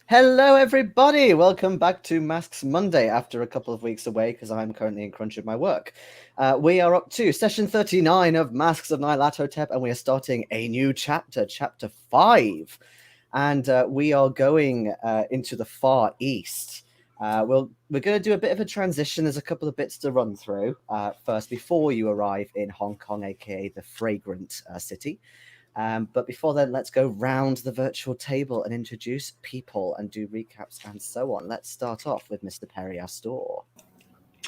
Hello, everybody. Welcome back to Masks Monday after a couple of weeks away because I'm currently in crunch of my work. We are up to session 39 of Masks of Nyarlathotep, and we are starting a new chapter, chapter 5. And we are going into the Far East. We're going to do a bit of a transition. There's a couple of bits to run through first before you arrive in Hong Kong, aka the Fragrant City. But before then, let's go round the virtual table and introduce people and do recaps and so on. Let's start off with Mr. Perry Astor.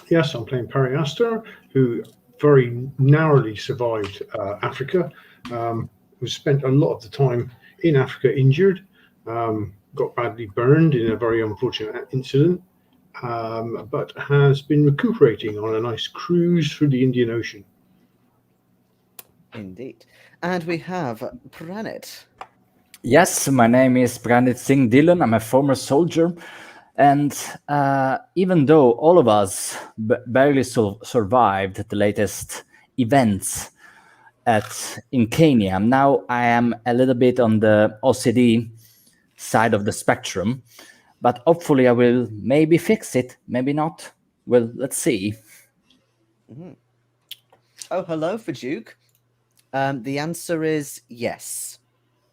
Yes, I'm playing Perry Astor, who very narrowly survived Africa, who spent a lot of the time in Africa injured, got badly burned in a very unfortunate incident, but has been recuperating on a nice cruise through the Indian Ocean. Indeed. And we have Pranit. Yes, my name is Pranit Singh Dhillon. I'm a former soldier. And even though all of us barely survived the latest events in Kenya, now I am a little bit on the OCD side of the spectrum. But hopefully I will maybe fix it, maybe not. Well, let's see. Mm-hmm. Oh, hello for Duke. The answer is yes.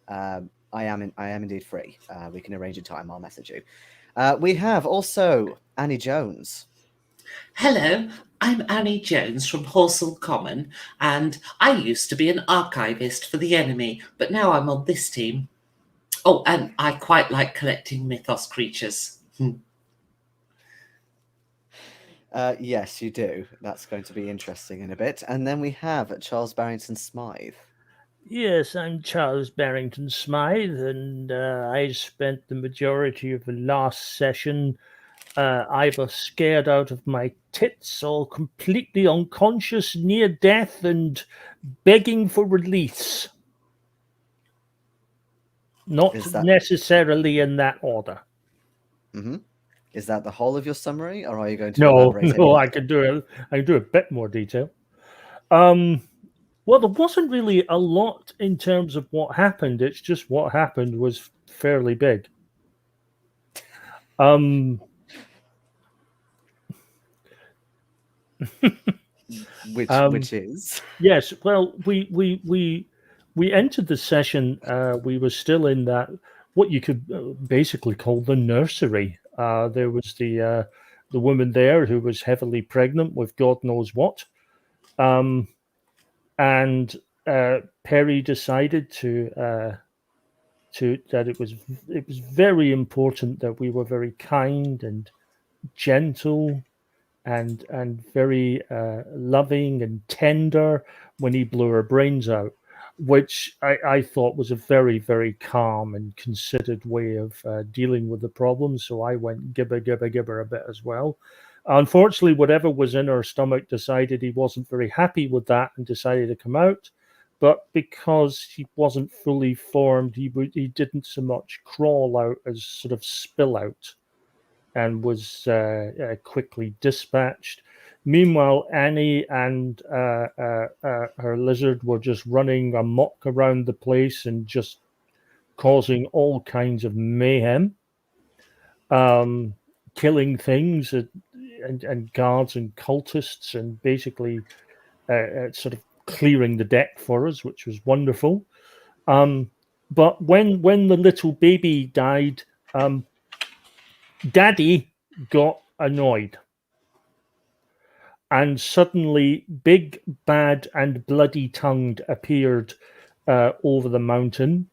I am indeed free. We can arrange a time. I'll message you. We have also Annie Jones. Hello, I'm Annie Jones from Horsell Common, and I used to be an archivist for the enemy, but now I'm on this team. Oh, and I quite like collecting mythos creatures. Yes, you do. That's going to be interesting in a bit. And then we have Charles Barrington-Smythe. Yes, I'm Charles Barrington-Smythe, and I spent the majority of the last session either scared out of my tits or completely unconscious, near death, and begging for release. Not necessarily in that order. Mm-hmm. Is that the whole of your summary, or are you going to elaborate? No, I can do a bit more detail. Well, there wasn't really a lot in terms of what happened. It's just what happened was fairly big. Which is? Yes. Well, we entered the session. We were still in that what you could basically call the nursery. There was the woman there who was heavily pregnant with God knows what, and Perry decided that it was very important that we were very kind and gentle and very loving and tender when he blew her brains out, which I thought was a very, very calm and considered way of dealing with the problem. So I went gibber a bit as well. Unfortunately, whatever was in her stomach decided he wasn't very happy with that and decided to come out. But because he wasn't fully formed, he didn't so much crawl out as sort of spill out, and was quickly dispatched. Meanwhile, Annie and her lizard were just running amok around the place and just causing all kinds of mayhem, killing things and guards and cultists, and basically sort of clearing the deck for us, which was wonderful. But when the little baby died, Daddy got annoyed. And suddenly, big, bad, and bloody-tongued appeared over the mountain.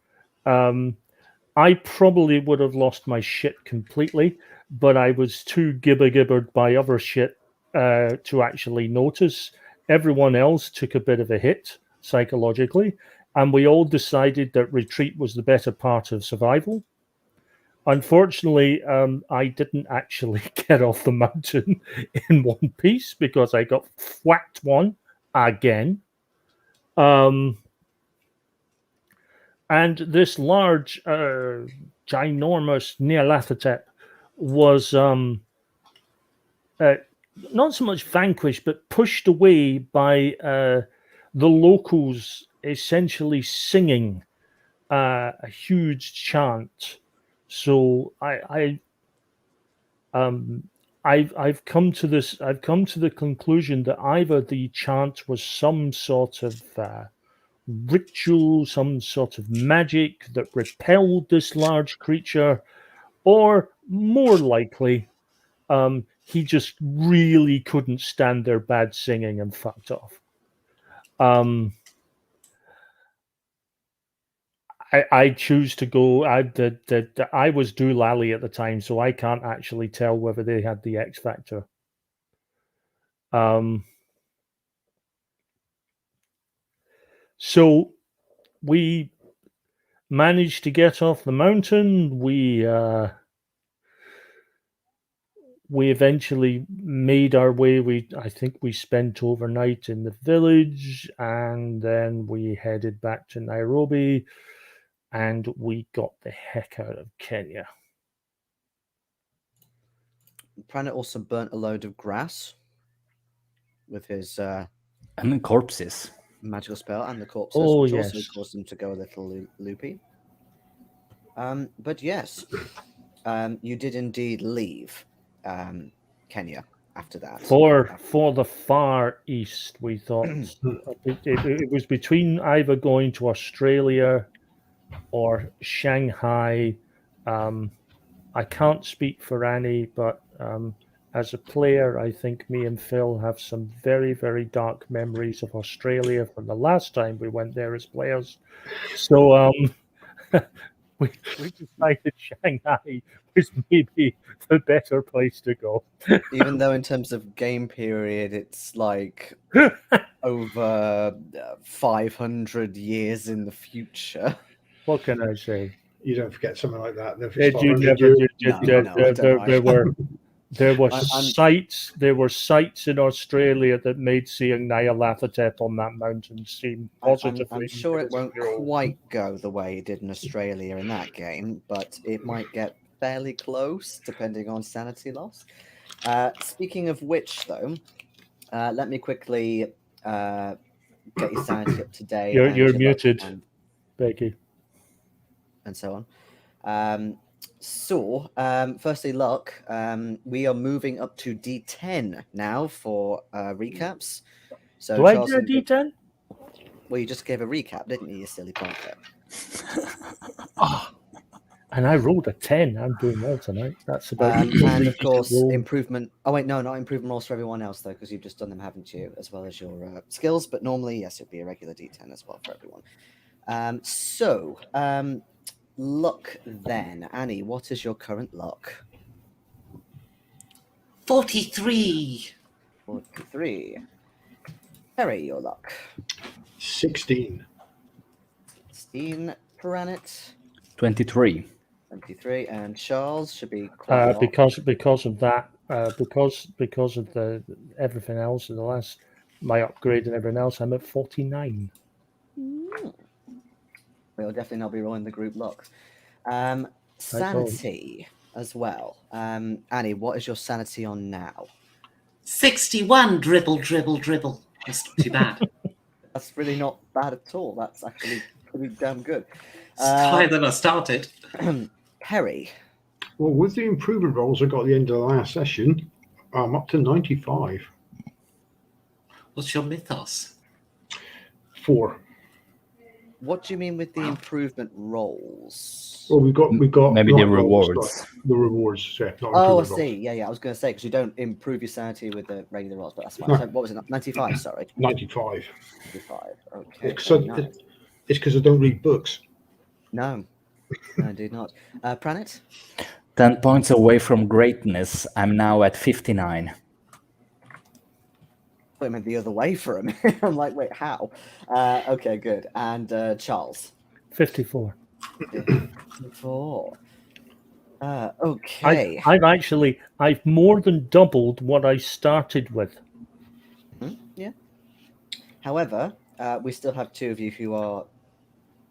I probably would have lost my shit completely, but I was too gibbered by other shit to actually notice. Everyone else took a bit of a hit psychologically, and we all decided that retreat was the better part of survival. Unfortunately, I didn't actually get off the mountain in one piece because I got whacked one again. And this large, ginormous Nyarlathotep was not so much vanquished, but pushed away by the locals essentially singing a huge chant. So I've come to this. I've come to the conclusion that either the chant was some sort of ritual, some sort of magic that repelled this large creature, or more likely, he just really couldn't stand their bad singing and fucked off. I choose to go. I was Doolally at the time, so I can't actually tell whether they had the X Factor. So we managed to get off the mountain. We eventually made our way. I think we spent overnight in the village, and then we headed back to Nairobi, and we got the heck out of Kenya. Pranit also burnt a load of grass with his And corpses. magical spell and the corpses, Oh, which yes. also caused them to go a little loopy. But yes, you did indeed leave Kenya after that. For the Far East, we thought it was between either going to Australia or Shanghai. I can't speak for Annie, but as a player, I think me and Phil have some very, very dark memories of Australia from the last time we went there as players. So we decided Shanghai was maybe the better place to go. Even though in terms of game period, it's like over 500 years in the future. What can I say? You don't forget something like that. If Did it's you 500 never? years, There were I'm- sites. There were sites in Australia that made seeing Nyarlathotep on that mountain seem positively. I'm sure it won't minuscule. quite go the way it did in Australia in that game, but it might get fairly close depending on sanity loss. Speaking of which, though, let me quickly get your sanity up to date. You're and your luck muted, Becky. and so on. Firstly, luck. We are moving up to D10 now for recaps. So, Do I Charles, get a D10? well, you just gave a recap, didn't you, you silly punker? And I rolled a 10. I'm doing well tonight. That's about and of course, roll. improvement. Oh wait, no, not improvement rolls for everyone else though, because you've just done them, haven't you? As well as your skills. But normally, yes, it'd be a regular D10 as well for everyone. Luck then, Annie. What is your current luck? 43. 43. Harry, your luck. 16. 16. Pranit. 23. 23. And Charles should be quite a lot. because of that, because of the everything else in the last my upgrade and everything else, I'm at 49. We'll definitely not be rolling the group luck. Sanity as well. Annie, what is your sanity on now? 61. Dribble, dribble, dribble. That's not too bad. That's really not bad at all. That's actually pretty damn good. It's higher than I started. Perry. Well, with the improvement rolls I got at the end of the last session, I'm up to 95. What's your mythos? 4. What do you mean with the improvement rolls? Well, we've got Maybe luck the rolls, rewards. not the rewards. Yeah, not Oh, I improvement rolls. see. Yeah. I was going to say, because you don't improve your sanity with the regular rolls, but that's fine. No. So what was it? 95, sorry. 95. 95. Okay. It's nice. because I don't read books. No, indeed not. Pranit? 10 points away from greatness. I'm now at 59. I thought it meant the other way for a minute. I'm like, wait, how? Okay, good. And Charles? 54. 54. Okay. I've more than doubled what I started with. Yeah. However, we still have two of you who are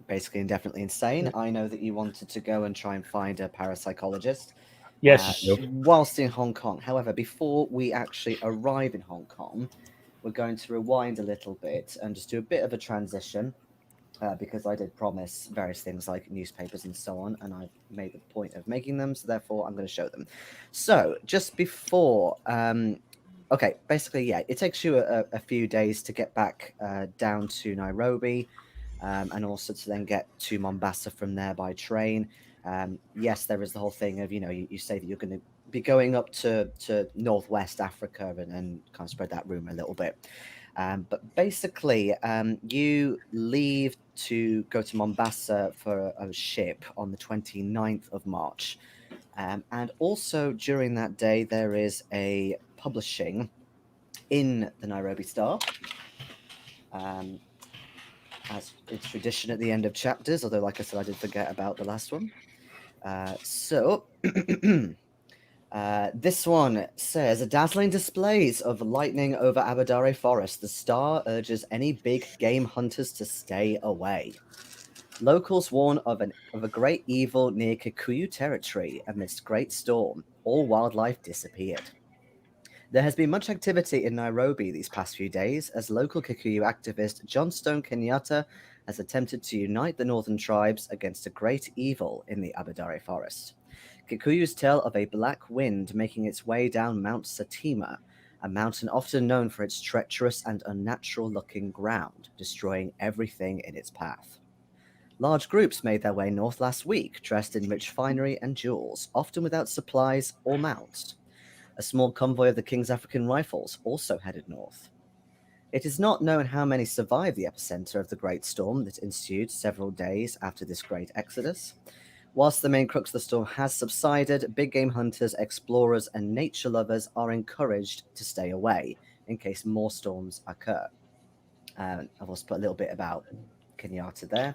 basically indefinitely insane. I know that you wanted to go and try and find a parapsychologist. Yes. Whilst in Hong Kong. However, before we actually arrive in Hong Kong, we're going to rewind a little bit and just do a bit of a transition because I did promise various things like newspapers and so on, and I've made the point of making them, so therefore I'm going to show them. So just before, okay, basically, yeah, it takes you a few days to get back down to Nairobi, and also to then get to Mombasa from there by train. Yes, there is the whole thing of, you say that you're going to be going up to Northwest Africa and kind of spread that rumor a little bit. But basically, you leave to go to Mombasa for a ship on the 29th of March. And also during that day, there is a publishing in the Nairobi Star. As it's tradition at the end of chapters, although, like I said, I did forget about the last one. This one says, dazzling displays of lightning over Aberdare Forest. The Star urges any big game hunters to stay away. Locals warn of a great evil near Kikuyu territory amidst great storm. All wildlife disappeared. There has been much activity in Nairobi these past few days as local Kikuyu activist Johnstone Kenyatta has attempted to unite the northern tribes against a great evil in the Aberdare Forest. Kikuyus tell of a black wind making its way down Mount Satima, a mountain often known for its treacherous and unnatural-looking ground, destroying everything in its path. Large groups made their way north last week, dressed in rich finery and jewels, often without supplies or mounts. A small convoy of the King's African Rifles also headed north. It is not known how many survived the epicenter of the great storm that ensued several days after this great exodus. Whilst the main crux of the storm has subsided, big game hunters, explorers, and nature lovers are encouraged to stay away in case more storms occur. I've also put a little bit about Kenyatta there.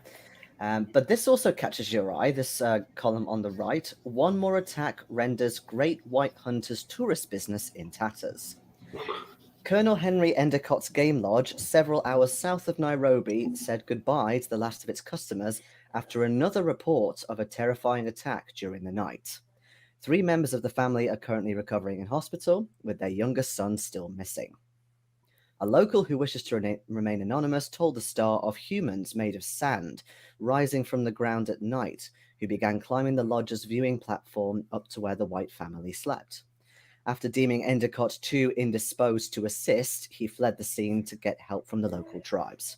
But this also catches your eye, this column on the right. One more attack renders Great White Hunter's tourist business in tatters. Colonel Henry Endicott's game lodge, several hours south of Nairobi, said goodbye to the last of its customers after another report of a terrifying attack during the night. 3 members of the family are currently recovering in hospital, with their youngest son still missing. A local who wishes to remain anonymous told the Star of humans made of sand rising from the ground at night, who began climbing the lodge's viewing platform up to where the White family slept. After deeming Endicott too indisposed to assist, he fled the scene to get help from the local tribes.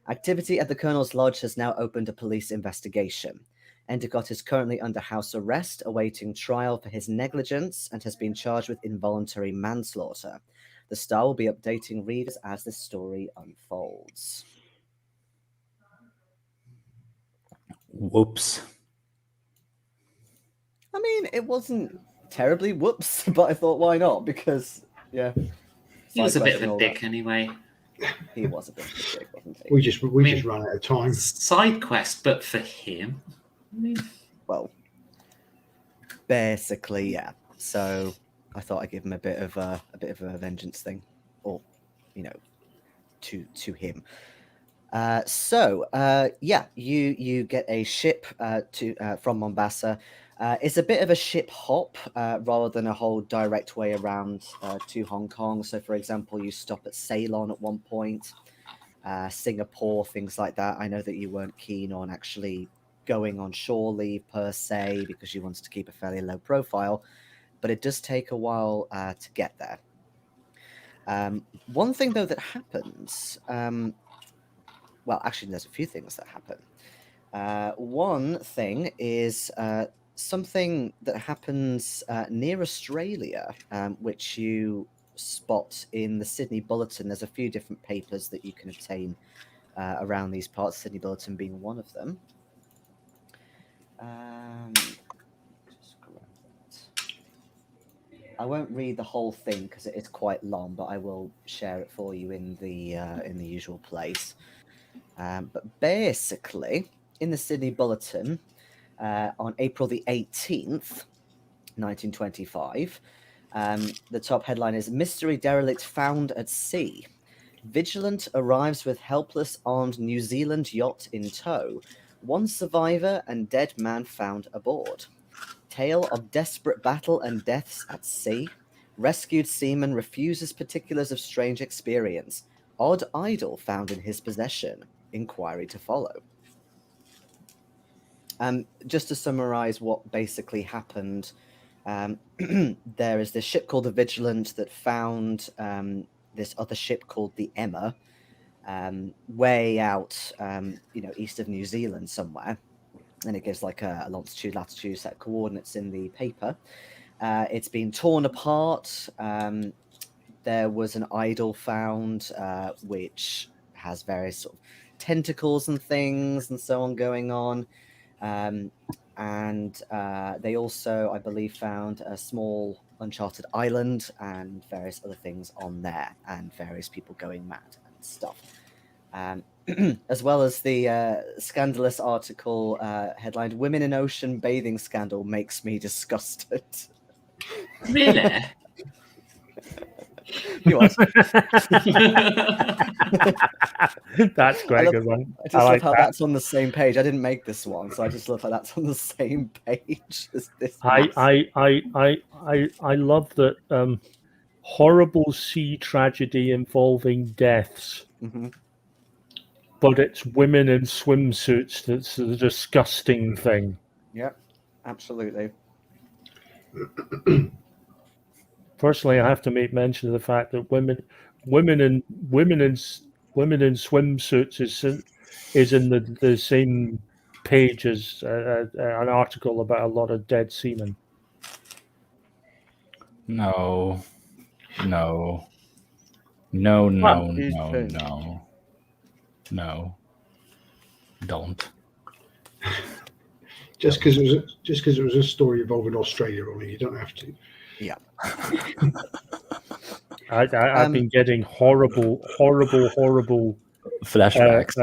Activity at the Colonel's Lodge has now opened a police investigation. Endicott is currently under house arrest, awaiting trial for his negligence, and has been charged with involuntary manslaughter. The Star will be updating readers as this story unfolds. Whoops. I mean, it wasn't terribly whoops, but I thought, why not? Because, yeah. He was a bit of and a all dick that. anyway. He was a bit of a dick, wasn't he? We just ran out of time. Side quest, but for him. I mean, Well, basically, yeah. So I thought I'd give him a bit of a vengeance thing, or to him. Yeah, you get a ship from Mombasa. It's a bit of a ship hop rather than a whole direct way around to Hong Kong. So, for example, you stop at Ceylon at one point, Singapore, things like that. I know that you weren't keen on actually going on shore leave per se because you wanted to keep a fairly low profile, but it does take a while to get there. One thing, though, that happens... well, actually, there's a few things that happen. One thing is something that happens near Australia, which you spot in the Sydney Bulletin. There's a few different papers that you can obtain around these parts, Sydney Bulletin being one of them. Just grab that. I won't read the whole thing because it is quite long, but I will share it for you in the usual place. But basically, in the Sydney Bulletin, on April the 18th, 1925, the top headline is Mystery Derelict Found at Sea. Vigilant arrives with helpless armed New Zealand yacht in tow. One survivor and dead man found aboard. Tale of desperate battle and deaths at sea. Rescued seaman refuses particulars of strange experience. Odd idol found in his possession. inquiry to follow. Just to summarize what basically happened, there is this ship called the Vigilant that found this other ship called the Emma way out, east of New Zealand somewhere. And it gives like a longitude, latitude set of coordinates in the paper. It's been torn apart. There was an idol found, which has various sort of tentacles and things and so on going on. And they also, I believe, found a small uncharted island and various other things on there, and various people going mad and stuff. As well as the scandalous article headlined "Women in Ocean Bathing Scandal Makes Me Disgusted." Really? What? That's quite a good one. I just love like how that. that's on the same page. I didn't make this one, so I just love how that's on the same page as this. I love that horrible sea tragedy involving deaths, Mhm. but it's women in swimsuits that's the disgusting thing. Yep, absolutely. Personally, I have to make mention of the fact that women in swimsuits is in the same page as an article about a lot of dead seamen. No, don't. Just because it was a story involving Australia, Ronnie, you don't have to. Yeah. I've been getting horrible Flashbacks.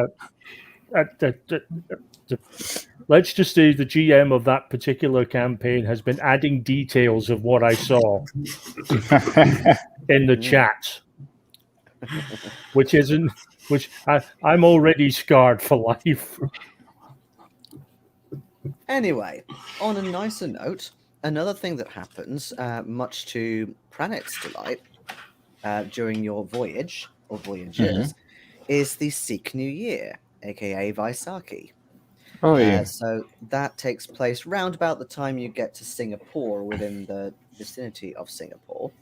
Let's just say the GM of that particular campaign has been adding details of what I saw in the chat, which I'm already scarred for life. Anyway, on a nicer note, another thing that happens, much to Pranit's delight, during your voyage or voyages, is the Sikh New Year, aka Vaisakhi. Oh yeah. So that takes place round about the time you get to Singapore, within the vicinity of Singapore.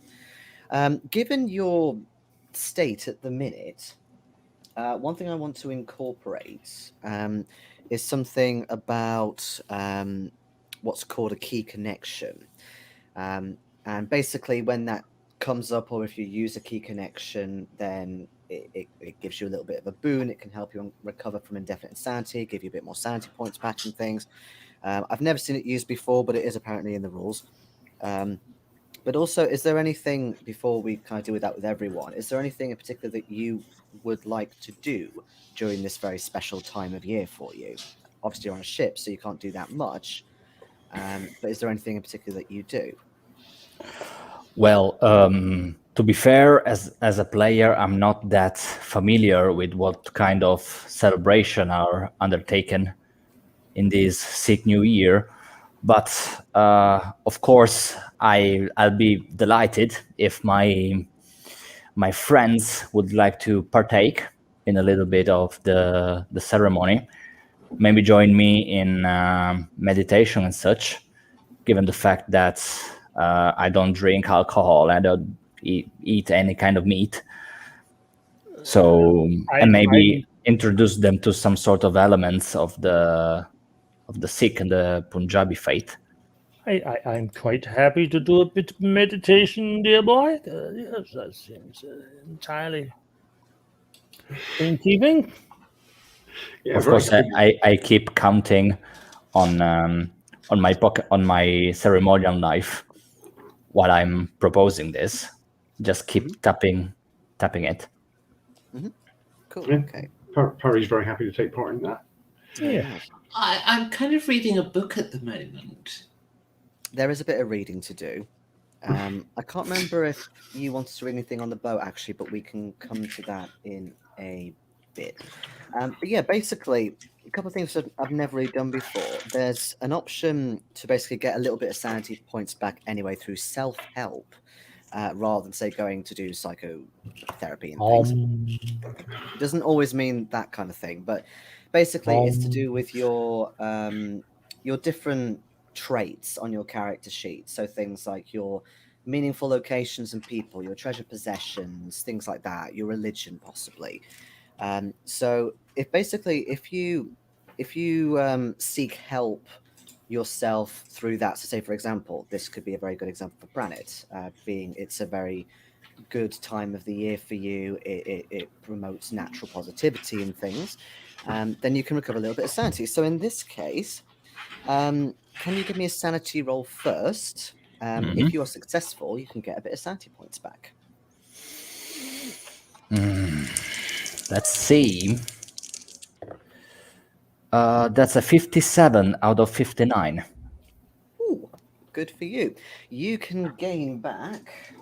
Given your state at the minute, one thing I want to incorporate is something about what's called a key connection. And basically when that comes up, or if you use a key connection, then it gives you a little bit of a boon. It can help you recover from indefinite insanity, give you a bit more sanity points back and things. I've never seen it used before, but it is apparently in the rules. But also, is there anything, before we kind of deal with that with everyone, is there anything in particular that you would like to do during this very special time of year for you? Obviously, you're on a ship, so you can't do that much. But is there anything in particular that you do? Well, to be fair, as a player, I'm not that familiar with what kind of celebration are undertaken in this Sikh New Year. But of course, I'll be delighted if my friends would like to partake in a little bit of the ceremony. Maybe join me in meditation and such, given the fact that I don't drink alcohol, I don't eat any kind of meat. So, and maybe introduce them to some sort of elements of the Sikh and the Punjabi faith. I'm quite happy to do a bit of meditation, dear boy. Yes, that seems entirely in keeping. Yeah, of course, I keep counting on my pocket, on my ceremonial knife while I'm proposing this. Just keep tapping it. Mm-hmm. Cool. Yeah. Okay. Parry's very happy to take part in that. Yeah. I'm kind of reading a book at the moment. There is a bit of reading to do. I can't remember if you wanted to read anything on the boat, actually, but we can come to that in a bit. But yeah, basically, a couple of things that I've never really done before. There's an option to basically get a little bit of sanity points back anyway through self-help. rather than say going to do psychotherapy and things. It doesn't always mean that kind of thing, but basically it's to do with your different traits on your character sheet. So things like your meaningful locations and people, your treasure possessions, things like that, your religion possibly. So if you seek help yourself through that, so say for example, this could be a very good example for Pranit, being it's a very good time of the year for you, it promotes natural positivity and things, then you can recover a little bit of sanity. So in this case, can you give me a sanity roll first? If you are successful, you can get a bit of sanity points back. Let's see. That's a 57 out of 59. Ooh, good for you. You can gain back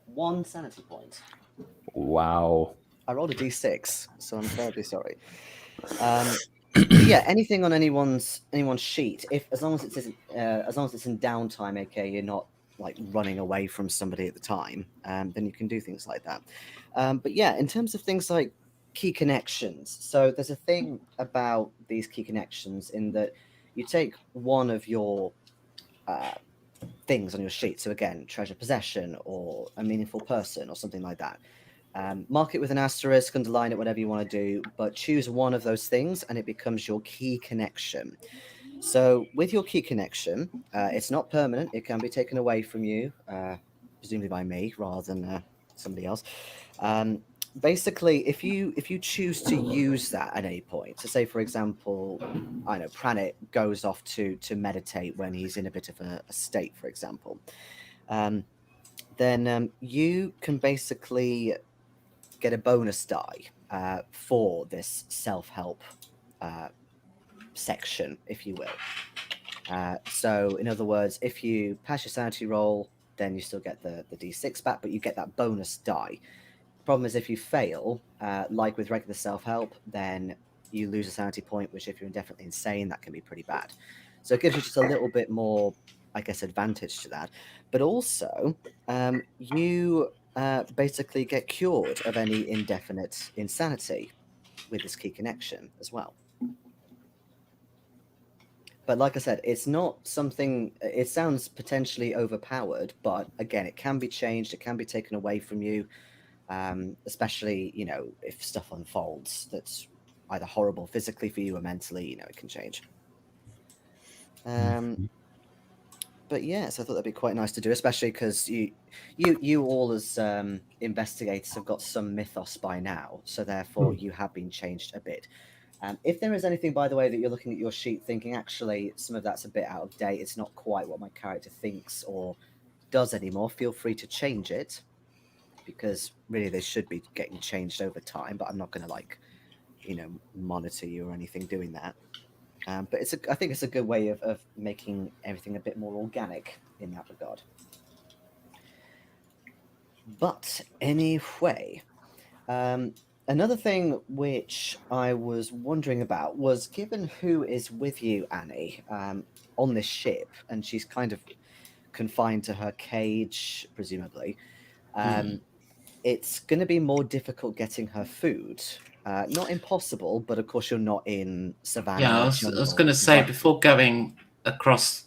1 sanity point. Wow. I rolled a d6, so I'm terribly sorry. But yeah, anything on anyone's sheet, as long as it's in downtime, aka you're not like running away from somebody at the time, then you can do things like that. But yeah, in terms of things like key connections, so there's a thing about these key connections in that you take one of your things on your sheet. So again, treasure possession or a meaningful person or something like that. Mark it with an asterisk, underline it, whatever you want to do, but choose one of those things and it becomes your key connection. So with your key connection, it's not permanent. It can be taken away from you, presumably by me rather than somebody else. Basically, if you choose to use that at any point, so say for example, I know Pranit goes off to meditate when he's in a bit of a state, for example, then you can basically get a bonus die for this self-help section, if you will. So in other words, if you pass your sanity roll, then you still get the d6 back, but you get that bonus die. The problem is if you fail, like with regular self-help, then you lose a sanity point, which if you're indefinitely insane, that can be pretty bad. So it gives you just a little bit more, I guess, advantage to that. But also, you basically get cured of any indefinite insanity with this key connection as well. But like I said, it's not something, it sounds potentially overpowered, but again, it can be changed, it can be taken away from you, especially, if stuff unfolds that's either horrible physically for you or mentally, it can change. But yes, I thought that'd be quite nice to do, especially because you all as investigators have got some mythos by now, so therefore you have been changed a bit. If there is anything, by the way, that you're looking at your sheet thinking, actually, some of that's a bit out of date, it's not quite what my character thinks or does anymore, feel free to change it, because really they should be getting changed over time, but I'm not going to, monitor you or anything doing that. But I think it's a good way of making everything a bit more organic in that regard. But anyway, another thing which I was wondering about was, given who is with you, Annie, on this ship, and she's kind of confined to her cage, presumably, it's going to be more difficult getting her food. Not impossible, but of course you're not in savannah. Yeah, I was going to say, before going across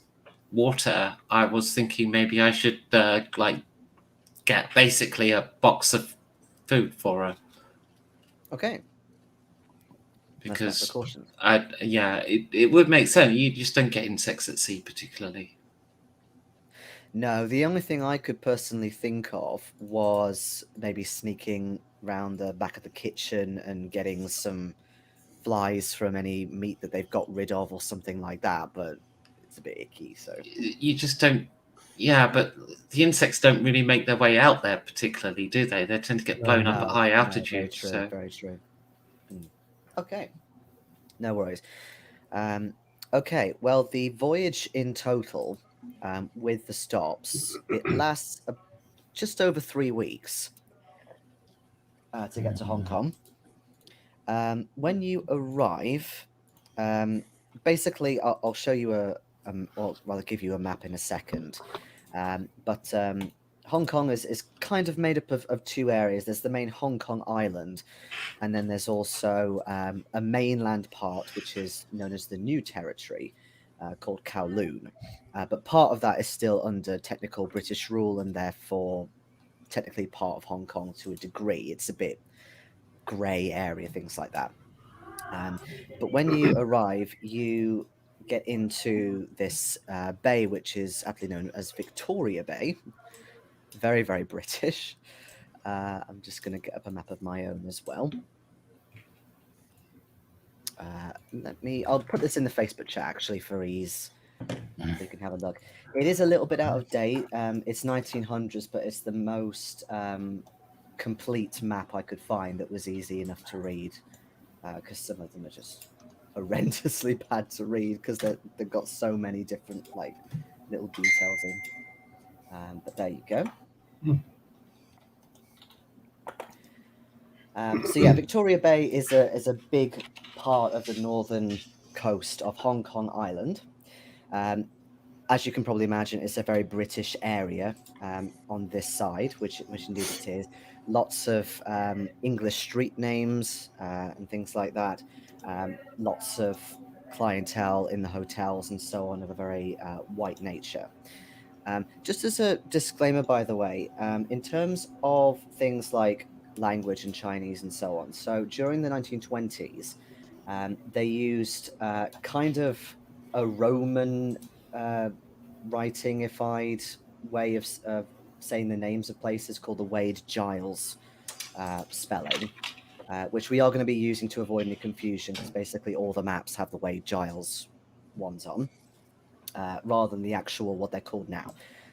water, I was thinking maybe I should get basically a box of food for her. Okay. Because precautions. it would make sense. You just don't get insects at sea particularly. No, the only thing I could personally think of was maybe sneaking round the back of the kitchen and getting some flies from any meat that they've got rid of or something like that, but it's a bit icky, so... You just don't... Yeah, but the insects don't really make their way out there particularly, do they? They tend to get blown up at high altitude. Very true. Okay. No worries. Okay, well, the voyage in total, with the stops, it lasts just over 3 weeks to get to Hong Kong. When you arrive, basically, I'll show you or rather give you a map in a second. But Hong Kong is kind of made up of two areas. There's the main Hong Kong island, and then there's also a mainland part, which is known as the New Territory, called Kowloon. But part of that is still under technical British rule, and therefore technically part of Hong Kong to a degree. It's a bit grey area, things like that. But when you arrive, you get into this bay, which is aptly known as Victoria Bay. Very, very British. I'm just going to get up a map of my own as well. I'll put this in the Facebook chat actually for ease. So you can have a look. It is a little bit out of date. It's 1900s, but it's the most complete map I could find that was easy enough to read. Because some of them are just horrendously bad to read because they've got so many different little details in. But there you go. So yeah, Victoria Bay is a big part of the northern coast of Hong Kong Island. As you can probably imagine, it's a very British area on this side, which indeed it is. Lots of English street names and things like that. Lots of clientele in the hotels and so on of a very white nature. Just as a disclaimer, by the way, in terms of things like language and Chinese and so on. So during the 1920s, they used kind of a Roman writing-ified way of saying the names of places called the Wade-Giles spelling, which we are going to be using to avoid any confusion because basically all the maps have the Wade-Giles ones on, rather than the actual what they're called now.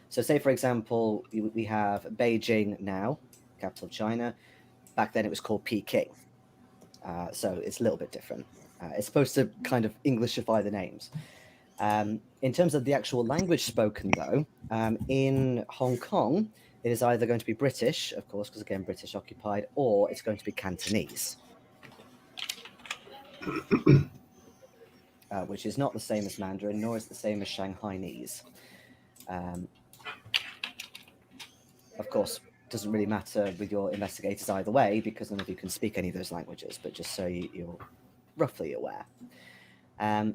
So say, for example, we have Beijing now, capital of China. Back then it was called Peking. So it's a little bit different. It's supposed to kind of Englishify the names. In terms of the actual language spoken, though, in Hong Kong, it is either going to be British, of course, because again, British occupied, or it's going to be Cantonese, which is not the same as Mandarin, nor is the same as Shanghainese. Of course, doesn't really matter with your investigators either way, because none of you can speak any of those languages, but just so you're roughly aware.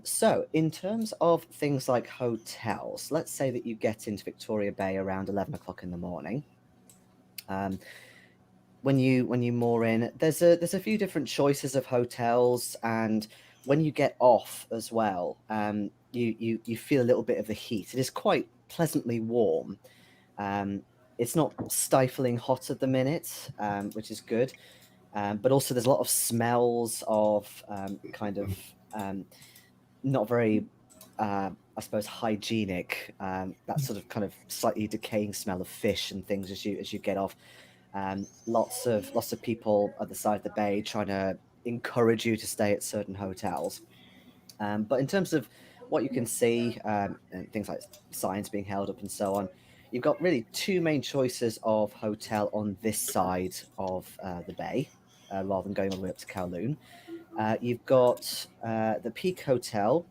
So in terms of things like hotels, let's say that you get into Victoria Bay around 11 o'clock in the morning. When you moor in, there's a few different choices of hotels, and when you get off as well, you feel a little bit of the heat. It is quite pleasantly warm. It's not stifling hot at the minute, which is good. But also there's a lot of smells of not very, I suppose, hygienic. That sort of kind of slightly decaying smell of fish and things as you get off. Lots of people at the side of the bay trying to encourage you to stay at certain hotels. But in terms of what you can see, and things like signs being held up and so on, you've got really two main choices of hotel on this side of the bay, rather than going all the way up to Kowloon. You've got the Peak Hotel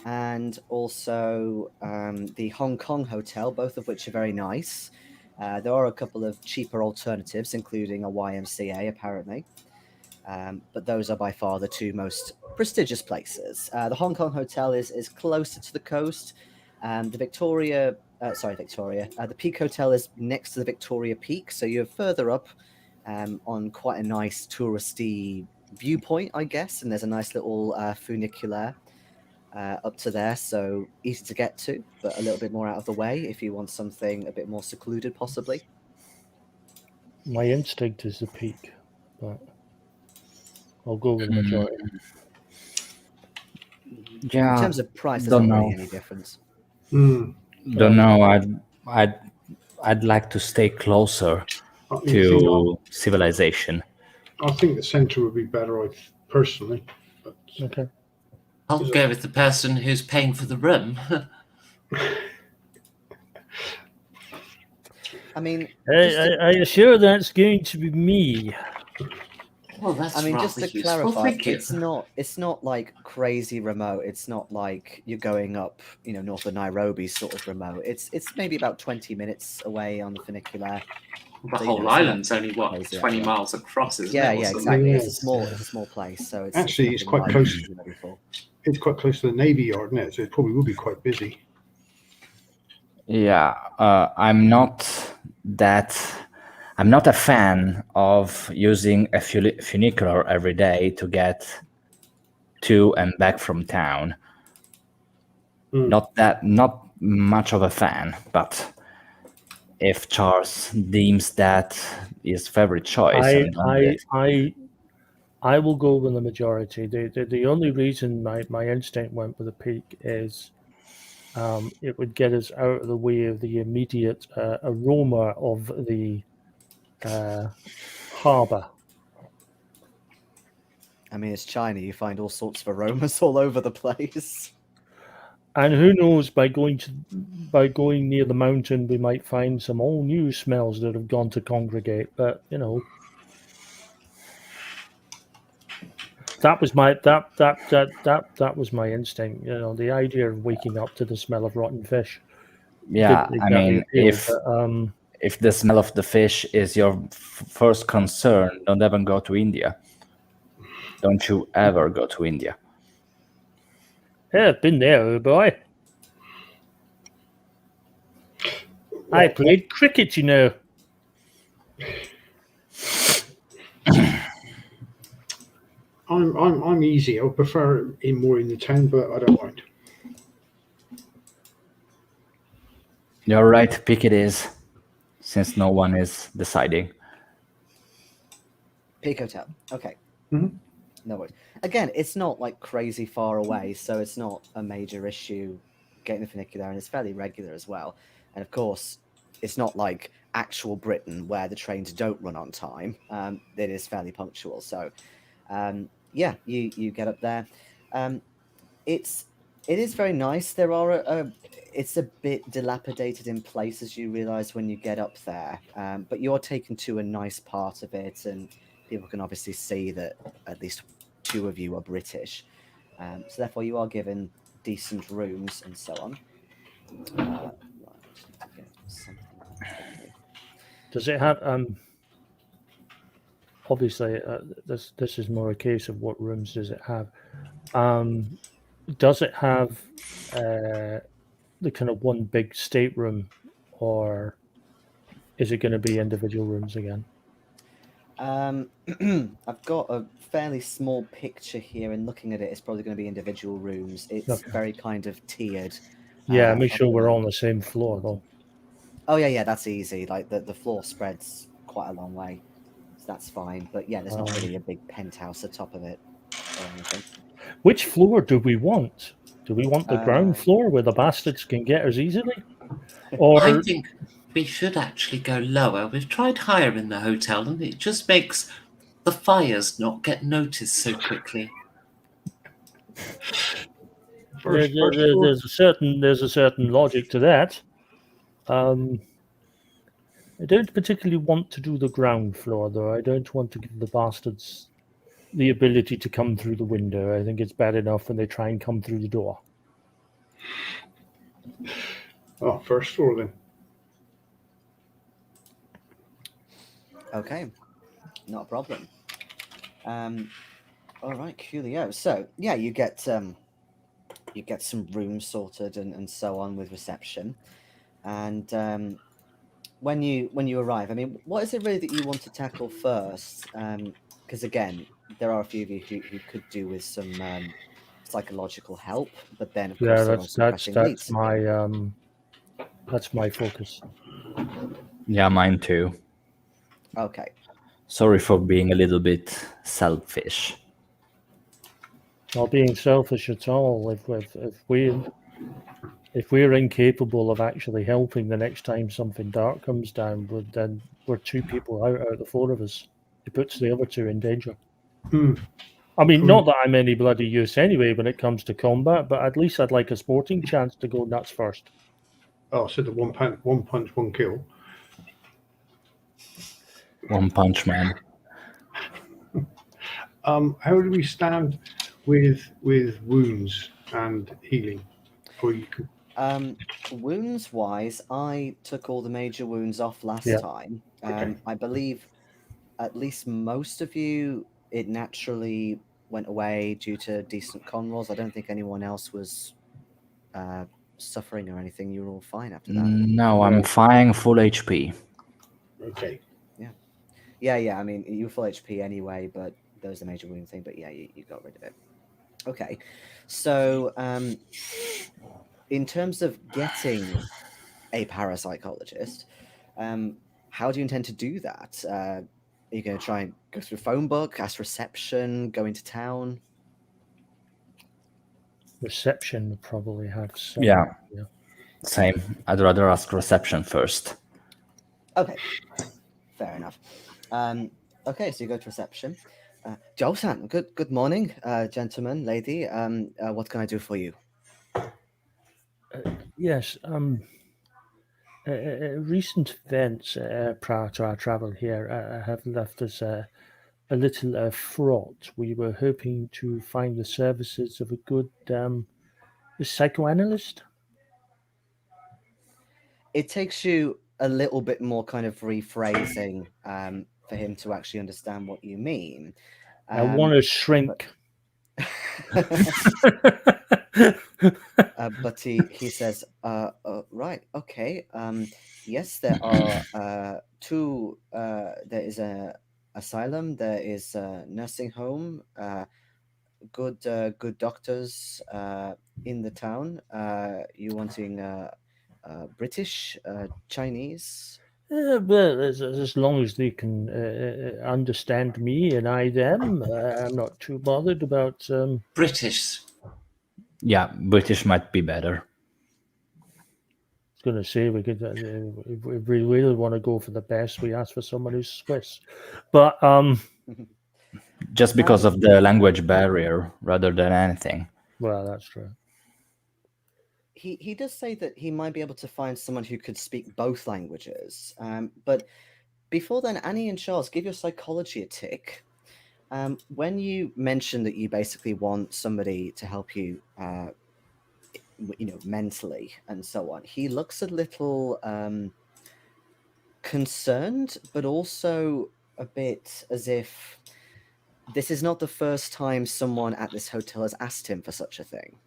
and also the Hong Kong Hotel, both of which are very nice. There are a couple of cheaper alternatives, including a YMCA, apparently. But those are by far the two most prestigious places. The Hong Kong Hotel is closer to the coast. The Peak Hotel is next to the Victoria Peak, so you're further up on quite a nice touristy viewpoint, I guess, and there's a nice little funicular up to there, so easy to get to, but a little bit more out of the way if you want something a bit more secluded, possibly. My instinct is the Peak, but I'll go with the majority. Yeah, In terms of price, there's don't not know. really any difference. Don't know. I'd like to stay closer to civilization. I think the centre would be better, personally. But, Okay. I'll go with the person who's paying for the room. I mean, I assure that's going to be me. Well, that's I mean, rather just to useful. clarify, Thank you. it's not like crazy remote. It's not like you're going up, north of Nairobi sort of remote. It's maybe about 20 minutes away on the funicular. The So, whole it's not island's only, crazy 20 out there. miles across, isn't Yeah, it? yeah, Or something? exactly. Yeah. It's a small place, so it's Actually, it's nothing quite like close. you've been before. It's quite close to the Navy Yard, isn't it? So it probably will be quite busy. Yeah, I'm not a fan of using a funicular every day to get to and back from town. Not much of a fan, but if Charles deems that his favorite choice, and I will go with the majority. The only reason my instinct went with the peak is it would get us out of the way of the immediate aroma of the harbour. I mean, it's China. You find all sorts of aromas all over the place. And who knows, by going near the mountain, we might find some all new smells that have gone to congregate. But that was my that was my instinct. The idea of waking up to the smell of rotten fish. yeah, didn't I exactly mean, appeal, if but, if the smell of the fish is your first concern, don't ever go to India. Don't you ever go to India. yeah, I've been there, boy. I played cricket, I'm easy. I would prefer it more in the town, but I don't mind. You're right, pick it is, since no one is deciding. Peak Hotel. Okay. Mhm. No worries. Again, it's not like crazy far away, so it's not a major issue getting the funicular, and it's fairly regular as well. And of course, it's not like actual Britain where the trains don't run on time. It is fairly punctual. So, yeah, you get up there. It is very nice. There are it's a bit dilapidated in places, you realize when you get up there, but you're taken to a nice part of it, and people can obviously see that at least two of you are British, so therefore you are given decent rooms and so on. Right, just need to get something up quickly. does it have obviously this is more a case of what rooms does it have. Does it have the kind of one big stateroom, or is it going to be individual rooms again? I've got a fairly small picture here, and looking at it, it's probably going to be individual rooms. It's Okay. very kind of tiered. Yeah, make up sure we're there. all on the same floor though. Oh yeah, that's easy. Like the floor spreads quite a long way, so that's fine. But yeah, there's not really a big penthouse atop of it or anything. Which floor do we want? Do we want the ground floor where the bastards can get us easily? Or I think we should actually go lower. We've tried higher in the hotel, and it just makes the fires not get noticed so quickly. First floor. there's a certain logic to that. I don't particularly want to do the ground floor though. I don't want to give the bastards the ability to come through the window. I think it's bad enough when they try and come through the door. Oh, first floor then. Okay, not a problem. All right, coolio. So yeah, you get some rooms sorted and so on with reception, and when you arrive, I mean, what is it really that you want to tackle first? Because again, there are a few of you who could do with some psychological help, but then of course Yeah, there are some pressing needs. that's my focus. Yeah, mine too. Okay. Sorry for being a little bit selfish. Not being selfish at all. If we're incapable of actually helping the next time something dark comes down, then we're two people out of the four of us. It puts the other two in danger. I mean, not that I'm any bloody use anyway when it comes to combat, but at least I'd like a sporting chance to go nuts first. Oh, so the one punch, one kill. One punch man. How do we stand with wounds and healing? Or you can, Wounds wise, I took all the major wounds off last Yeah. time. Okay. I believe at least most of you, it naturally went away due to decent con rolls. I don't think anyone else was suffering or anything. You were all fine after that. No, I'm fine, full HP. Okay. Yeah. I mean, you were full HP anyway, but there was the major wound thing. But yeah, you got rid of it. Okay, so in terms of getting a parapsychologist, how do you intend to do that? Are you going to try and go through a phone book, ask reception, go into town? Reception would probably have some. Yeah. Same. I'd rather ask reception first. Okay, fair enough. Okay, so you go to reception. Joe-san, good morning, gentlemen, lady. What can I do for you? Yes. Recent events prior to our travel here have left us a little fraught. We were hoping to find the services of a good psychoanalyst. It takes you a little bit more kind of rephrasing for him to actually understand what you mean. I want to shrink. But he says, right, okay. Yes, there are two. There is a asylum. There is a nursing home. Good doctors in the town. You wanting British, Chinese? Well, as long as they can understand me and I them, I'm not too bothered about. British. Yeah, British might be better. I was going to say we could, if we really want to go for the best, we ask for someone who's Swiss, but Just because of the language barrier rather than anything. well, that's true. He does say that he might be able to find someone who could speak both languages. But before then, Annie and Charles, give your psychology a tick. When you mention that you basically want somebody to help you, mentally and so on, he looks a little concerned, but also a bit as if this is not the first time someone at this hotel has asked him for such a thing.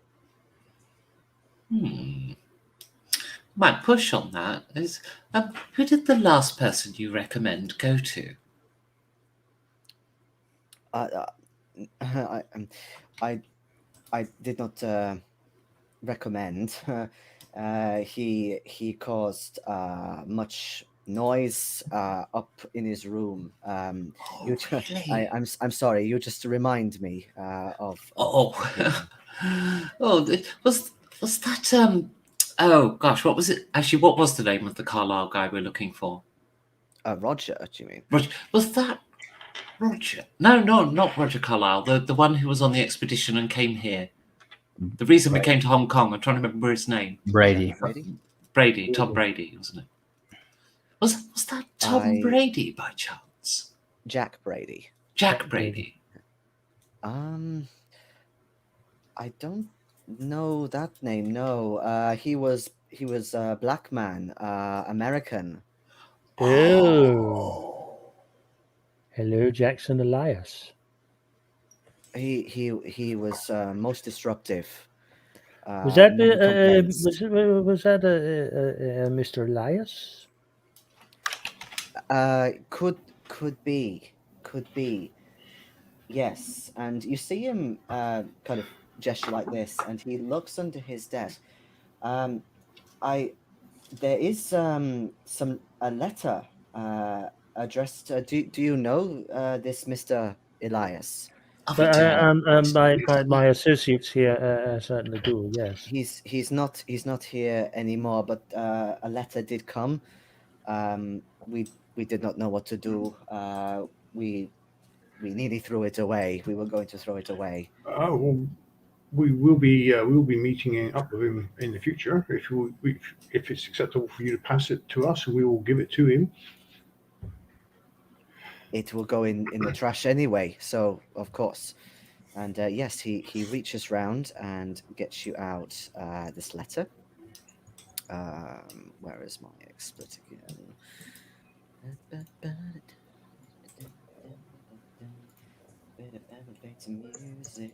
Might push on that. Who did the last person you recommend go to? I did not recommend. He caused much noise up in his room. Really? I'm sorry. You just remind me of. Oh, was that Oh gosh, what was it? Actually, what was the name of the Carlyle guy we're looking for? Roger, do you mean? Roger. Was that Roger? No, not Roger Carlyle. The one who was on the expedition and came here. The reason we came to Hong Kong. I'm trying to remember his name. Brady. Brady? Tom Brady, wasn't it? Was that Tom Brady by chance? Jack Brady. Jack Brady. I don't know that name. No, he was a black man, American. Oh, hello, Jackson Elias. He was most disruptive. Was that Mr. Elias? Could be. Yes, and you see him kind of gesture like this, and he looks under his desk. There is a letter addressed. Do you know this Mr. Elias? My associates here certainly do. Yes, he's not here anymore. But a letter did come. We did not know what to do. We nearly threw it away. We were going to throw it away. Oh, well, we will be meeting up with him in the future. If it's acceptable for you to pass it to us, we will give it to him. it will go in the trash anyway. So of course. And yes, he reaches round and gets you out this letter. Where is my expert again? Bit of elevator music.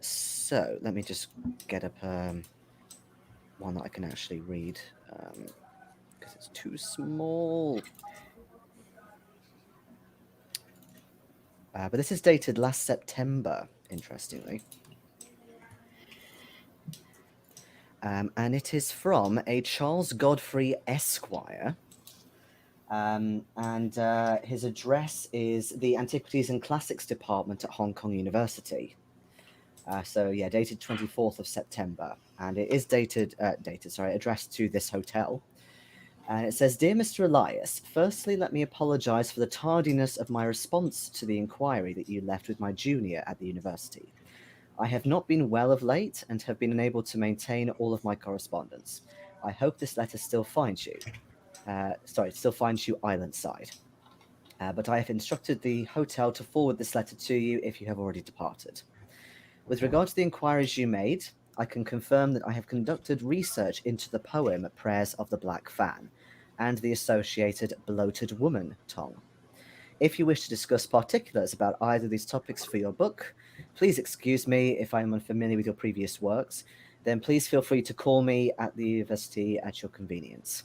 So let me just get up one that I can actually read because it's too small. But this is dated last September, interestingly. And it is from a Charles Godfrey Esquire. And his address is the Antiquities and Classics Department at Hong Kong University. So yeah, dated 24th of September. And it is addressed to this hotel. And it says, Dear Mr. Elias, firstly, let me apologize for the tardiness of my response to the inquiry that you left with my junior at the university. I have not been well of late and have been unable to maintain all of my correspondence. I hope this letter still finds you. Still finds you island-side. But I have instructed the hotel to forward this letter to you if you have already departed. With regard to the inquiries you made, I can confirm that I have conducted research into the poem Prayers of the Black Fan and the associated bloated woman tongue. If you wish to discuss particulars about either of these topics for your book, please excuse me if I am unfamiliar with your previous works, then please feel free to call me at the university at your convenience.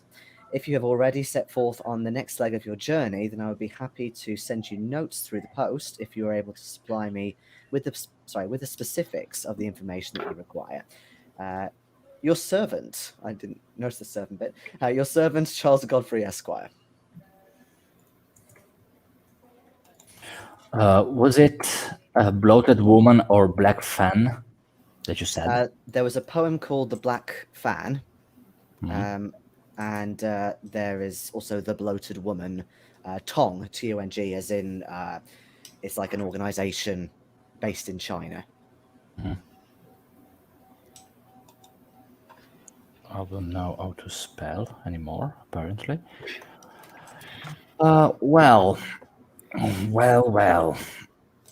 If you have already set forth on the next leg of your journey, then I would be happy to send you notes through the post if you are able to supply me with the specifics of the information that you require. Your servant, I didn't notice the servant bit, your servant, Charles Godfrey Esquire. Was it a bloated woman or black fan that you said? There was a poem called The Black Fan, and there is also The Bloated Woman, Tong, T-O-N-G, as in it's like an organization based in China. I don't know how to spell anymore, apparently. Well,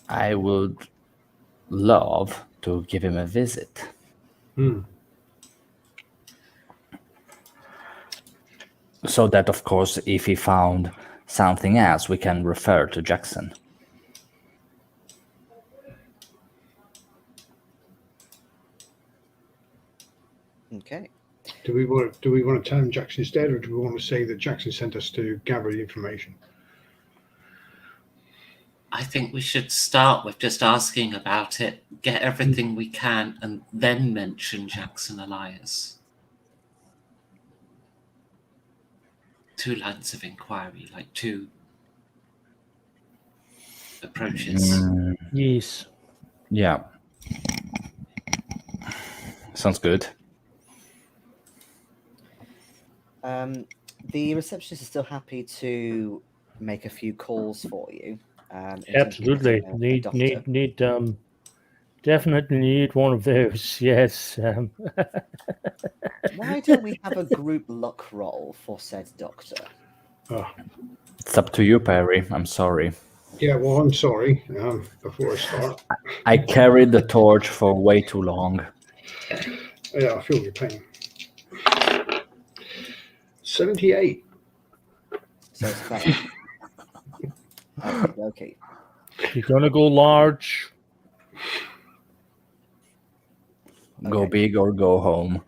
I would love to give him a visit. So that, of course, if he found something else, we can refer to Jackson. Okay. Do we want to tell him Jackson's dead, or do we want to say that Jackson sent us to gather the information? I think we should start with just asking about it, get everything we can, and then mention Jackson Elias. 2 lines of inquiry, like 2 approaches. Yes. Yeah. Sounds good. The receptionist is still happy to make a few calls for you. Absolutely. Definitely need one of those. Yes. Why don't we have a group luck roll for said doctor? It's up to you, Perry. I'm sorry. Yeah, well, I'm sorry. Before I start, I carried the torch for way too long. yeah, I feel your pain. 78. So it's fair. Okay. You're gonna go large. Go big or go home.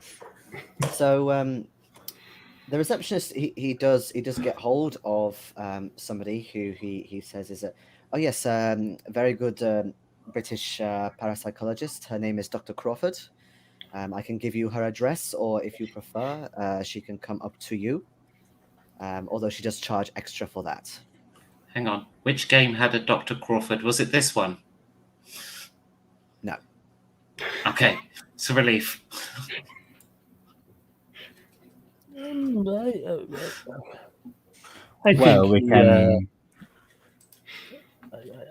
So the receptionist he does get hold of somebody who he says is a very good British parapsychologist. Her name is Dr. Crawford. I can give you her address, or if you prefer, she can come up to you. Although she does charge extra for that. Hang on. Which game had a Dr. Crawford? Was it this one? No. Okay. It's a relief.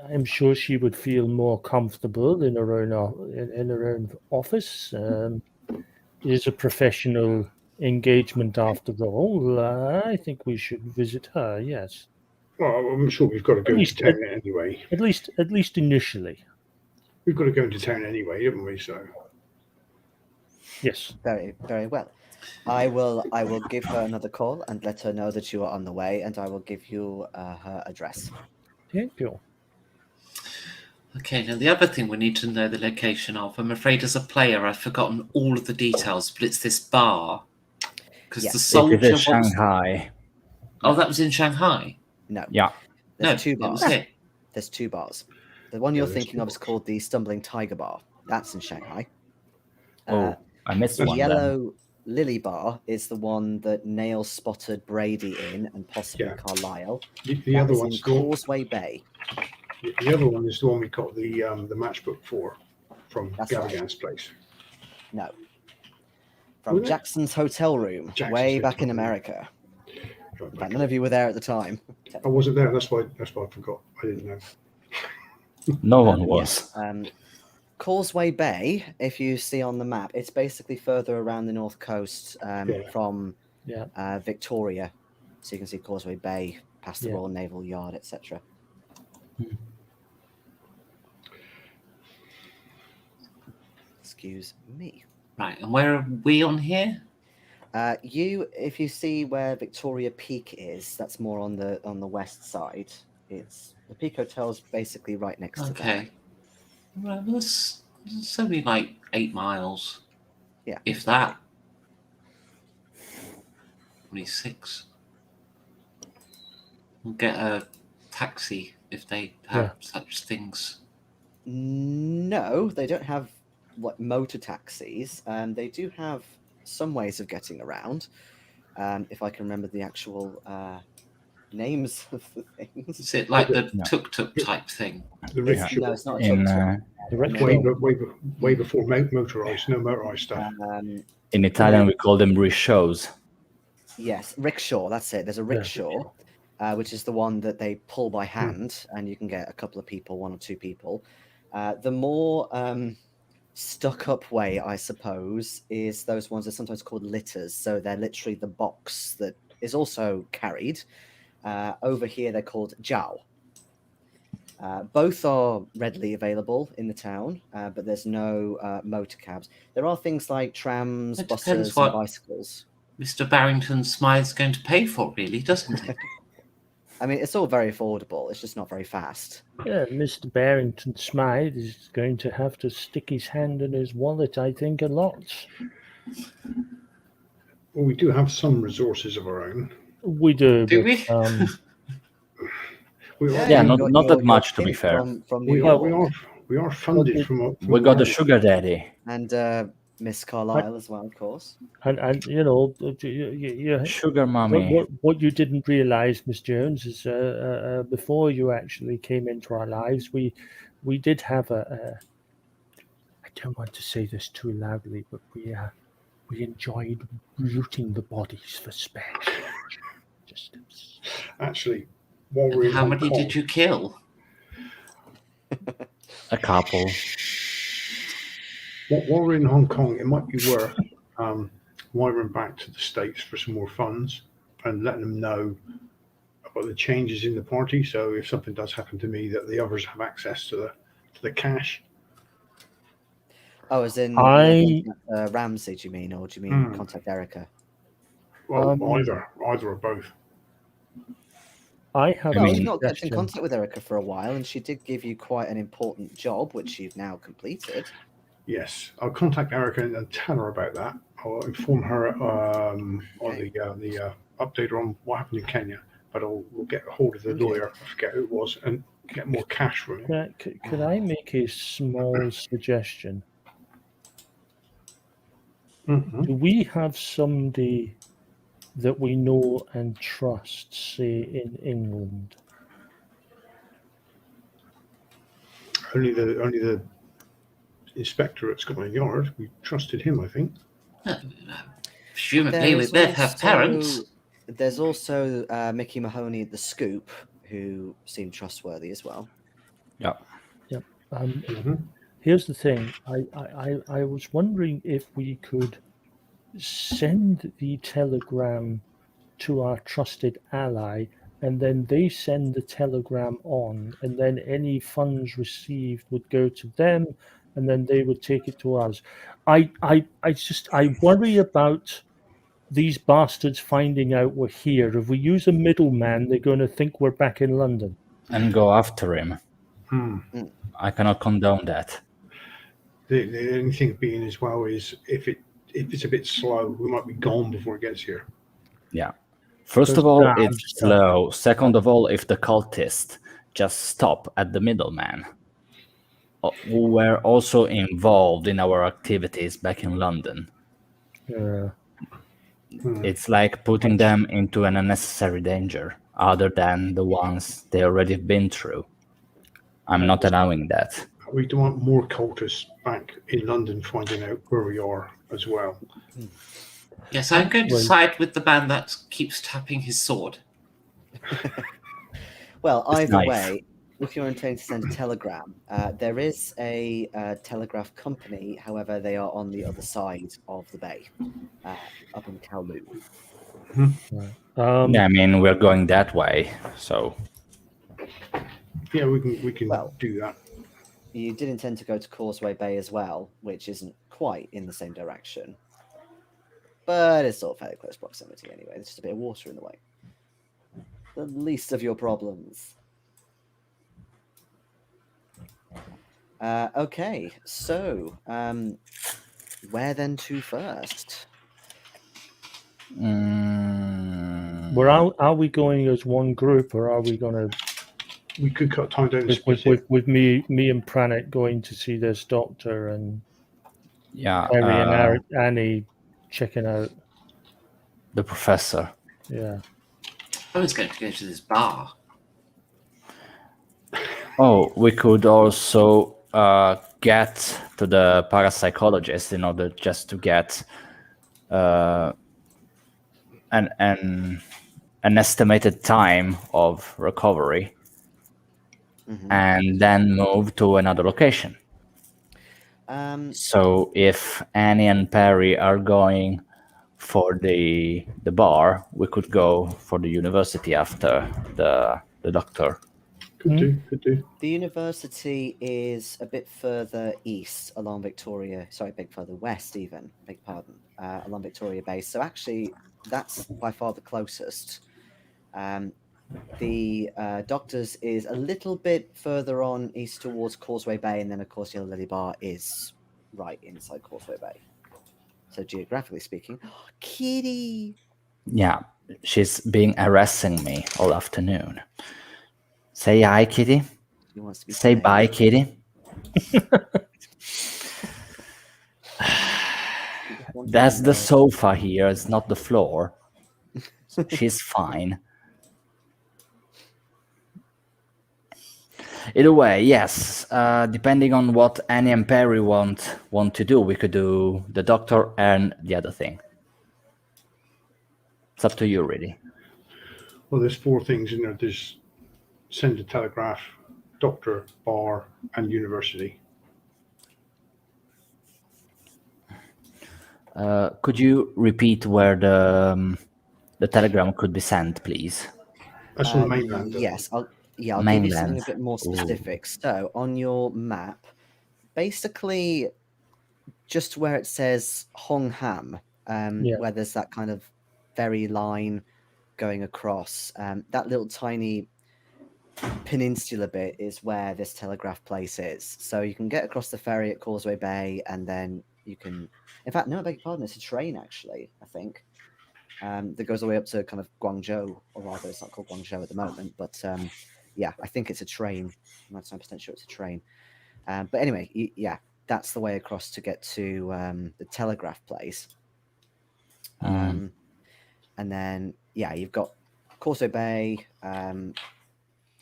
I'm sure she would feel more comfortable in her own office. It is a professional engagement after all, I think we should visit her. Yes, Well, I'm sure we've got to go least- to town anyway. at least initially. We've got to go into town anyway, haven't we? So Yes. Very, very well. I will give her another call and let her know that you are on the way, and I will give you her address. Thank you. Okay, now the other thing we need to know the location of. I'm afraid as a player I've forgotten all of the details, but it's this bar. Because Yes. the It soldier is in was... Shanghai. Oh, that was in Shanghai? No. Yeah. There's No, two it bars. was here. There's two bars. The one you're there's thinking two of is bars. called the Stumbling Tiger Bar. That's in Shanghai. Oh, I missed The one then. Yellow Lily Bar is the one that Nail spotted Brady in, and possibly Yeah. Carlyle. the That other is in one's the one, Causeway Bay. the other one is the one we got the matchbook for from That's Gavigan's place. No. From Was it? Jackson's hotel room, Jackson's way back in hotel room. America. Right, In fact, none of you were there at the time. I wasn't there. That's why I forgot. I didn't know. No one was. Causeway Bay, if you see on the map, it's basically further around the north coast Yeah. from Yeah. Victoria. So you can see Causeway Bay, past the Yeah. Royal Naval Yard, etc. Excuse me. Right, and where are we on here? If you see where Victoria Peak is, that's more on the west side. It's the Peak Hotel's basically right next to that. Okay. Well, it's only like 8 miles. Yeah. If that. Only 6. We'll get a taxi if they have such things. No, they don't have motor taxis. They do have some ways of getting around. If I can remember the actual names of the things. Is it like the No. tuk-tuk type thing? The rickshaw. No, it's not a In tuk-tuk. The red way, show. way before motorized, no motorized stuff. in Italian, we call them rickshaws. Yes, rickshaw. That's it. There's a rickshaw, which is the one that they pull by hand, and you can get a couple of people, 1 or 2 people. The more stuck-up way, I suppose, is those ones that are sometimes called litters. So they're literally the box that is also carried. Over here, they're called jiao. Both are readily available in the town, but there's no motor cabs. There are things like trams, It buses, depends and what- bicycles. Mr. Barrington-Smythe's going to pay for, really, doesn't it? I mean, it's all very affordable. It's just not very fast. Yeah, Mr. Barrington-Smythe is going to have to stick his hand in his wallet, I think, a lot. Well, we do have some resources of our own. We do. Do but, we? We are, Yeah, you've not- got not that much, to be hint fair. From New we York. are, we are funded from We got a the sugar daddy. And Miss Carlyle as well, of course. and you know, you, Sugar mommy. what you didn't realize, Miss Jones, is before you actually came into our lives, we did have I don't want to say this too loudly, but we enjoyed rooting the bodies for specs. Just actually, while we're in How Hong many Kong, did you kill? A couple. while we're in Hong Kong, it might be worth wiring back to the States for some more funds and letting them know about the changes in the party. So if something does happen to me, that the others have access to the cash. Oh, as in I- Ramsey, do you mean? Or do you mean Hmm. contact Erica? Well, Um, either or both. I have. I Well, mean- you've not kept in suggestion. contact with Erica for a while, and she did give you quite an important job, which you've now completed. Yes, I'll contact Erica and tell her about that. I'll inform her on the update on what happened in Kenya. But we'll get a hold of the Okay. lawyer, I forget who it was, and get more cash from him. Could I make a small suggestion? Mhm. Do we have somebody that we know and trust, say, in England? Only the inspector at Scotland Yard. We trusted him, I think. Presumably, we both have parents. There's also Mickey Mahoney at the Scoop, who seemed trustworthy as well. Yeah. Mhm. Here's the thing. I was wondering if we could send the telegram to our trusted ally, and then they send the telegram on, and then any funds received would go to them, and then they would take it to us. I worry about these bastards finding out we're here. If we use a middleman, they're going to think we're back in London. And go after him. Hmm. I cannot condone that. The only thing being as well is if it's a bit slow, we might be gone before it gets here. Yeah. First of There's all, that, it's slow. Second of all, if the cultists just stop at the middleman, who were also involved in our activities back in London, it's like putting them into an unnecessary danger, other than the ones they already been through. I'm not allowing that. We don't want more cultists back in London finding out where we are as well. Yes, I'm going to side with the man that keeps tapping his sword. Well, It's either nice. way, if you're intending to send a telegram, there is a telegraph company. However, they are on the other side of the bay, up in Kowloon. Yeah, I mean, we're going that way, so Yeah, we can Well, do that. You did intend to go to Causeway Bay as well, which isn't quite in the same direction. But it's sort of fairly close proximity anyway. There's just a bit of water in the way. The least of your problems. Okay, so where then to first? Are we going as one group, or are we going to We could cut time down. with me and Pranit going to see this doctor, and yeah, Harry and Annie checking out the professor. Yeah. I was going to go to this bar. Oh, we could also get to the parapsychologist in order just to get an estimated time of recovery, and then move to another location. So if Annie and Perry are going for the bar, we could go for the university after the doctor. Could do. The university is a bit further east along Victoria. Sorry, a bit further west even. Beg pardon. Along Victoria Bay. So actually, that's by far the closest. The doctor's is a little bit further on east towards Causeway Bay, and then of course Yellow Lily Bar is right inside Causeway Bay. So geographically speaking, Kitty. Yeah, she's been harassing me all afternoon. Say hi, Kitty. She wants to be Say played. bye, Kitty. That's the sofa here. It's not the floor. She's fine. Either way, yes. Depending on what Annie and Perry want to do, we could do the doctor and the other thing. It's up to you, really. Well, there's 4 things in there. There's send a telegraph, doctor, bar, and university. Could you repeat where the telegram could be sent, please? That's on the mainland. Yes, I'll give you Mainland. something a bit more specific. So on your map, basically just where it says Hong Ham, where there's that kind of ferry line going across, that little tiny peninsula bit is where this telegraph place is. So you can get across the ferry at Causeway Bay, and then you can, in fact, no, I beg your pardon, it's a train actually, I think, that goes all the way up to kind of Guangzhou, or rather it's not called Guangzhou at the moment, but yeah, I think it's a train. I'm not 100% sure it's a train. But anyway, yeah, that's the way across to get to the telegraph place. And then, yeah, you've got Causeway Bay.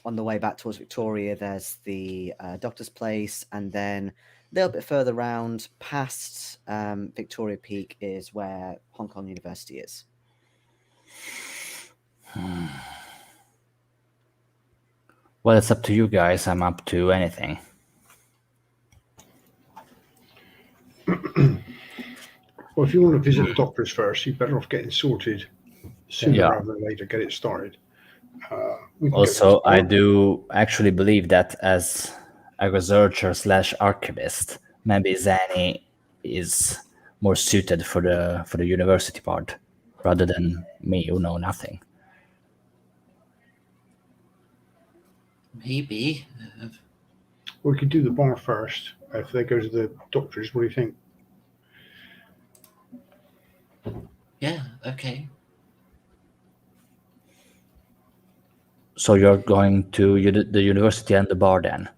On the way back towards Victoria, there's the doctor's place. And then a little bit further round, past Victoria Peak, is where Hong Kong University is. Well, it's up to you guys. I'm up to anything. Well, if you want to visit the doctors first, you're better off getting sorted sooner Yeah. rather than later. Get it started. We can go to Also, the I spa. do actually believe that as a researcher slash archivist, maybe Zani is more suited for the university part rather than me who know nothing. Maybe. We could do the bar first. If they go to the doctors, what do you think? Yeah, okay. So you're going to the university and the bar then?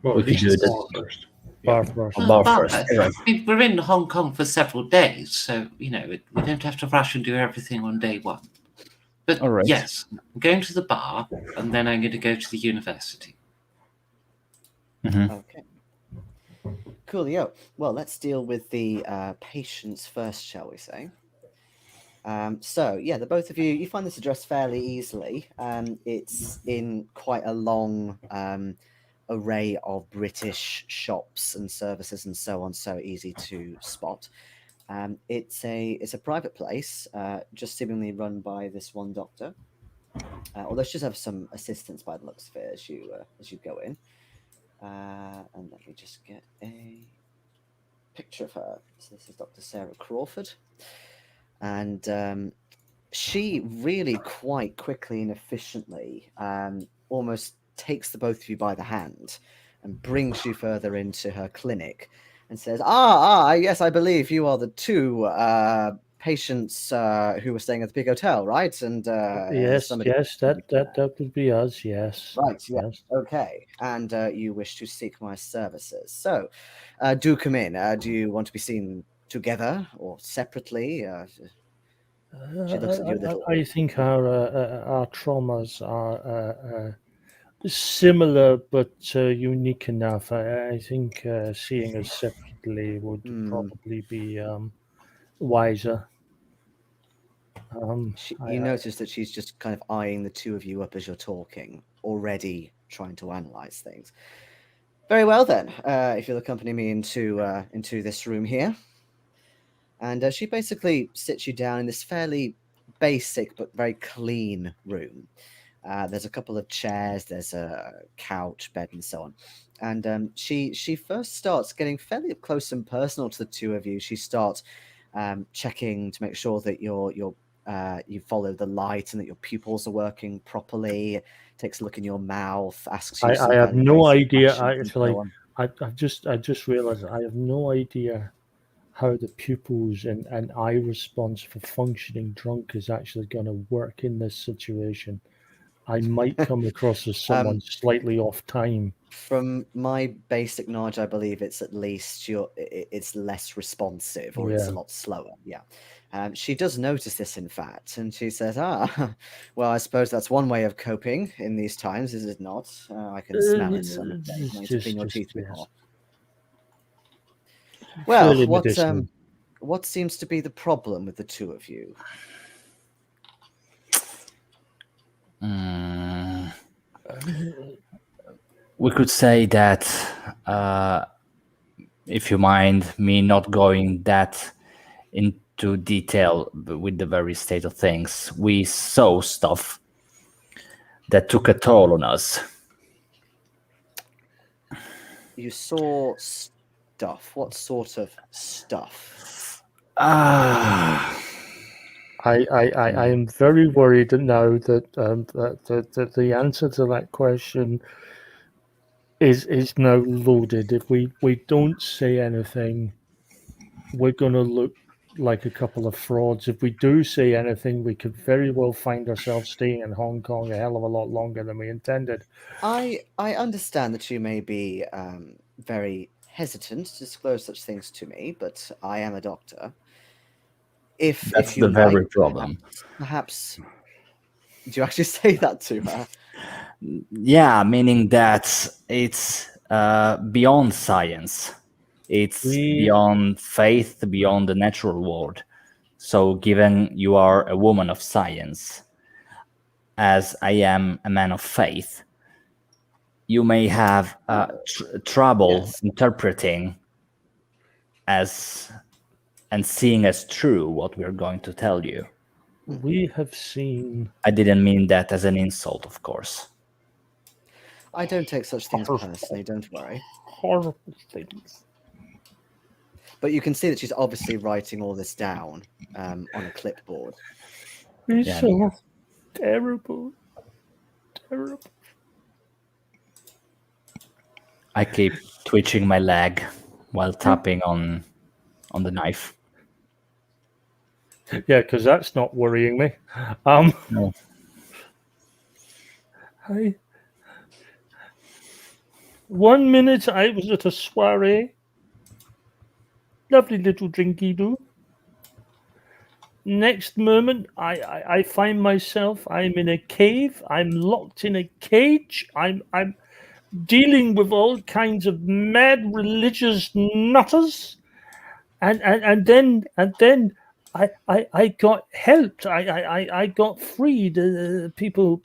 Well, We at could least do the that. bar first. Bar first. Bar Bar first. first. Alright. I mean, we're in Hong Kong for several days, so, we don't have to rush and do everything on day one. But All right. yes, I'm going to the bar, and then I'm going to go to the university. Okay. Coolio. Well, let's deal with the patients first, shall we say? So, yeah, the both of you find this address fairly easily. It's in quite a long array of British shops and services and so on, so easy to spot. It's a private place, just seemingly run by this one doctor. Although she does have some assistance by the looks of it as you go in. And let me just get a picture of her. So this is Dr. Sarah Crawford, and she really quite quickly and efficiently almost takes the both of you by the hand and brings you further into her clinic and says, yes, I believe you are the two patients who were staying at the big hotel, right? And Yes, somebody that would be us. Yes. Right, yeah. Yes. Okay. And you wish to seek my services. So do come in. Do you want to be seen together or separately? She looks at you a little. I think our traumas are similar but unique enough. I think seeing us separately would probably be wiser. You notice that she's just kind of eyeing the two of you up as you're talking, already trying to analyze things. Very well then. If you'll accompany me into this room here. And she basically sits you down in this fairly basic but very clean room. There's a couple of chairs, there's a couch, bed, and so on. And she first starts getting fairly up close and personal to the two of you. She starts checking to make sure that you follow the light and that your pupils are working properly. Takes a look in your mouth, asks you. I have no idea. I've just realized I have no idea how the pupils and eye response for functioning drunk is actually going to work in this situation. I might come across as someone slightly off time. From my basic knowledge, I believe it's at least it's less responsive, or it's a lot slower. Yeah. She does notice this, in fact, and she says, well, I suppose that's one way of coping in these times, is it not? I can smell it. So you need to clean your teeth a bit more. Well, what seems to be the problem with the two of you? We could say that, if you mind me not going that into detail with the very state of things, we saw stuff that took a toll on us. You saw stuff. What sort of stuff? I am very worried now that that the answer to that question is now loaded. If we don't say anything, we're going to look like a couple of frauds. If we do say anything, we could very well find ourselves staying in Hong Kong a hell of a lot longer than we intended. I understand that you may be very hesitant to disclose such things to me, but I am a doctor. That's the very problem. Perhaps, do you actually say that to her? Yeah, meaning that it's beyond science. It's beyond faith, beyond the natural world. So given you are a woman of science, as I am a man of faith, you may have trouble interpreting as and seeing as true what we're going to tell you. We have seen I didn't mean that as an insult, of course. I don't take such things personally, don't worry. horrible things. But you can see that she's obviously writing all this down on a clipboard. It's Yeah. so terrible. Terrible. I keep twitching my leg while tapping on the knife. Yeah, because that's not worrying me. No. One minute I was at a soiree. Lovely little drinky do. Next moment, I find myself, I'm in a cave, I'm locked in a cage, I'm dealing with all kinds of mad religious nutters, and then I got helped. I got freed. People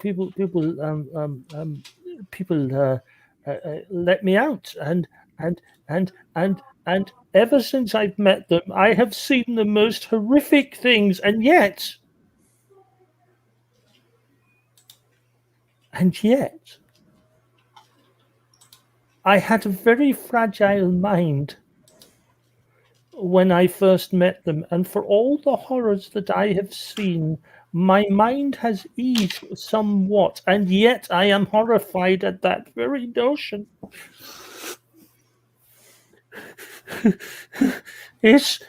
let me out, and ever since I've met them, I have seen the most horrific things, and yet I had a very fragile mind when I first met them, and for all the horrors that I have seen, my mind has eased somewhat, and yet I am horrified at that very notion. It's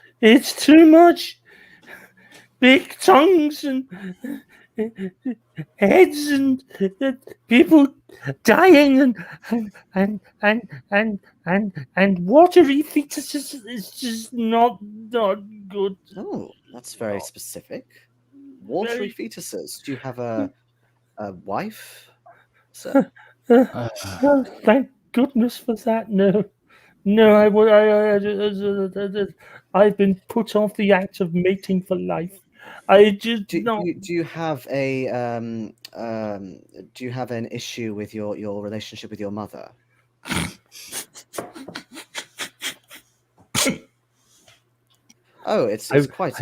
too much. Big tongues and heads and people dying and watery fetuses is just not good. Oh, that's very specific. Watery fetuses. Do you have a wife, sir? Thank goodness for that. No, I've been put off the act of mating for life. I just Do you have a do you have an issue with your relationship with your mother? Oh, it's quite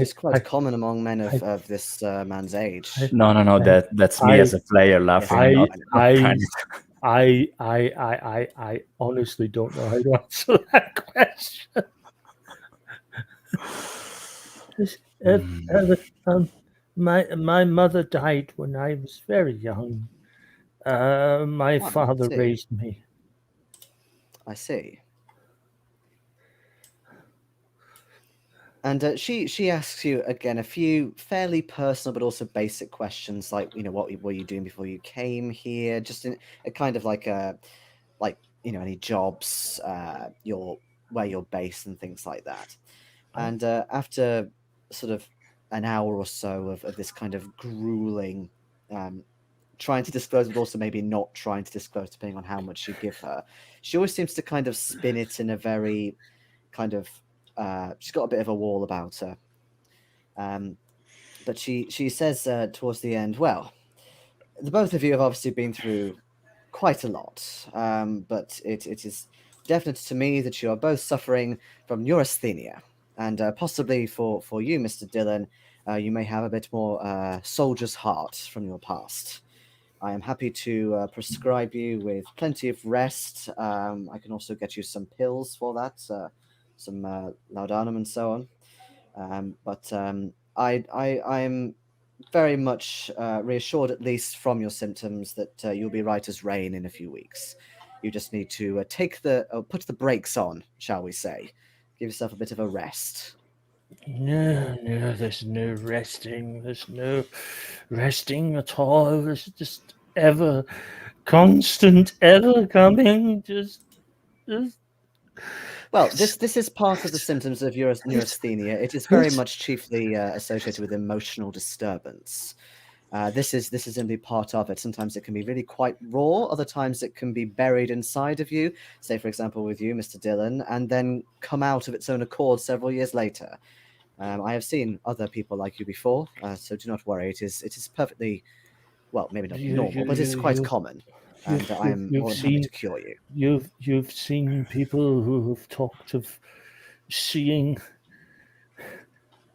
common among men of this man's age. No, that's me as a player laughing. I honestly don't know how to answer that question. My mother died when I was very young. My father raised me. I see. And she asks you again a few fairly personal but also basic questions, like what were you doing before you came here, just in a kind of like any jobs, where you're based and things like that. And after sort of an hour or so of this kind of grueling trying to disclose, but also maybe not trying to disclose, depending on how much you give her, she always seems to kind of spin it in a very kind of she's got a bit of a wall about her, but she says towards the end, well, the both of you have obviously been through quite a lot, but it is definite to me that you are both suffering from neurasthenia, and possibly for you, Mr. Dhillon, you may have a bit more soldier's heart from your past. I am happy to prescribe you with plenty of rest. I can also get you some pills for that, some laudanum and so on. But I'm very much reassured, at least from your symptoms, that you'll be right as rain in a few weeks. You just need to put the brakes on, shall we say. Give yourself a bit of a rest. No, there's no resting. There's no resting at all. There's just ever constant, ever coming. Just. Well, this is part of the symptoms of neurasthenia. It is very much chiefly associated with emotional disturbance. This is simply part of it. Sometimes it can be really quite raw. Other times it can be buried inside of you. Say, for example, with you, Mr. Dhillon, and then come out of its own accord several years later. I have seen other people like you before, so do not worry. It is perfectly, well, maybe not normal, but it's quite common. And I am more than happy to cure you. You've seen people who have talked of seeing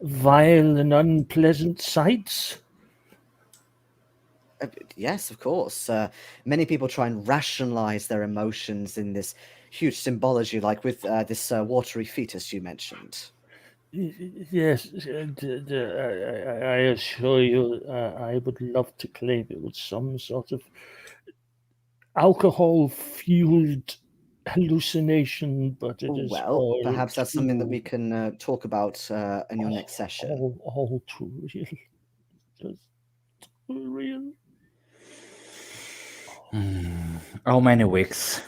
vile and unpleasant sights? Yes, of course. Many people try and rationalize their emotions in this huge symbology, like with this watery fetus you mentioned. Yes, I assure you, I would love to claim it was some sort of alcohol-fueled hallucination, but it is Well, all perhaps that's something that we too, can talk about in your next session. all too real. Just too real. How many weeks?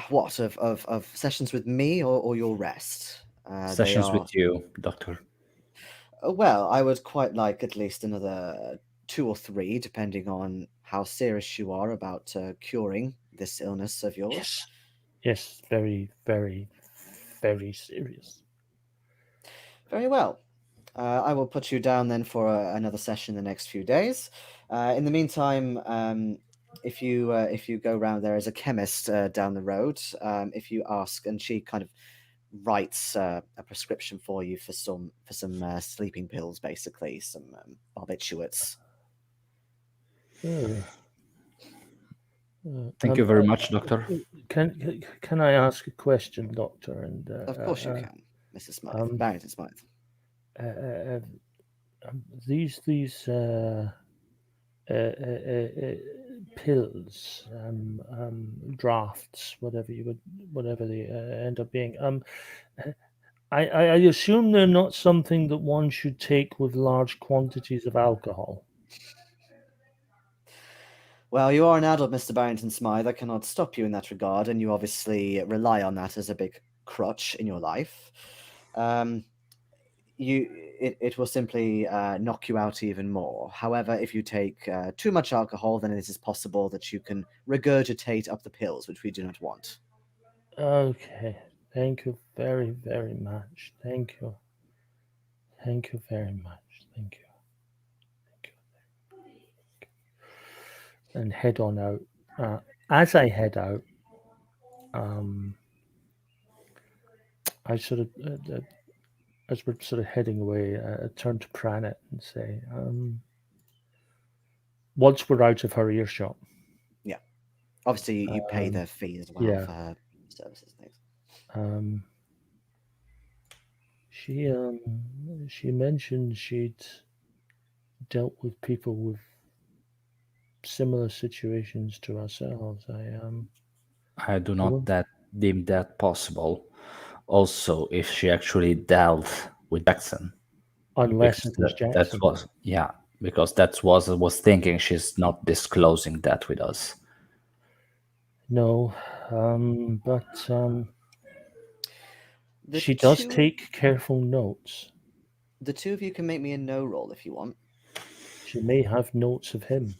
What of sessions with me or your rest? They Sessions are with you, Doctor. well. I would quite like at least another 2 or 3, depending on how serious you are about curing this illness of yours. Yes, very, very, very serious. Very well. I will put you down then for another session in the next few days. In the meantime, if you go round, there is a chemist down the road. If you ask, and she kind of writes a prescription for you for some sleeping pills, basically some barbiturates. Thank you very much, Doctor. Can I ask a question, Doctor? And Of course you can, Mrs. Smythe, Barrington-Smythe. These pills, drafts, whatever they end up being. I assume they're not something that one should take with large quantities of alcohol. Well, you are an adult, Mr. Barrington-Smythe. I cannot stop you in that regard, and you obviously rely on that as a big crutch in your life. It will simply knock you out even more. However, if you take too much alcohol, then it is possible that you can regurgitate up the pills, which we do not want. Okay. Thank you very, very much. Thank you. Thank you very much. Thank you. And head on out. As I head out, I sort of, as we're sort of heading away, I turn to Pranit and say, once we're out of her earshot. Yeah. Obviously, you pay their fee as well yeah. for her services and things. She mentioned she'd dealt with people with similar situations to ourselves. I do not deem that possible. Also, if she actually dealt with Jackson, unless it was that Jackson. was because that's what I was thinking. She's not disclosing that with us. No, but she does take careful notes. The two of you can make me a no roll if you want. She may have notes of him.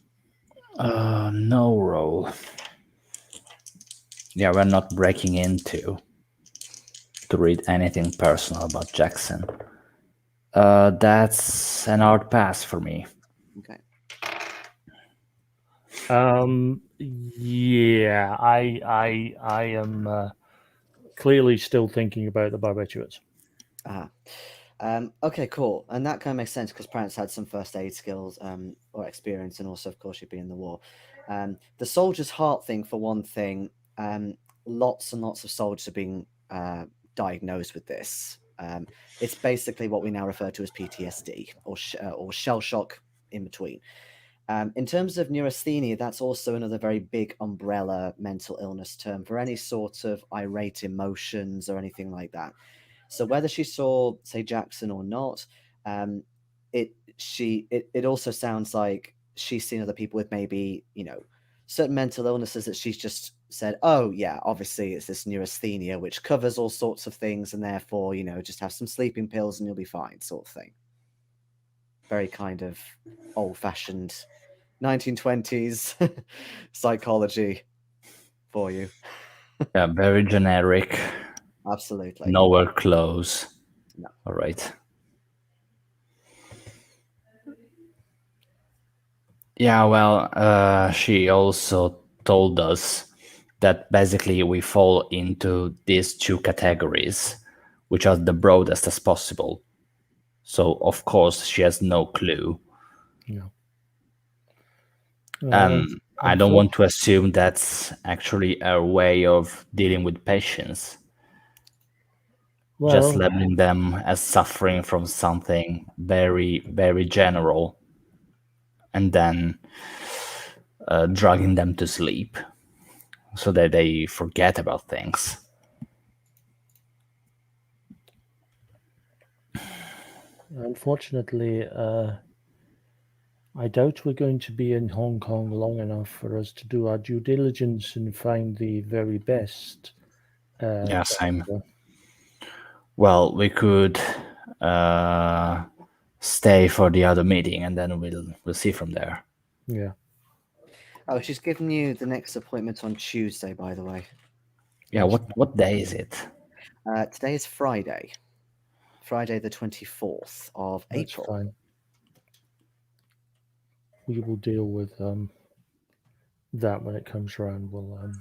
No roll. Yeah, we're not breaking into to read anything personal about Jackson. That's an hard pass for me. Okay. Yeah, I am clearly still thinking about the barbiturates. Okay, cool. And that kind of makes sense because Pranit's had some first aid skills or experience, and also, of course, she'd been in the war. The soldier's heart thing, for one thing, lots and lots of soldiers are being diagnosed with this. It's basically what we now refer to as PTSD or shell shock in between. In terms of neurasthenia, that's also another very big umbrella mental illness term for any sort of irate emotions or anything like that. So whether she saw, say, Jackson or not, it also sounds like she's seen other people with maybe, certain mental illnesses that she's just said, oh yeah, obviously it's this neurasthenia, which covers all sorts of things, and therefore, just have some sleeping pills and you'll be fine, sort of thing. Very kind of old-fashioned 1920s psychology for you. Yeah, very generic. Absolutely. Nowhere close. No. All right. Yeah, well, she also told us that basically we fall into these two categories. which are the broadest as possible. So, of course, she has no clue. No. I don't want to assume that's actually a way of dealing with patients. Just labeling them as suffering from something very, very general, and then drugging them to sleep so that they forget about things. Unfortunately, I doubt we're going to be in Hong Kong long enough for us to do our due diligence and find the very best. Yeah, same. Well, we could stay for the other meeting, and then we'll see from there. Yeah. Oh, she's given you the next appointment on Tuesday, by the way. Yeah, what day is it? Today is Friday. Friday the 24th of That's April. fine. We will deal with that when it comes around. We'll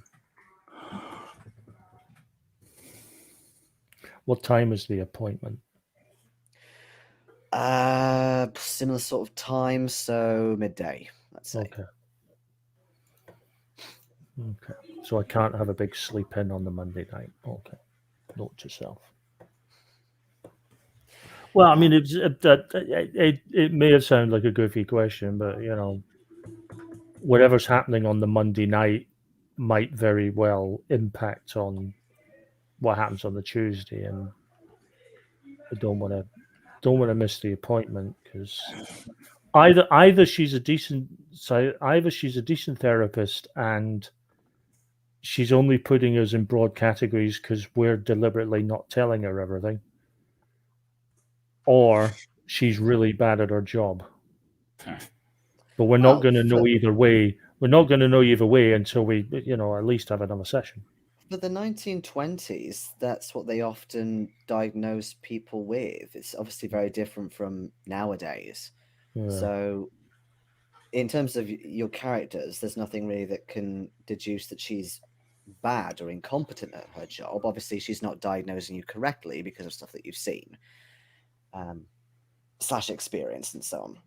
What time is the appointment? Similar sort of time, so midday, let's say. Okay. So I can't have a big sleep in on the Monday night. Okay. Note to self. Well, I mean, it may have sounded like a goofy question, but whatever's happening on the Monday night might very well impact on what happens on the Tuesday, and I don't want to miss the appointment, because either she's a decent therapist and she's only putting us in broad categories because we're deliberately not telling her everything, or she's really bad at her job. But we're not going to know either way. We're not going to know either way until we, at least have another session. For the 1920s, that's what they often diagnose people with. It's obviously very different from nowadays. Yeah. So, in terms of your characters, there's nothing really that can deduce that she's bad or incompetent at her job. Obviously, she's not diagnosing you correctly because of stuff that you've seen, / experience, and so on.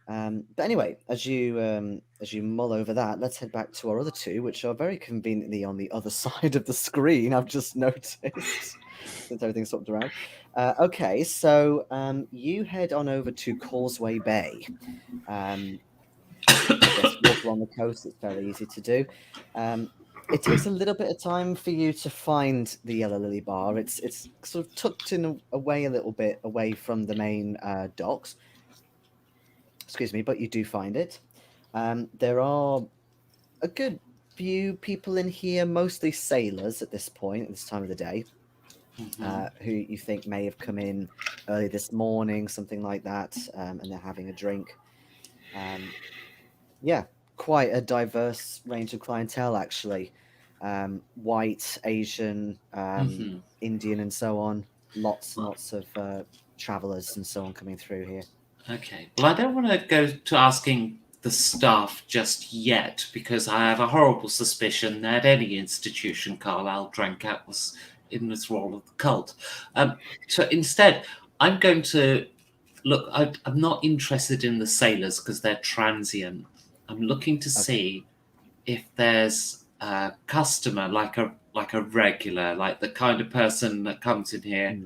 But anyway, as you mull over that, let's head back to our other two, which are very conveniently on the other side of the screen. I've just noticed since everything's swapped around. Okay, so you head on over to Causeway Bay. I guess walk along the coast. It's fairly easy to do. It takes a little bit of time for you to find the Yellow Lily Bar. It's sort of tucked in away a little bit away from the main docks. Excuse me, but you do find it. There are a good few people in here, mostly sailors at this point, at this time of the day, who you think may have come in early this morning, something like that, and they're having a drink. Yeah, quite a diverse range of clientele, actually. White, Asian, Indian, and so on. Lots and lots of travelers and so on coming through here. Okay. Well, I don't want to go to asking the staff just yet, because I have a horrible suspicion that any institution Carlyle drank at was in the thrall of the cult. So instead, I'm going to look. I'm not interested in the sailors because they're transient. I'm looking to see if there's a customer, like a regular, like the kind of person that comes in here,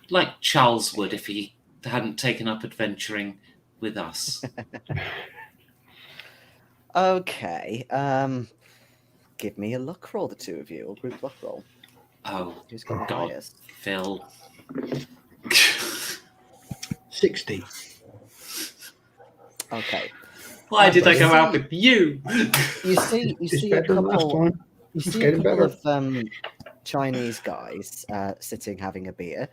like Charles would if he hadn't taken up adventuring with us. Okay. Give me a luck roll, the two of you, or group luck roll. Oh, who's got the God, highest? Phil. 60. Okay. Why did I go out with you? You see a couple. You see a couple of Chinese guys sitting having a beer.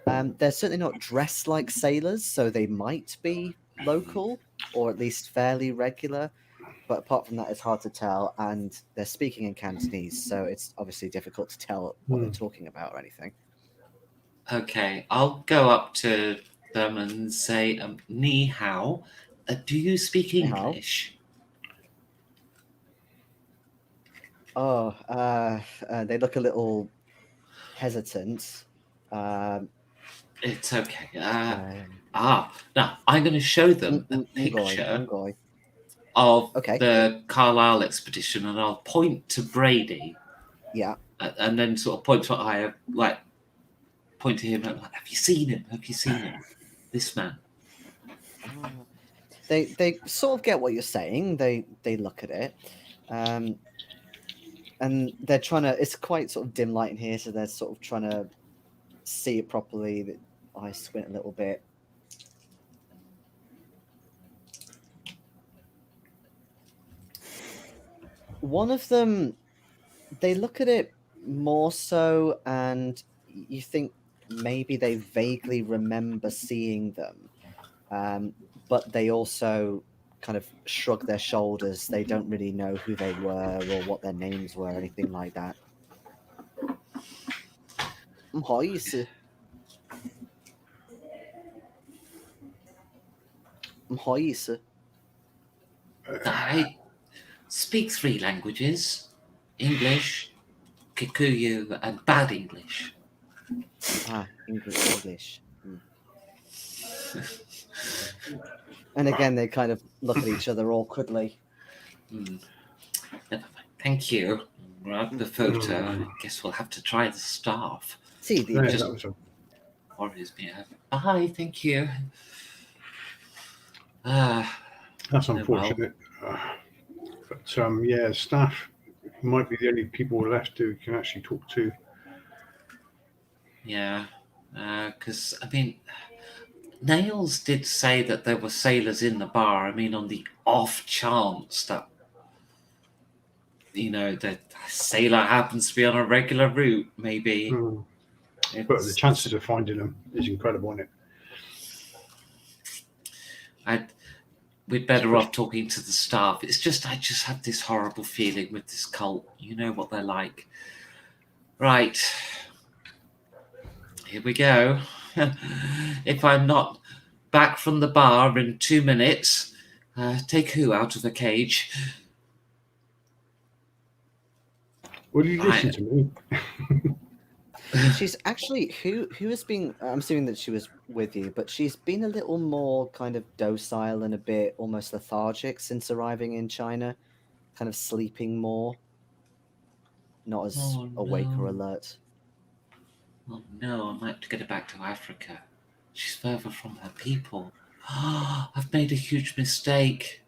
They're certainly not dressed like sailors, so they might be local or at least fairly regular. But apart from that, it's hard to tell, and they're speaking in Cantonese, so it's obviously difficult to tell what they're talking about or anything. Okay, I'll go up to them and say, "Ni hao, do you speak English?" Oh, they look a little hesitant. It's okay. Now I'm going to show them a picture of the Carlyle Expedition, and I'll point to Brady. Yeah. And then sort of point to point to him. Like, have you seen him? Have you seen him? This man. They sort of get what you're saying. They look at it, and they're trying to. It's quite sort of dim light in here, so they're sort of trying to see it properly. The eyes squint a little bit. One of them, they look at it more so, and you think maybe they vaguely remember seeing them, but they also kind of shrug their shoulders. They don't really know who they were or what their names were or anything like that. I speak 3 languages: English, Kikuyu, and bad English. English. And again, they kind of look at each other awkwardly. Never mind. Thank you. Right, the photo. I guess we'll have to try the staff. See, worries me. Bye. Thank you. That's unfortunate. But staff might be the only people left who can actually talk to. Yeah, because I mean, Nails did say that there were sailors in the bar. I mean, on the off chance that the sailor happens to be on a regular route, maybe. But the chances of finding them is incredible, isn't it? We'd better off talking to the staff. It's just I just have this horrible feeling with this cult. You know what they're like. Right. Here we go. If I'm not back from the bar in 2 minutes, take who out of the cage? Will you listen to me? She's actually who has been. I'm assuming that she was with you, but she's been a little more kind of docile and a bit almost lethargic since arriving in China, kind of sleeping more, not as awake or alert. Oh no, I might have to get her back to Africa. She's further from her people. I've made a huge mistake.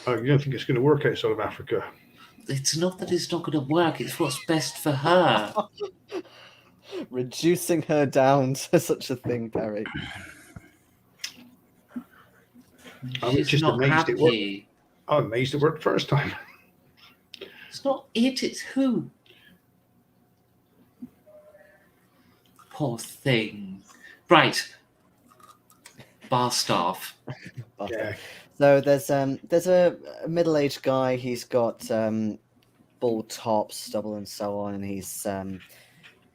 You don't think it's going to work outside of Africa? It's not that it's not going to work. It's what's best for her. Reducing her down to such a thing, Perry. I'm just not amazed happy. it worked. I'm amazed it worked first time. It's not it, it's who. Poor thing. Right. Bar staff. Yeah. So there's a middle-aged guy. He's got bald top, stubble, and so on, and he's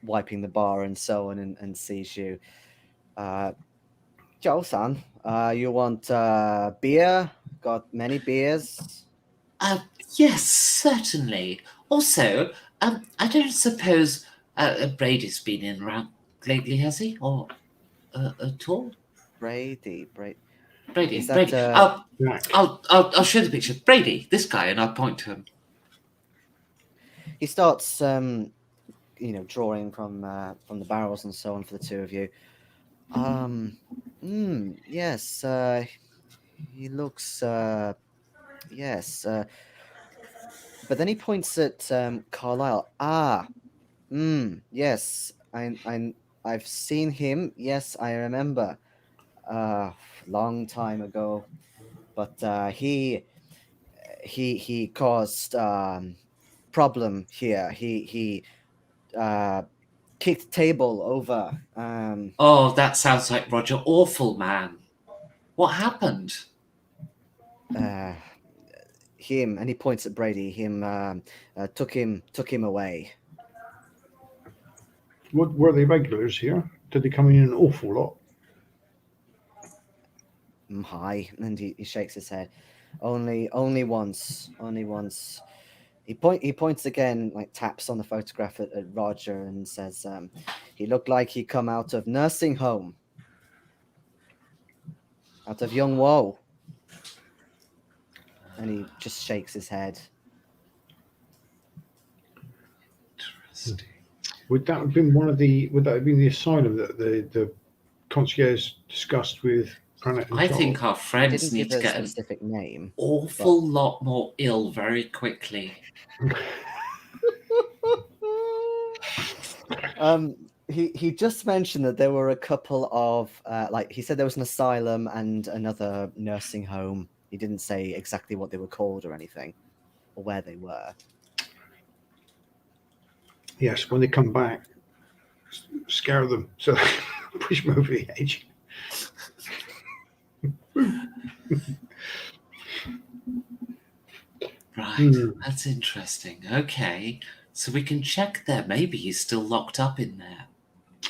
wiping the bar and so on, and sees you. Joe-san, you want beer? Got many beers? Yes, certainly. Also, I don't suppose Brady's been in around lately, has he? Or at all? Brady. Brady. That, I'll show the picture. Brady, this guy, and I'll point to him. He starts, drawing from the barrels and so on for the two of you. Yes. He looks. Yes. But then he points at Carlyle. Yes. I've seen him. Yes, I remember. Long time ago, but he caused problem here. He kicked table over. Oh, that sounds like Roger. Awful man. What happened? Him, and he points at Brady. Him took him away. What were they regulars here? Did they come in an awful lot? Hi, and he shakes his head. Only once. He points again, like taps on the photograph at Roger and says, he looked like he come out of nursing home. Out of Young Woe. And he just shakes his head. Interesting. Would that have been the asylum that the concierge discussed with Pranit and I Charles? think our friends Didn't need give to a get an specific name. awful lot more ill very quickly. He just mentioned that there were a couple of he said there was an asylum and another nursing home. He didn't say exactly what they were called or anything, or where they were. Yes, when they come back, scare them so push them over the edge. Right, that's interesting. Okay, so we can check there. Maybe he's still locked up in there.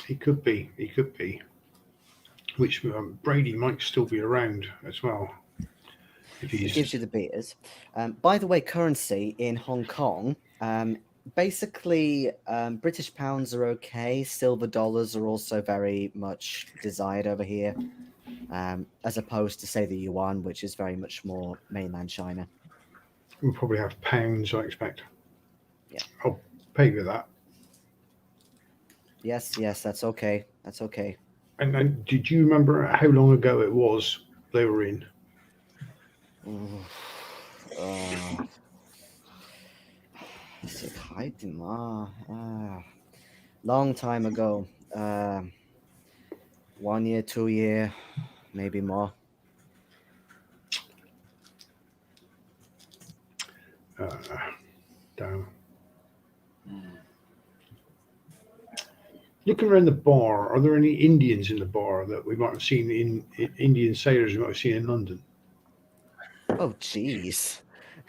He could be. Which Brady might still be around as well. If It gives you the beers. By the way, currency in Hong Kong, basically, British pounds are okay. Silver dollars are also very much desired over here, as opposed to, say, the yuan, which is very much more mainland China. We'll probably have pounds, I expect. Yeah. I'll pay with that. Yes, that's okay. That's okay. And did you remember how long ago it was they were in? Long time ago. 1 year, 2 year, maybe more. Damn. Looking around the bar, are there any Indians in the bar that we might have seen in Indian sailors we might have seen in London? Oh, jeez,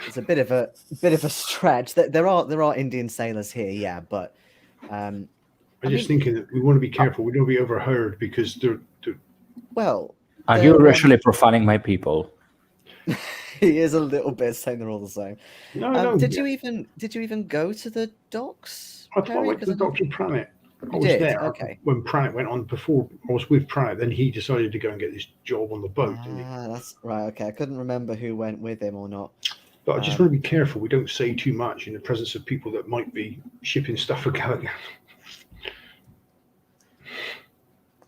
it's a bit of a stretch. There are Indian sailors here, yeah, but I'm just thinking that we want to be careful. We don't be overheard because they're well. Are you actually profaning my people? He is a little bit saying they're all the same. No. Did you even go to the docks? I went to Dr. Pranit. I was there when Pranit went on. Before I was with Pranit, then he decided to go and get this job on the boat. That's right. Okay, I couldn't remember who went with him or not. But I just want to be careful. We don't say too much in the presence of people that might be shipping stuff for Gallagher.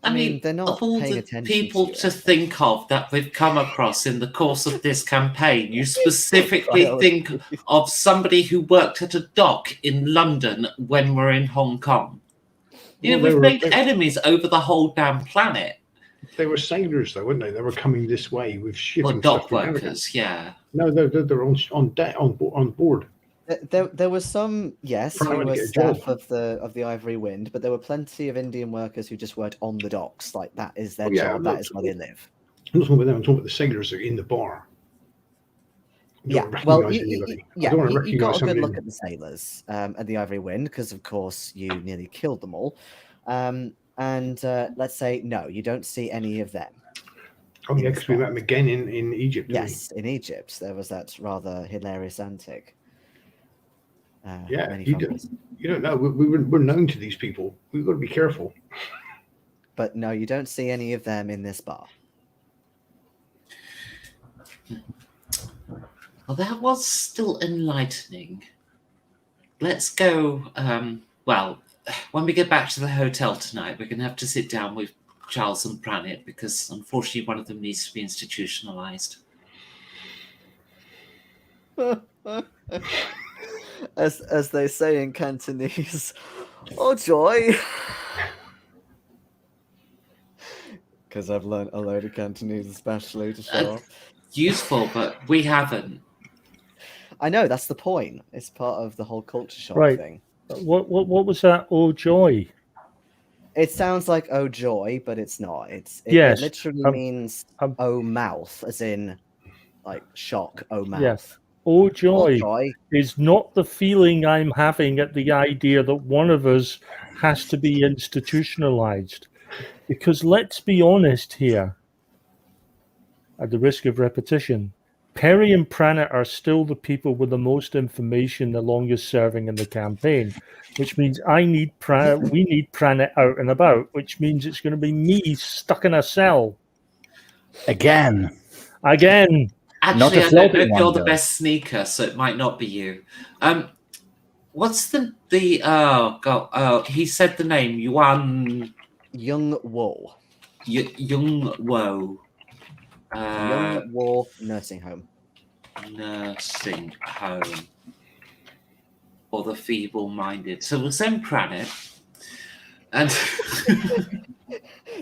I mean, they're not of all paying the attention people to to think of that we've come across in the course of this campaign, you specifically think of somebody who worked at a dock in London when we're in Hong Kong. We've made enemies over the whole damn planet. They were sailors, though, weren't they? They were coming this way with shipping dock stuff workers, yeah. No, they're on board. There was some, yes, who were staff of the Ivory Wind, but there were plenty of Indian workers who just worked on the docks. Like, that is their job. That is where they live. I'm not talking about them. I'm talking about the sailors that are in the bar. Yeah, well, you got a good look at the sailors at the Ivory Wind because, of course, you nearly killed them all. And let's say, no, you don't see any of them. Oh, yeah, because we met them again in Egypt. Yes, in Egypt. There was that rather hilarious antic. You don't know. We're known to these people. We've got to be careful. But no, you don't see any of them in this bar. Well, that was still enlightening. Let's go. When we get back to the hotel tonight, we're going to have to sit down with Charles and Pranit because, unfortunately, one of them needs to be institutionalized. As they say in Cantonese, oh joy! Because I've learned a load of Cantonese, especially to show off. Useful, but we haven't. I know, that's the point. It's part of the whole culture shock thing. What was that? Oh joy! It sounds like oh joy, but it's not. It literally means oh mouth, as in like shock. Oh mouth. Yes. Oh joy is not the feeling I'm having at the idea that one of us has to be institutionalized. Because let's be honest here, at the risk of repetition, Perry and Pranit are still the people with the most information, the longest serving in the campaign, which means we need Pranit out and about, which means it's going to be me stuck in a cell Again. again. Not Actually, a I don't know floating if you're one, the though. best sneaker, so it might not be you. What's the oh god? He said the name Young Wool. Young Wo. Young Wool Nursing Home. Nursing home. Or the feeble-minded. So we'll send Pranit. And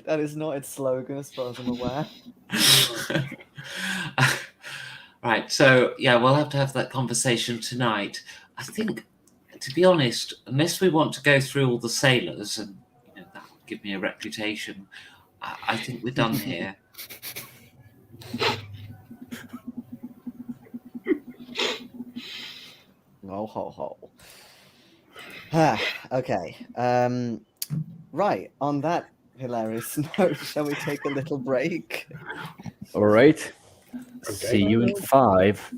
That is not its slogan, as far as I'm aware. right, so yeah, we'll have to have that conversation tonight. I think, to be honest, unless we want to go through all the sailors, and that would give me a reputation, I think we're done here. Oh ho ho. Okay. Right. On that hilarious note, shall we take a little break? All right. Okay. See you in 5.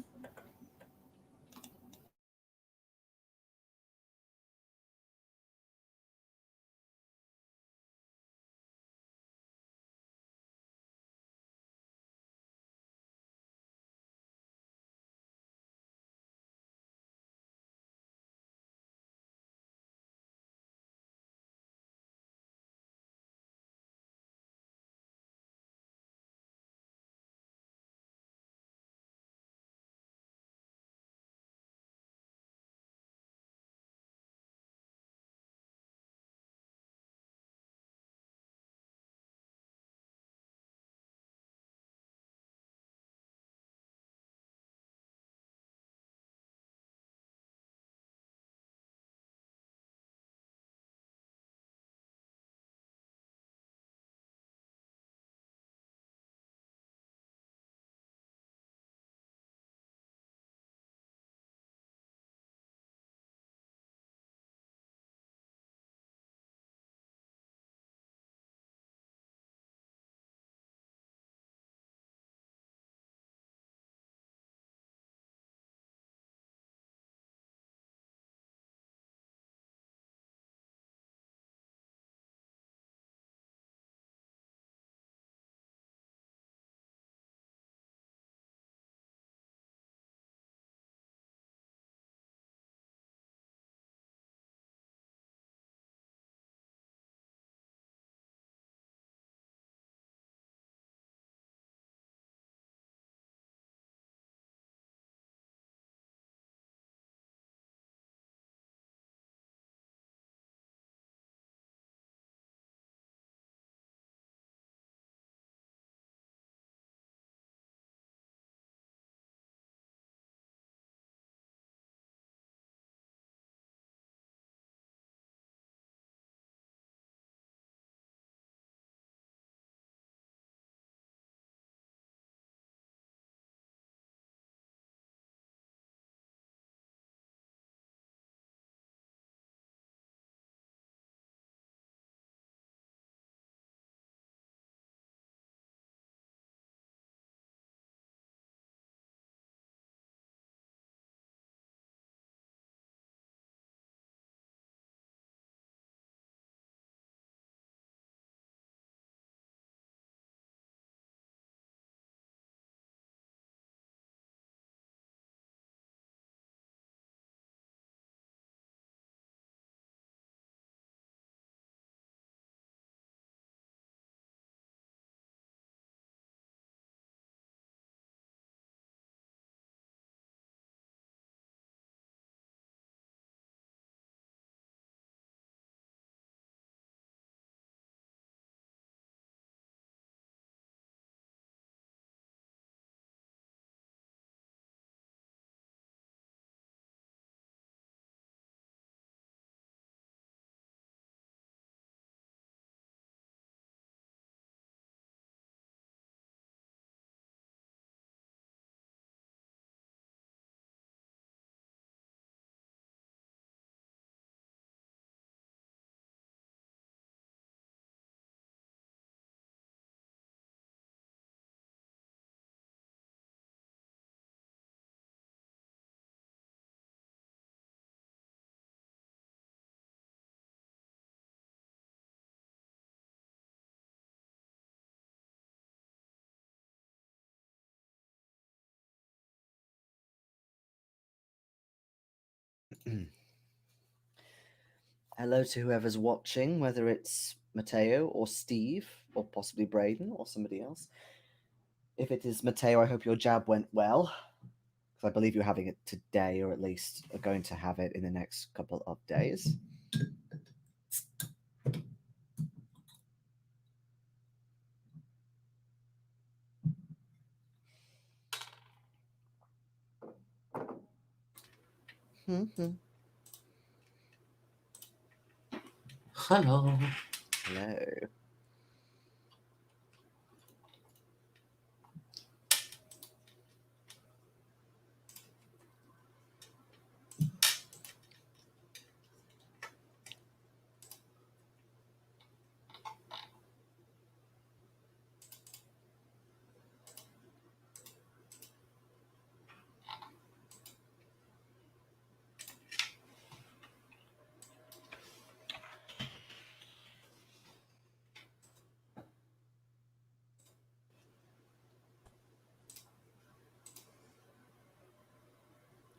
Hello to whoever's watching, whether it's Matteo or Steve or possibly Braden or somebody else. If it is Matteo, I hope your jab went well, because I believe you're having it today, or at least are going to have it in the next couple of days. Hello. Hello.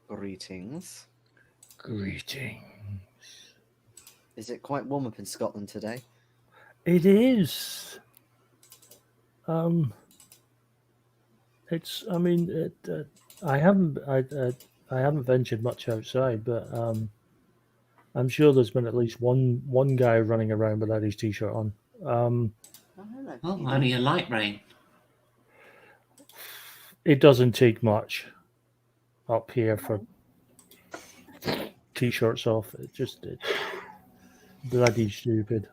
Greetings. Greetings. Is it quite warm up in Scotland today? It is. It's. I mean, I haven't. I haven't ventured much outside, but I'm sure there's been at least one guy running around without his t-shirt on. Oh, hello. Oh, only a light rain. It doesn't take much up here for t-shirts off. It's bloody stupid.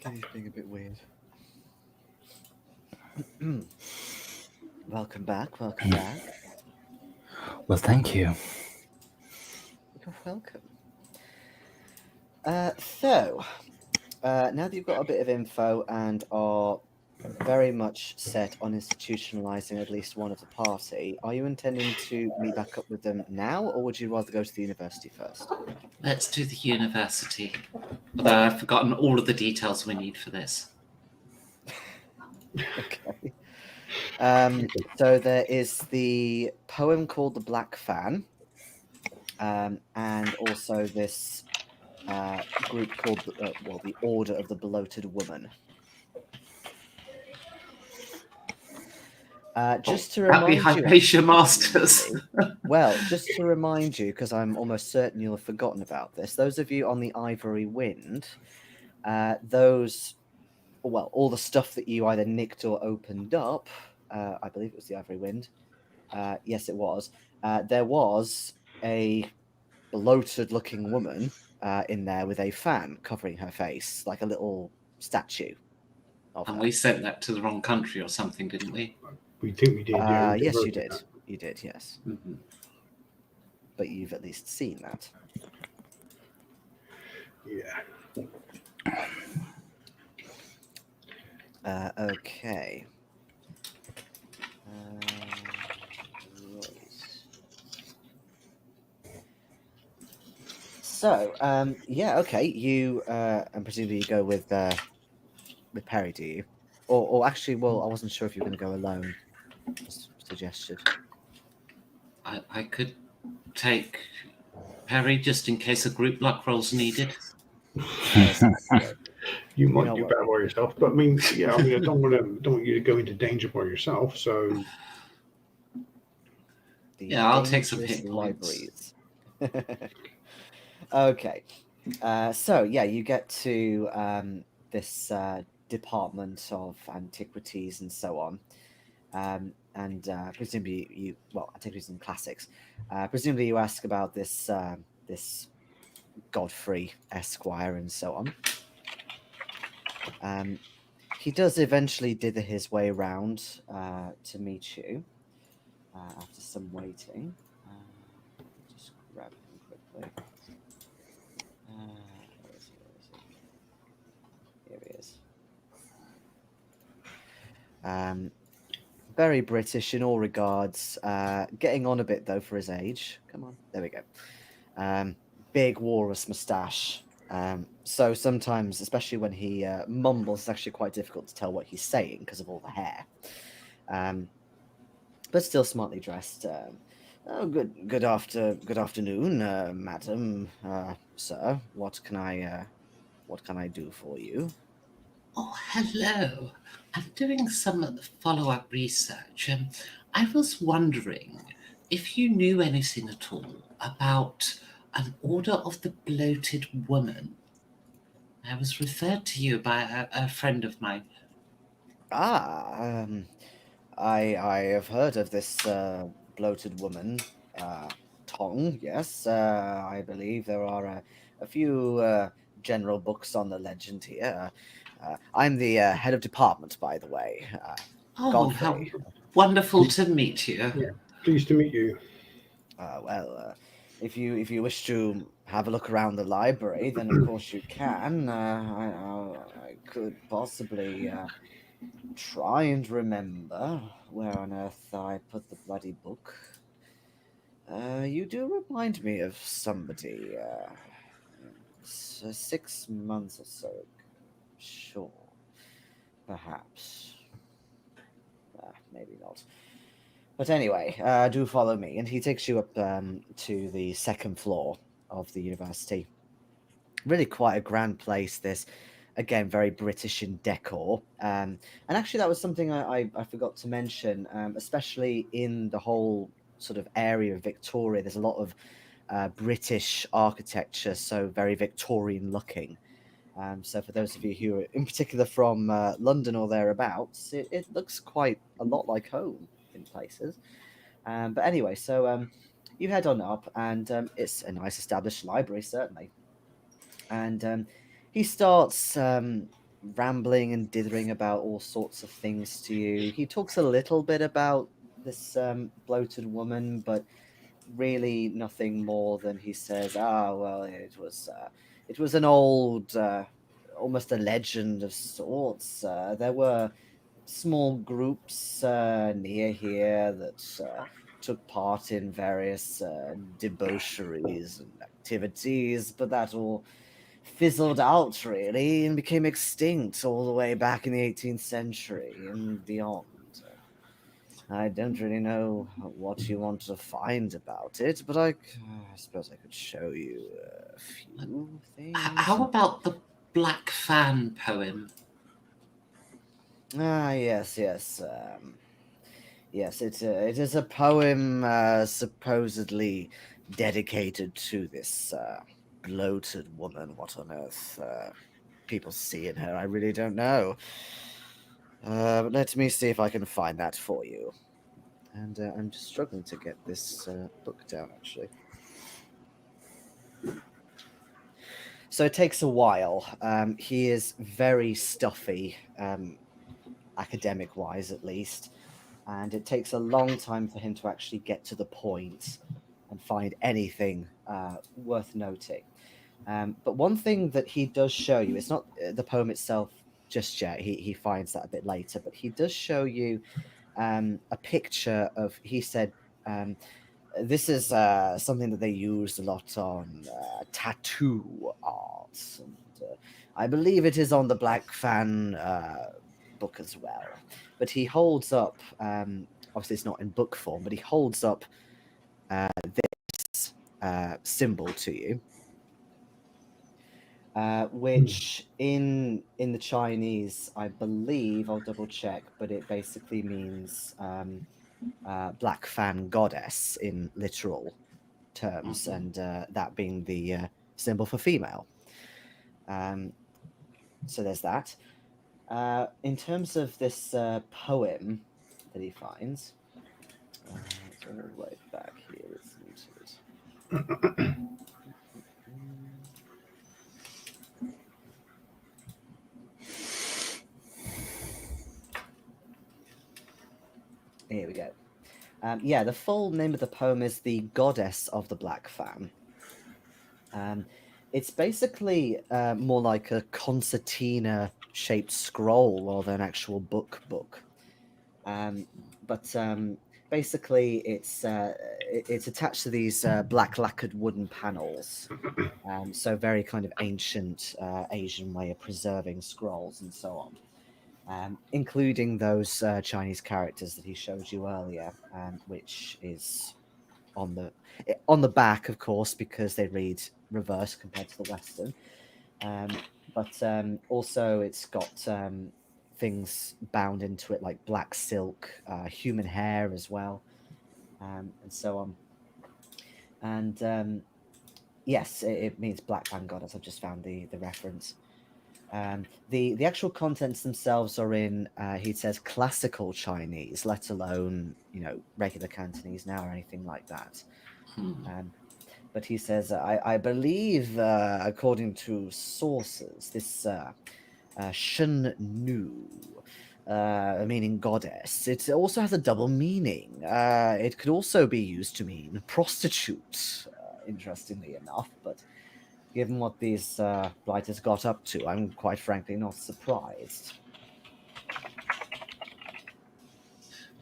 Okay, it's being a bit weird. Welcome back. Welcome back. Well, thank you. You're welcome. So, now that you've got a bit of info and are very much set on institutionalizing at least one of the party, are you intending to meet back up with them now, or would you rather go to the university first? Let's do the university. Although I've forgotten all of the details we need for this. Okay. So there is the poem called The Black Fan, and also this group called the Order of the Bloated Woman. Just to That'd be remind you, Hypatia Masters. well, just to remind you, because I'm almost certain you'll have forgotten about this. Those of you on the Ivory Wind, all the stuff that you either nicked or opened up. I believe it was the Ivory Wind. Yes, it was. There was a bloated-looking woman in there with a fan covering her face, like a little statue of And her. we sent that to the wrong country or something, didn't we? We think we did. Yeah, we Yes, you diverted did. that. You did, yes. Mm-hmm. But you've at least seen that. Yeah. Okay. Right. So, yeah, okay. You and presumably you go with Perry, do you? Or actually, well, I wasn't sure if you were going to go alone. As suggested. I could take Perry just in case a group luck roll's needed. You might do better by yourself, but I mean, yeah, I mean, I don't want you to go into danger by yourself. So, Yeah, I'll take some hit libraries. Okay, so yeah, you get to this department of antiquities and so on, and presumably antiquities and classics. Presumably, you ask about this this Godfrey Esquire and so on. He does eventually dither his way around to meet you after some waiting. Just grab him quickly. Where is he? Here he is. Very British in all regards. Getting on a bit though for his age. Come on, there we go. Big walrus moustache, So sometimes, especially when he mumbles, it's actually quite difficult to tell what he's saying because of all the hair. But still smartly dressed. Oh, good afternoon, madam, sir. What can I do for you? Oh, hello. I'm doing some follow-up research, and I was wondering if you knew anything at all about an order of the bloated woman. I was referred to you by a friend of mine. Ah, I have heard of this bloated woman, Tong. Yes, I believe there are a few general books on the legend here. I'm the head of department, by the way, Oh, how Godfrey. wonderful to meet you. Yeah, pleased to meet you. Well, if you wish to have a look around the library, then of course you can. I could possibly try and remember where on earth I put the bloody book. You do remind me of somebody. 6 months or so ago. Sure. Perhaps. Maybe not. But anyway, do follow me. And he takes you up to the second floor of the university. Really quite a grand place, this. Again, very British in decor. And actually, that was something I forgot to mention, especially in the whole sort of area of Victoria. There's a lot of British architecture, so very Victorian looking. So for those of you who are in particular from London or thereabouts, it looks quite a lot like home in places. But anyway, so you head on up, and it's a nice established library, certainly. And he starts rambling and dithering about all sorts of things to you. He talks a little bit about this bloated woman, but really nothing more than he says, well, it was an old, almost a legend of sorts. There were small groups near here that took part in various debaucheries and activities, but that all fizzled out really and became extinct all the way back in the 18th century and beyond. I don't really know what you want to find about it, but I suppose I could show you a few things. How about the Black Fan poem? Yes. Yes, it is a poem supposedly dedicated to this bloated woman. What on earth people see in her, I really don't know. But let me see if I can find that for you. And I'm just struggling to get this book down, actually. So it takes a while. He is very stuffy, academic-wise at least, and it takes a long time for him to actually get to the point and find anything worth noting. But one thing that he does show you, it's not the poem itself just yet, he finds that a bit later, but he does show you a picture of, he said, this is something that they used a lot on tattoo art. And, I believe it is on the Black Fan book as well. But he holds up, obviously it's not in book form, but he holds up this symbol to you. Which in the Chinese, I believe, I'll double check, but it basically means Black Fan goddess in literal terms, and that being the symbol for female. So there's that. In terms of this poem that he finds, it's all the way back here, isn't it? Here we go. The full name of the poem is The Goddess of the Black Fan. It's basically more like a concertina-shaped scroll rather than an actual book. But basically, it's attached to these black lacquered wooden panels. So very kind of ancient Asian way of preserving scrolls and so on, including those Chinese characters that he showed you earlier, which is on the back, of course, because they read reverse compared to the Western. But also it's got things bound into it like black silk, human hair as well, and so on. And yes, it means Black Land Goddess. I've just found the reference. The actual contents themselves are in, he says, classical Chinese, let alone, regular Cantonese now or anything like that. But he says, I believe, according to sources, this Shun Nu, meaning goddess, it also has a double meaning. It could also be used to mean prostitute, interestingly enough, but given what these blighters got up to, I'm quite frankly not surprised.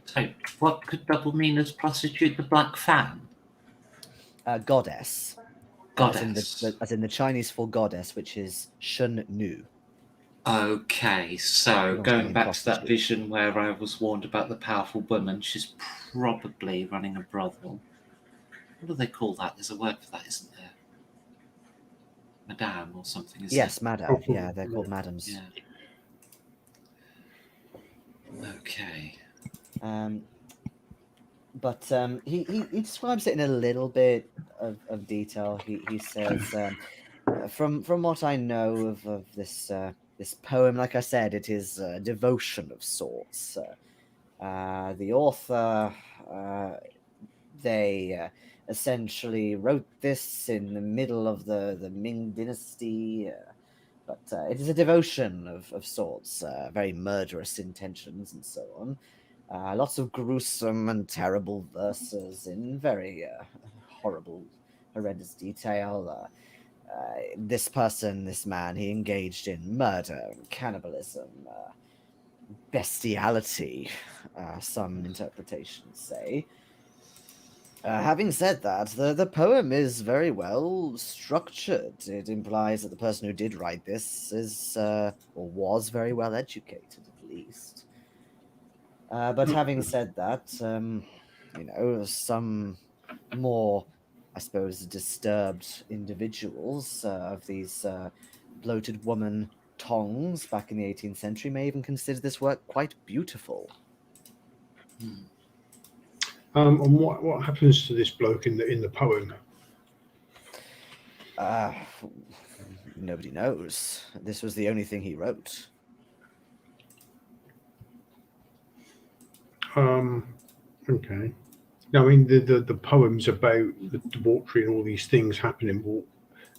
So, what could double mean as prostitute? The black fan? Goddess. Goddess. As in the Chinese for goddess, which is Shun Nu. Okay, so Not going being back to that prostitute. vision where I was warned about the powerful woman, she's probably running a brothel. What do they call that? There's a word for that, isn't there? Madame or something, isn't Yes, it? madam. Yeah, they're called madams. Yeah. Okay. But he describes it in a little bit of detail. He says, from what I know of this this poem, like I said, it is a devotion of sorts. The author, they essentially wrote this in the middle of the Ming Dynasty, but it is a devotion of sorts, very murderous intentions and so on. Lots of gruesome and terrible verses in very horrible, horrendous detail. This man, he engaged in murder, cannibalism, bestiality, some interpretations say. Having said that, the poem is very well structured. It implies that the person who did write this is, or was, very well educated, at least. But having said that, some more, I suppose, disturbed individuals of these bloated woman tongs back in the 18th century may even consider this work quite beautiful. And what happens to this bloke in the poem? Nobody knows. This was the only thing he wrote. Okay. Now, I mean, the poems about the debauchery and all these things happening.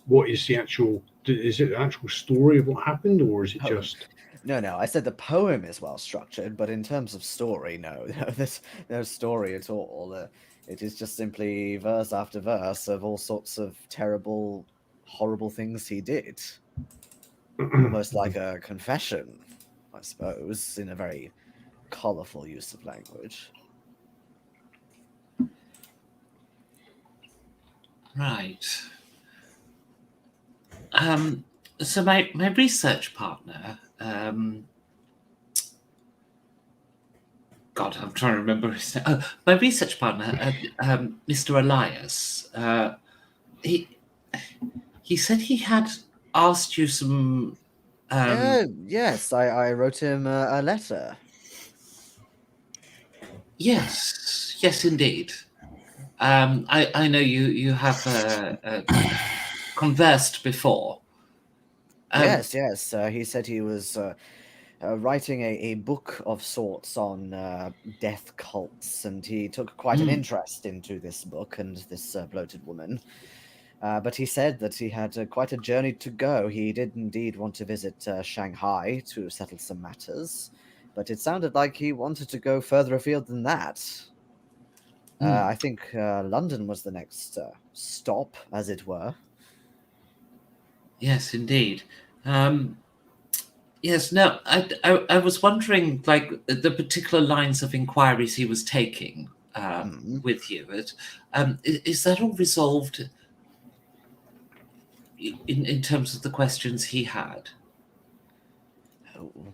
What is the actual? Is it the actual story of what happened, or is it just? No. I said the poem is well structured, but in terms of story, no, there's no story at all. It is just simply verse after verse of all sorts of terrible, horrible things he did. Almost like a confession, I suppose, in a very colourful use of language. Right. So my research partner, God, I'm trying to remember his name. Oh, my research partner, Mr. Elias, he said he had asked you some. Yes, I wrote him a letter. Yes, indeed. I know you have conversed before. Yes. He said he was writing a book of sorts on death cults, and he took quite an interest into this book and this bloated woman. But he said that he had quite a journey to go. He did indeed want to visit Shanghai to settle some matters, but it sounded like he wanted to go further afield than that. I think London was the next stop, as it were. Yes, indeed. Yes, no, I was wondering, like, the particular lines of inquiries he was taking. with you. Is that all resolved in terms of the questions he had?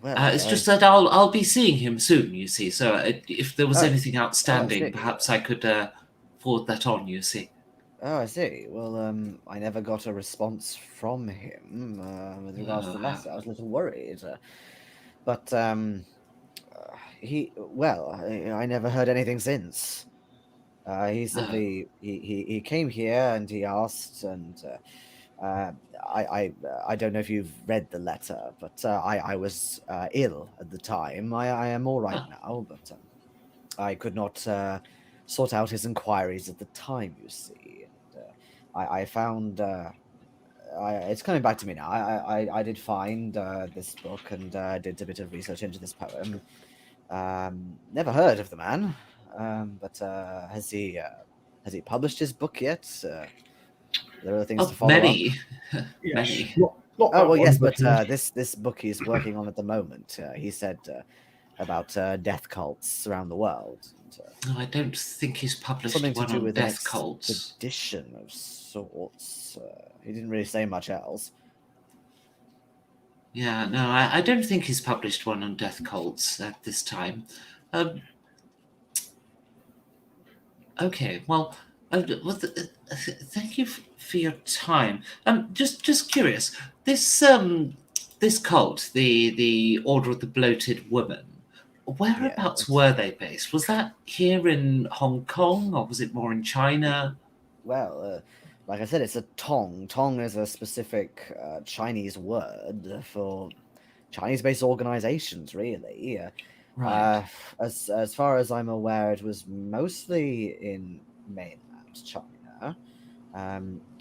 Well, it's just that I'll be seeing him soon, you see. So if there was anything outstanding, see. perhaps I could forward that on, you see. Oh, I see. Well, I never got a response from him with regards to the letter. I was a little worried. But I never heard anything since. He simply he came here and he asked, and I don't know if you've read the letter, but I was ill at the time. I am all right now, but I could not sort out his inquiries at the time, you see. And I found it's coming back to me now. I did find this book and did a bit of research into this poem. Never heard of the man, but has he published his book yet? There are things to follow many. up. Many. Not Oh well, yes, one, but this book he's working on at the moment. He said about death cults around the world. And, I don't think he's published something to one do on with an death cults. expedition of sorts. He didn't really say much else. Yeah, no, I don't think he's published one on death cults at this time. Okay, well, thank you for your time. Just curious. This cult, the Order of the Bloated Woman, whereabouts were they based? Was that here in Hong Kong, or was it more in China? Well, like I said, it's a tong. Tong is a specific Chinese word for Chinese-based organizations, really. Right. As far as I'm aware, it was mostly in mainland China.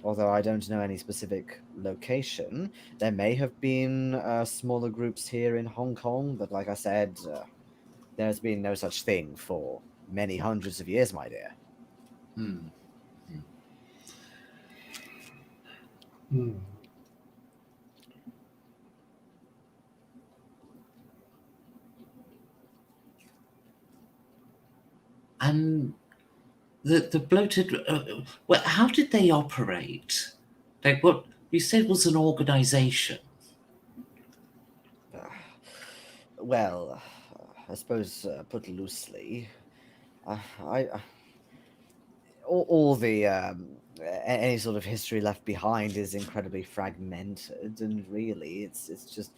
Although I don't know any specific location. There may have been smaller groups here in Hong Kong, but like I said, there's been no such thing for many hundreds of years, my dear. And the bloated, well, how did they operate? Like what you said was an organization. Well, I suppose put loosely, all the any sort of history left behind is incredibly fragmented, and really, it's just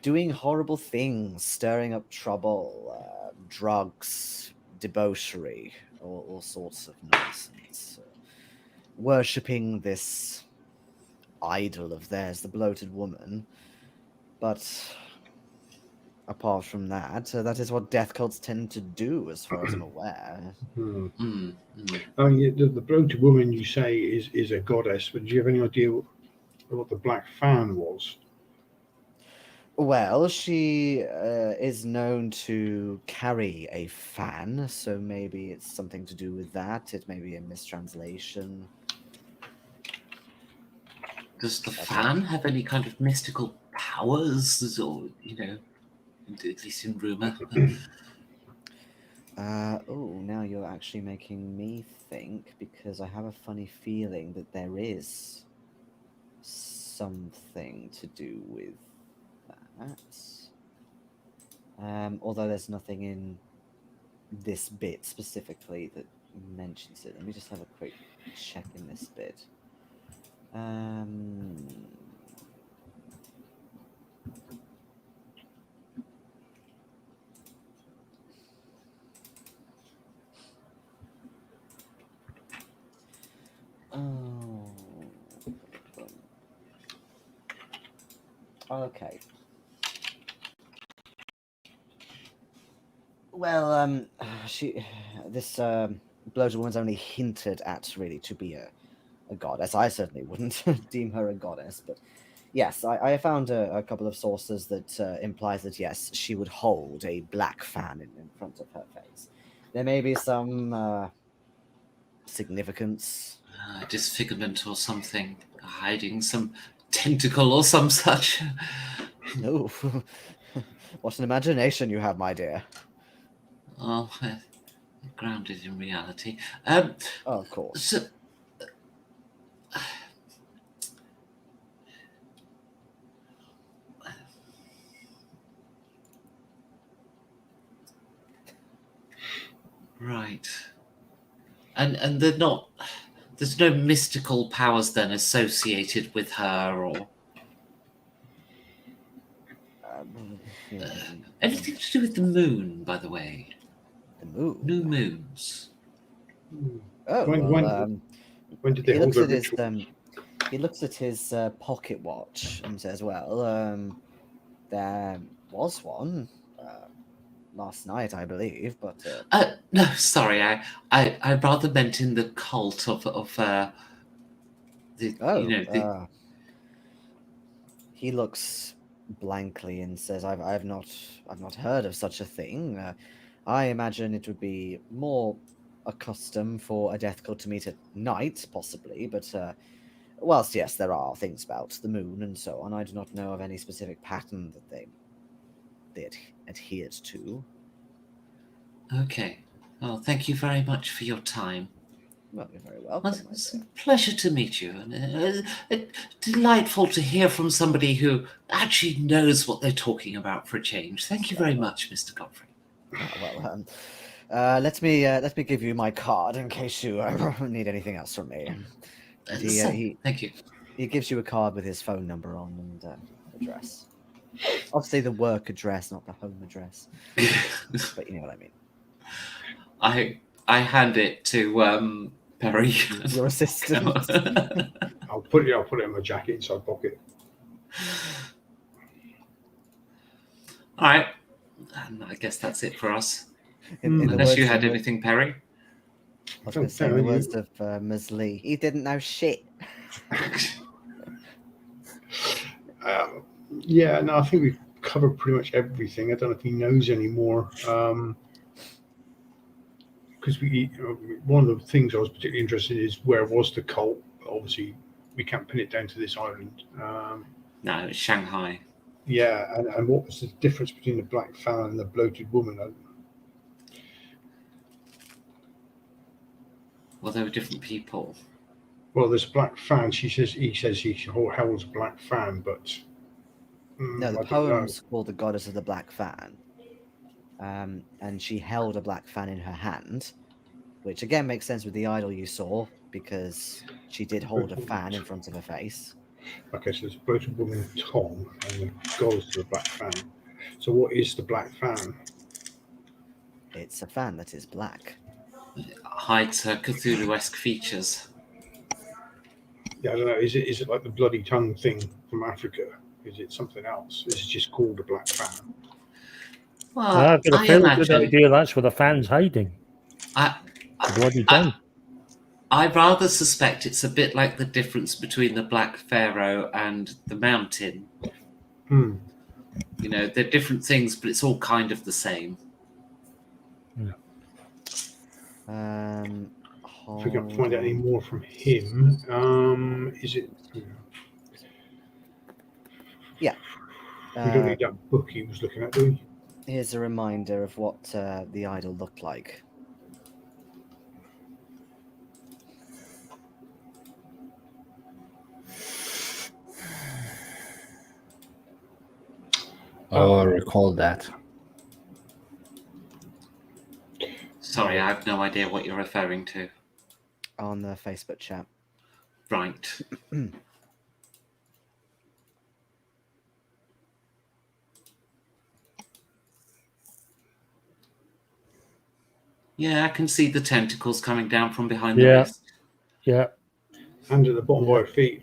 doing horrible things, stirring up trouble, drugs, debauchery, all sorts of nonsense, worshipping this idol of theirs, the bloated woman. But apart from that, that is what death cults tend to do, as far as I'm aware. The bloated woman you say is a goddess, but do you have any idea what the black fan was? Well, she is known to carry a fan, so maybe it's something to do with that. It may be a mistranslation. Does the fan have any kind of mystical powers, or at least in rumor? Now you're actually making me think, because I have a funny feeling that there is something to do with that. Although there's nothing in this bit specifically that mentions it. Let me just have a quick check in this bit. Okay. Well, this bloated woman's only hinted at, really, to be a goddess. I certainly wouldn't deem her a goddess, but yes, I found a couple of sources that implies that, yes, she would hold a black fan in front of her face. There may be some significance. Disfigurement or something, hiding some tentacle or some such. Oh, what an imagination you have, my dear. Oh, grounded in reality. Oh, of course. So, right. And they're not. There's no mystical powers then associated with her, or anything to do with the moon, by the way. The moon. New moons. Oh, when did they he hold looks their at his ritual? he looks at his pocket watch and says, "Well, there was one last night, I believe, but No, sorry, I rather meant in the cult of the he looks blankly and says, I've not heard of such a thing. I imagine it would be more a custom for a death cult to meet at night, possibly, but whilst yes, there are things about the moon and so on, I do not know of any specific pattern that they adhered to." Okay. Well, thank you very much for your time. Well, you're very welcome. It's a pleasure to meet you, and delightful to hear from somebody who actually knows what they're talking about for a change. Thank you very much, Mr. Godfrey. Let me give you my card in case you need anything else from me. Thank you. He gives you a card with his phone number on and address. Obviously, the work address, not the home address. But you know what I mean. I hand it to Perry. Your assistant. I'll put it in my jacket inside pocket. All right. I guess that's it for us. Unless you had anything, Perry. I was going to say, in the words of Ms. Lee, he didn't know shit. Yeah, no, I think we've covered pretty much everything. I don't know if he knows anymore. Because one of the things I was particularly interested in is where was the cult? Obviously, we can't pin it down to this island. No, it's Shanghai. Yeah, and what was the difference between the black fan and the bloated woman? Well, they were different people. Well, there's a black fan. He says he holds a black fan, but no, the poem's called the Goddess of the Black Fan. And she held a black fan in her hand, which again makes sense with the idol you saw, because she did hold a fan in front of her face. Okay, so there's a bloated woman, Tom, and the goddess of the black fan. So what is the black fan? It's a fan that is black. It hides her Cthulhu-esque features. Yeah, I don't know. Is it like the bloody tongue thing from Africa? Is it something else? Is it just called a black fan? Well, I've got a fairly good idea that's where the fan's hiding. I rather suspect it's a bit like the difference between the Black Pharaoh and the mountain. You know, they're different things, but it's all kind of the same. If we can find out any more from him, is it? Yeah. We don't need that book he was looking at, do we? Here's a reminder of what the idol looked like. Oh, I recall that. Sorry, I have no idea what you're referring to. On the Facebook chat. Right. Yeah, I can see the tentacles coming down from behind the wrist. Yeah. And at the bottom of her feet.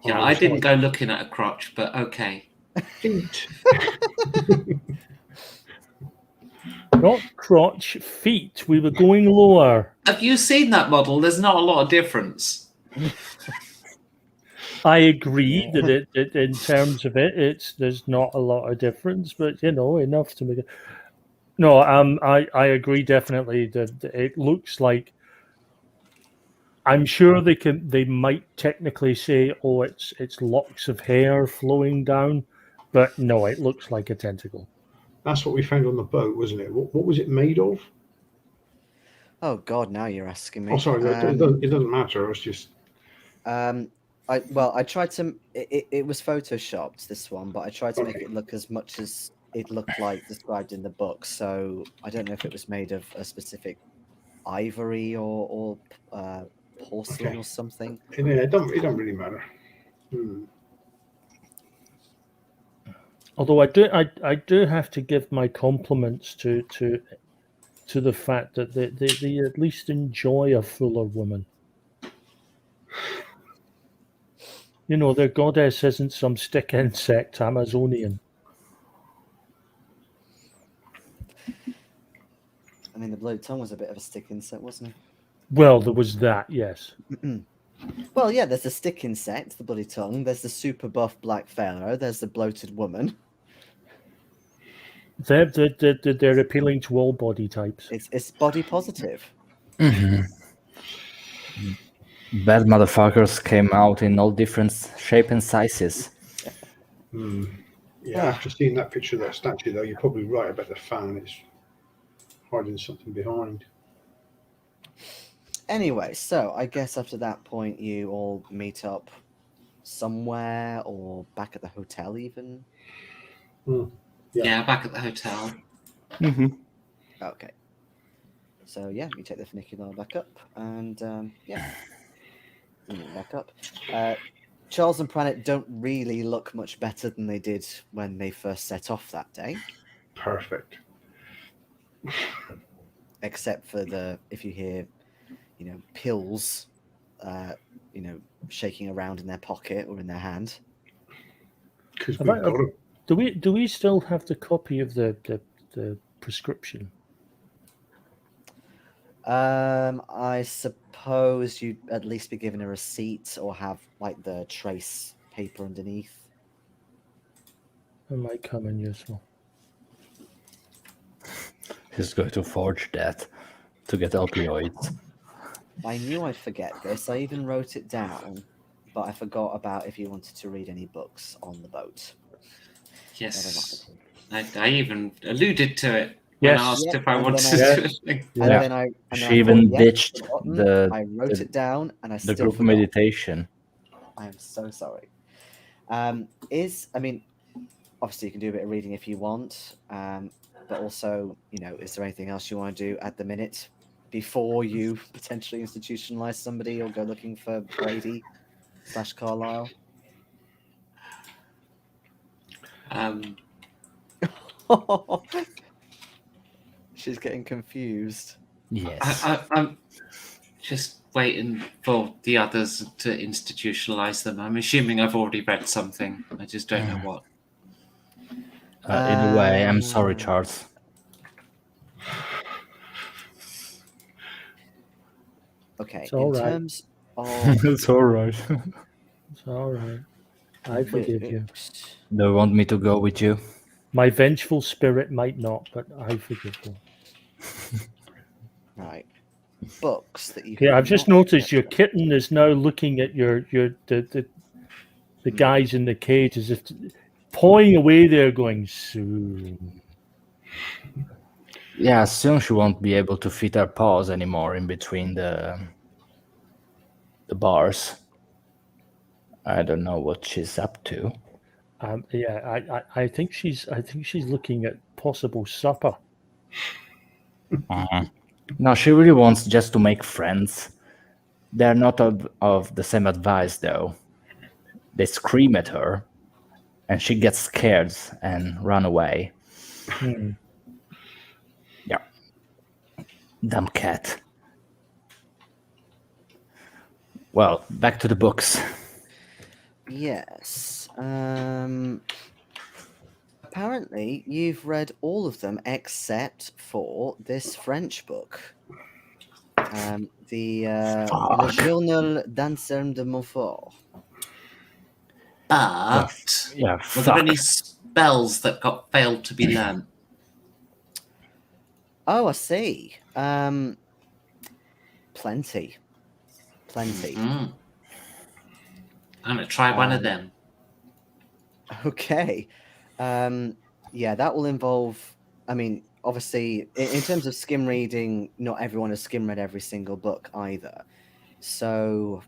Yeah, I didn't go looking at a crotch, but okay. Feet. Not crotch, feet. We were going lower. Have you seen that model? There's not a lot of difference. I agree that it in terms of there's not a lot of difference, but enough to make it. No, I agree definitely that it looks like. I'm sure they might technically say, oh, it's locks of hair flowing down, but no, it looks like a tentacle. That's what we found on the boat, wasn't it? What was it made of? Oh God, now you're asking me. Oh, sorry, it doesn't matter. I was just. I tried to. It was photoshopped, this one, but I tried to make Okay. it look as much as it looked like described in the book. So I don't know if it was made of a specific ivory or porcelain Okay. or something. Yeah, it don't really matter. Although I do have to give my compliments to the fact that they at least enjoy a fuller woman. You know, their goddess isn't some stick insect Amazonian. I mean, the bloody tongue was a bit of a stick insect, wasn't Well, there was that, yes. it? Well, yeah, there's the stick insect, the bloody tongue. There's the super buff black pharaoh. There's the bloated woman. They're appealing to all body types. It's body positive. Bad motherfuckers came out in all different shape and sizes. Yeah, after seeing that picture of that statue, though, you're probably right about the fan. It's hiding something behind. Anyway, so I guess after that point, you all meet up somewhere or back at the hotel, even. Yeah, back at the hotel. Okay. So yeah, you take the funicular back up, and yeah, you move back up. Charles and Pranit don't really look much better than they did when they first set off that day, Perfect. except for if you hear, pills, shaking around in their pocket or in their hand. Because Have I- Do we still have the copy of the prescription? I suppose you'd at least be given a receipt or have like the trace paper underneath. It might come in useful. He's going to forge that to get opioids. I knew I'd forget this. I even wrote it down, but I forgot about if you wanted to read any books on the boat. Yes. I even alluded to it when Yes. asked Yeah, if I and wanted then to. And Yeah. then I She even thought, ditched forgotten. the I wrote it down, and I the still group forgot. meditation. I am so sorry. Obviously you can do a bit of reading if you want, but also, is there anything else you want to do at the minute before you potentially institutionalize somebody or go looking for Brady / Carlyle? She's getting confused. Yes. I'm just waiting for the others to institutionalize them. I'm assuming I've already read something. I just don't know what. Either way, I'm sorry, Charles. Okay, It's all right. terms of... It's all right. It's all right. I forgive you. Do you want me to go with you? My vengeful spirit might not, but I forgive you. Right. Books that you... Yeah, I've just noticed your kitten is now looking at the guys in the cage as if pawing away there, going soon. Yeah, soon she won't be able to fit her paws anymore in between the bars. I don't know what she's up to. I think she's looking at possible supper. No, she really wants just to make friends. They're not of the same advice, though. They scream at her, and she gets scared and run away. Yeah. Dumb cat. Well, back to the books. Yes. Apparently, you've read all of them except for this French book. The Le Journal d'Anselme de Montfort. But Yeah, were there any spells that failed to be learned? Oh, I see. Plenty. I'm going to try one of them. Okay. Yeah, that will involve I mean, obviously, in terms of skim reading, not everyone has skim read every single book either. So,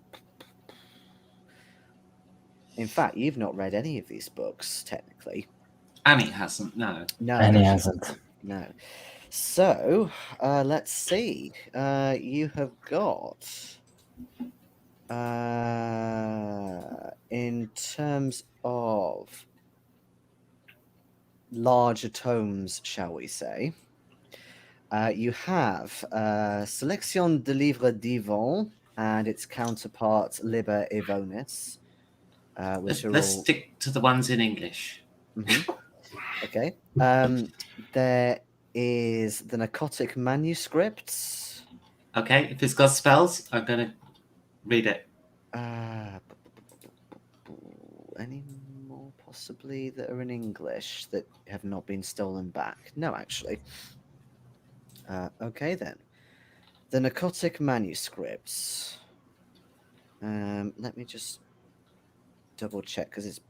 in fact, you've not read any of these books, technically. Annie hasn't, no. No, And he she hasn't. No. So, let's see. You have got, in terms of larger tomes, shall we say, you have Sélection de livres divans and its counterpart Liber Evonis, which are Let's all... stick to the ones in English. Mhm. Okay. There is the Narcotic Manuscripts. Okay, if it's got spells, I'm going to read it. Any more possibly that are in English that have not been stolen back? No, actually. Okay then. The Narcotic Manuscripts. Let me just double check because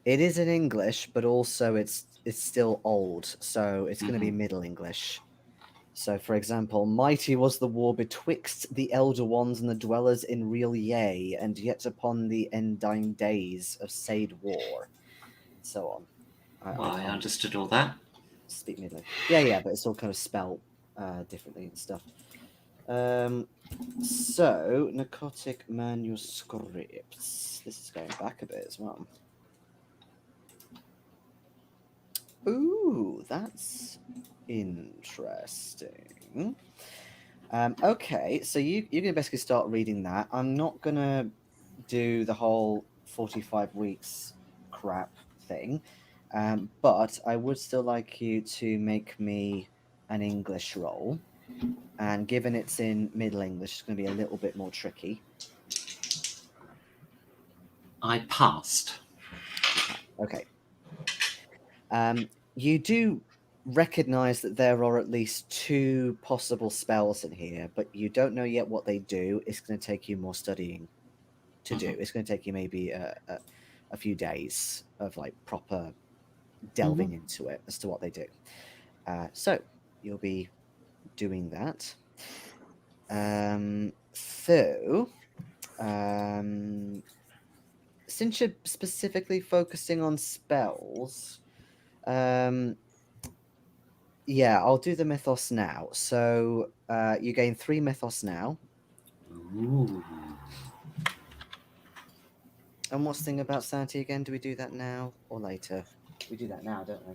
it is in English, but also it's still old, so it's going to be Middle English. So, for example, mighty was the war betwixt the elder ones and the dwellers in real yea, and yet upon the endine days of Sade war, and so on. I understood all that. Speak Middle. Yeah, but it's all kind of spelled differently and stuff. So, Narcotic Manuscripts. This is going back a bit as well. Ooh, that's interesting. Okay, so you're going to basically start reading that. I'm not going to do the whole 45 weeks crap thing, but I would still like you to make me an English roll. And given it's in Middle English, it's going to be a little bit more tricky. I passed. Okay. You do recognize that there are at least 2 possible spells in here, but you don't know yet what they do. It's going to take you more studying to do. It's going to take you maybe a few days of like proper delving into it as to what they do. So you'll be doing that. Since you're specifically focusing on spells, yeah, I'll do the mythos now. So you gain 3 mythos now. Ooh. And what's the thing about sanity again? Do we do that now or later? We do that now, don't we?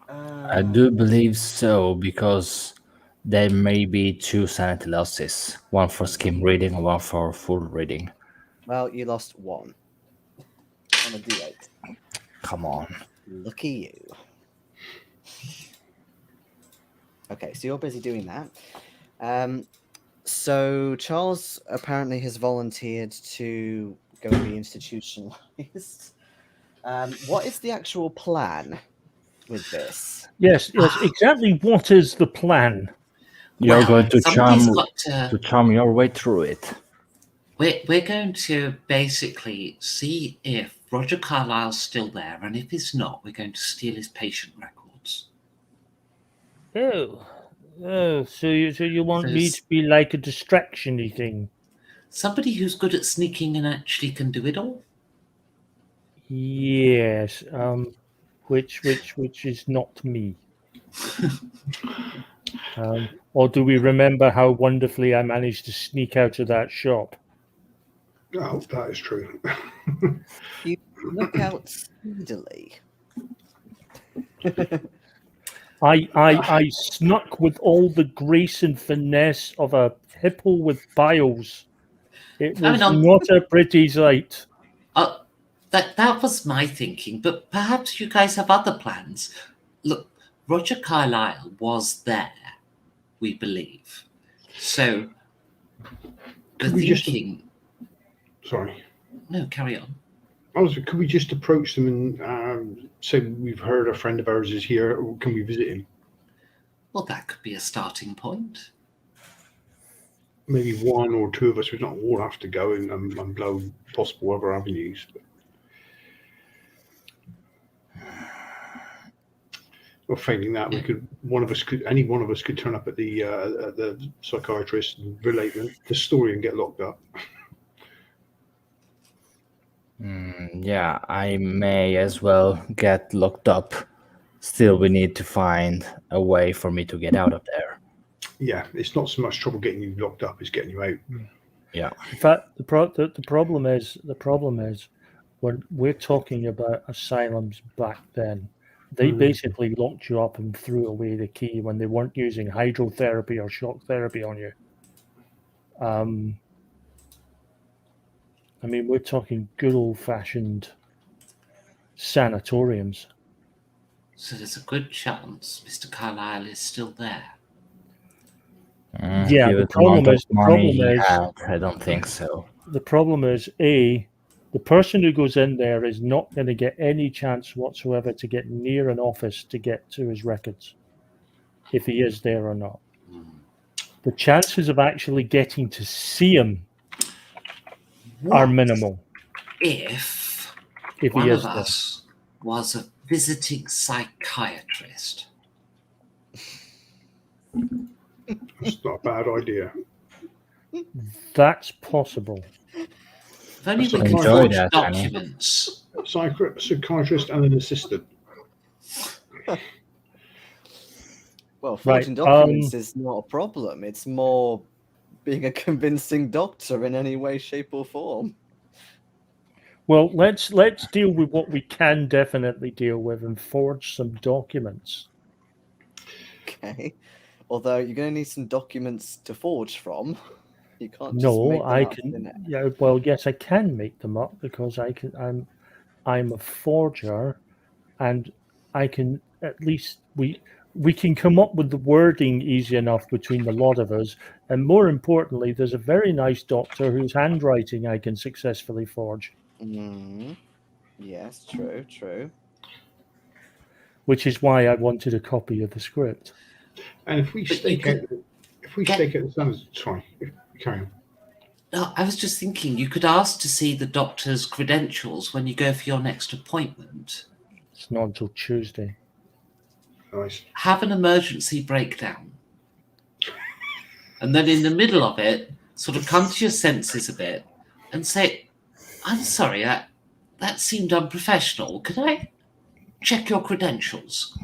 I do believe so, because there may be 2 sanity losses, one for skim reading and one for full reading. Well, you lost 1 on a D8. Come on. Lucky you. Okay, so you're busy doing that. So Charles apparently has volunteered to go and be institutionalized. What is the actual plan with this? Yes, exactly. What is the plan? You're Well, going to somebody's charm, got to charm your way through it. We're going to basically see if Roger Carlyle's still there, and if he's not, we're going to steal his patient records. Oh, so you want me to be like a distraction-y thing? Somebody who's good at sneaking and actually can do it all. Yes. Which is not me. Or do we remember how wonderfully I managed to sneak out of that shop? Oh, that is true. You look out speedily. I snuck with all the grace and finesse of a hippo with biles. It was not a pretty sight. That was my thinking, but perhaps you guys have other plans. Look, Roger Carlyle was there, we believe. So, Sorry. No, carry on. Could we just approach them and say we've heard a friend of ours is here, or can we visit him? Well, that could be a starting point. Maybe 1 or 2 of us, we don't all have to go and blow possible other avenues. But... Or failing that, any one of us could turn up at the psychiatrist and relate the story and get locked up. Yeah, I may as well get locked up. Still, we need to find a way for me to get out of there. Yeah, it's not so much trouble getting you locked up as getting you out. Yeah. In fact, the problem is when we're talking about asylums back then, they basically locked you up and threw away the key when they weren't using hydrotherapy or shock therapy on you. I mean, we're talking good old-fashioned sanatoriums. So there's a good chance Mr. Carlyle is still there. Yeah, the problem is, I don't think so. The problem is, the person who goes in there is not going to get any chance whatsoever to get near an office to get to his records, if he is there or not. The chances of actually getting to see him are minimal. If he one is of there. us was a visiting psychiatrist. That's not a bad idea. That's possible. If only we could enjoy forge that, documents. Psychiatrist and an assistant. Well, forging documents is not a problem. It's more being a convincing doctor in any way, shape, or form. Well, let's deal with what we can definitely deal with and forge some documents. Okay. Although you're going to need some documents to forge from. You can't just No, make them I up can. in it. Yeah, well, yes, I can make them up because I can. I'm a forger, and I can at least we can come up with the wording easy enough between the lot of us. And more importantly, there's a very nice doctor whose handwriting I can successfully forge. Yes, true. Which is why I wanted a copy of the script. And if we stake out the standards, sorry, carry on. No, I was just thinking you could ask to see the doctor's credentials when you go for your next appointment. It's not until Tuesday. Nice. Have an emergency breakdown. And then in the middle of it, sort of come to your senses a bit and say, I'm sorry, that seemed unprofessional. Could I check your credentials?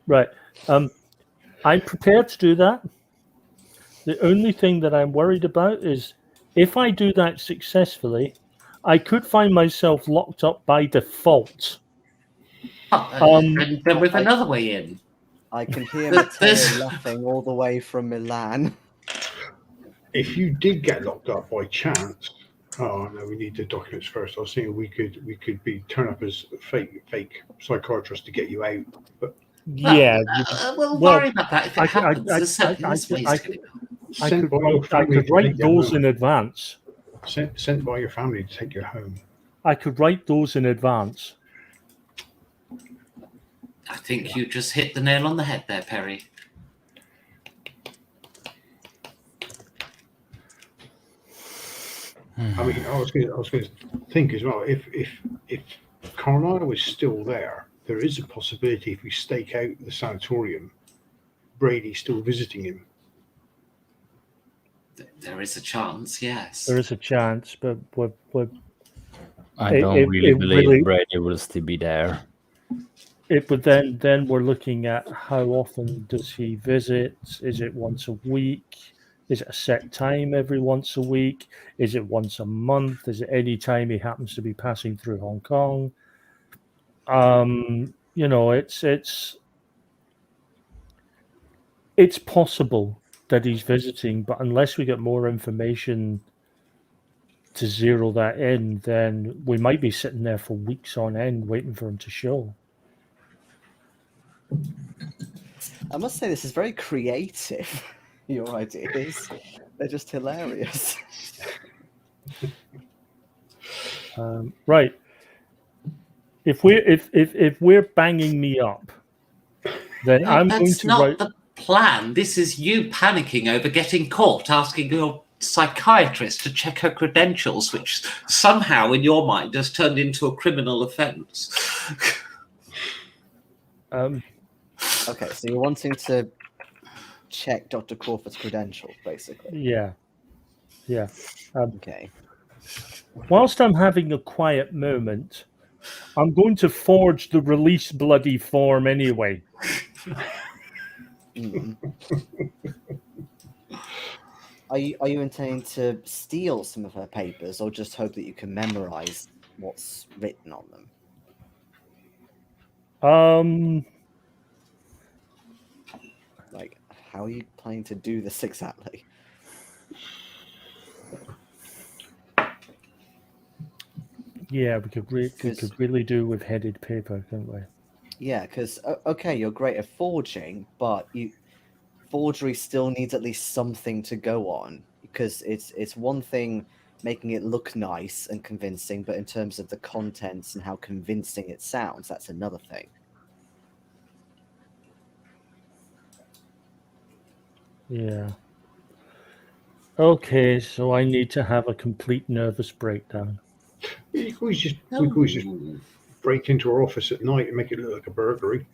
Right. I'm prepared to do that. The only thing that I'm worried about is if I do that successfully, I could find myself locked up by default. And then with another way in. I can hear Matteo laughing all the way from Milan. If you did get locked up by chance, oh no, we need the documents first. I was thinking we could turn up as fake psychiatrists to get you out, but yeah, we'll worry about that if it happens. I could write those in advance. Sent by your family to take you home. I could write those in advance. I think you just hit the nail on the head there, Perry. I mean, I was going to think as well. If Carlyle was still there, there is a possibility if we stake out the sanatorium, Brady's still visiting him. There is a chance, yes. There is a chance, but I don't really believe Brady will still be there. But then we're looking at how often does he visit? Is it once a week? Is it a set time every once a week? Is it once a month? Is it any time he happens to be passing through Hong Kong? It's possible that he's visiting, but unless we get more information to zero that in, then we might be sitting there for weeks on end waiting for him to show. I must say, this is very creative. Your ideas, they're just hilarious. Right. If we're banging me up, then I'm going to write. That's not the plan. This is you panicking over getting caught, asking your psychiatrist to check her credentials, which somehow in your mind has turned into a criminal offence. Okay, so you're wanting to check Dr. Crawford's credentials, basically. Yeah. Okay. Whilst I'm having a quiet moment, I'm going to forge the release bloody form anyway. Mm. Are you intending to steal some of her papers, or just hope that you can memorize what's written on them? Like, how are you planning to do this exactly? Yeah, we could really do with headed paper, couldn't we? Yeah, because okay, you're great at forging, but forgery still needs at least something to go on. Because it's one thing making it look nice and convincing, but in terms of the contents and how convincing it sounds, that's another thing. Yeah. Okay, so I need to have a complete nervous breakdown. We could always just break into her office at night and make it look like a burglary.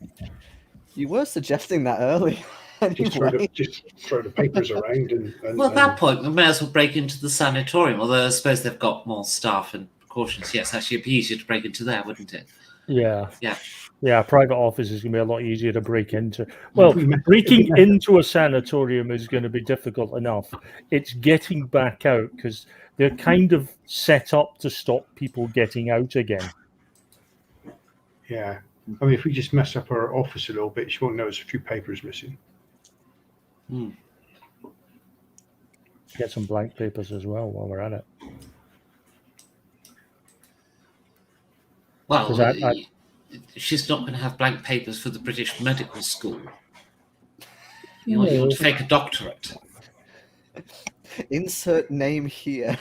You were suggesting that earlier. Anyway. Just throw the papers around and Well, at that point, we may as well break into the sanatorium, although I suppose they've got more staff and precautions. Yes, actually, it'd be easier to break into there, wouldn't it? Yeah. Yeah. Yeah, a private office is going to be a lot easier to break into. Well, breaking into a sanatorium is going to be difficult enough. It's getting back out, because they're kind of set up to stop people getting out again. Yeah. I mean, if we just mess up her office a little bit, she won't notice a few papers missing. Get some blank papers as well while we're at it. Well, she's not going to have blank papers for the British Medical School. You want to fake a doctorate. Insert name here.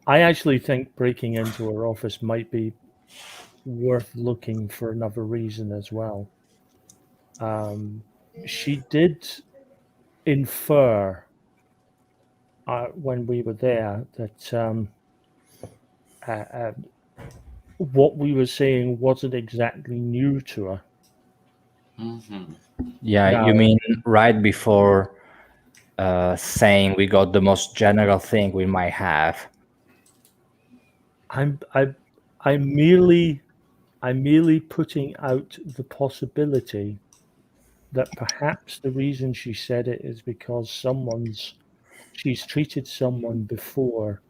I actually think breaking into her office might be worth looking for another reason as well. She did infer when we were there that what we were saying wasn't exactly new to her. Mm-hmm. Yeah, you mean right before saying we got the most general thing we might have. I'm merely putting out the possibility that perhaps the reason she said it is because she's treated someone before.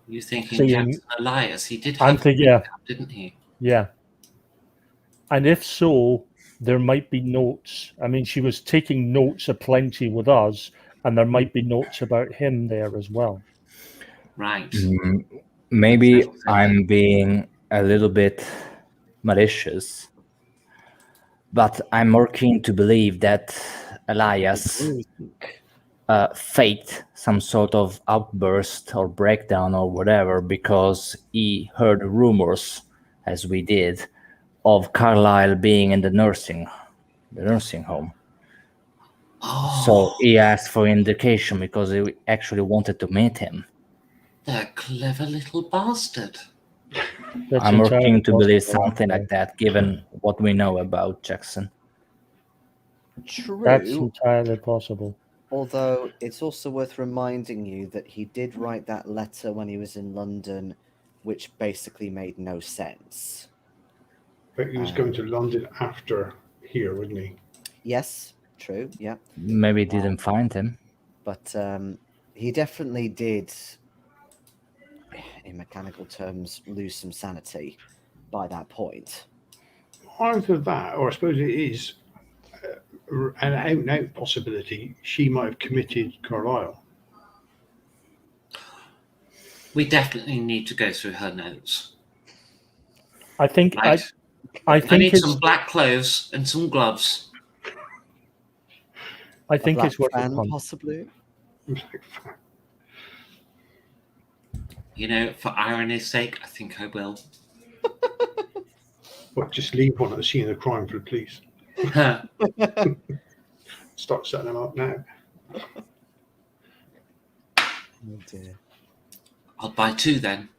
You thinking Jackson Elias? He did have didn't he? Yeah. And if so, there might be notes. I mean, she was taking notes aplenty with us, and there might be notes about him there as well. Right. Maybe I'm being a little bit malicious, but I'm more keen to believe that Elias faked some sort of outburst or breakdown or whatever because he heard rumors, as we did, of Carlyle being in the nursing home. Oh. So he asked for indication because he actually wanted to meet him. The clever little bastard. I'm working to believe something like that, given what we know about Jackson. True. That's entirely possible. Although it's also worth reminding you that he did write that letter when he was in London, which basically made no sense. But he was going to London after here, wouldn't he? Yes, true, yeah. Maybe he didn't find him. But he definitely did, in mechanical terms, lose some sanity by that point. Either that, or I suppose it is an out-and-out possibility she might have committed Carlyle. We definitely need to go through her notes. I think right. I need some black clothes and some gloves. I think it's worth fan, possibly. You know, for irony's sake, I think I will. What, just leave one at the scene of the crime for the police? Start setting them up now. Oh dear. I'll buy 2 then.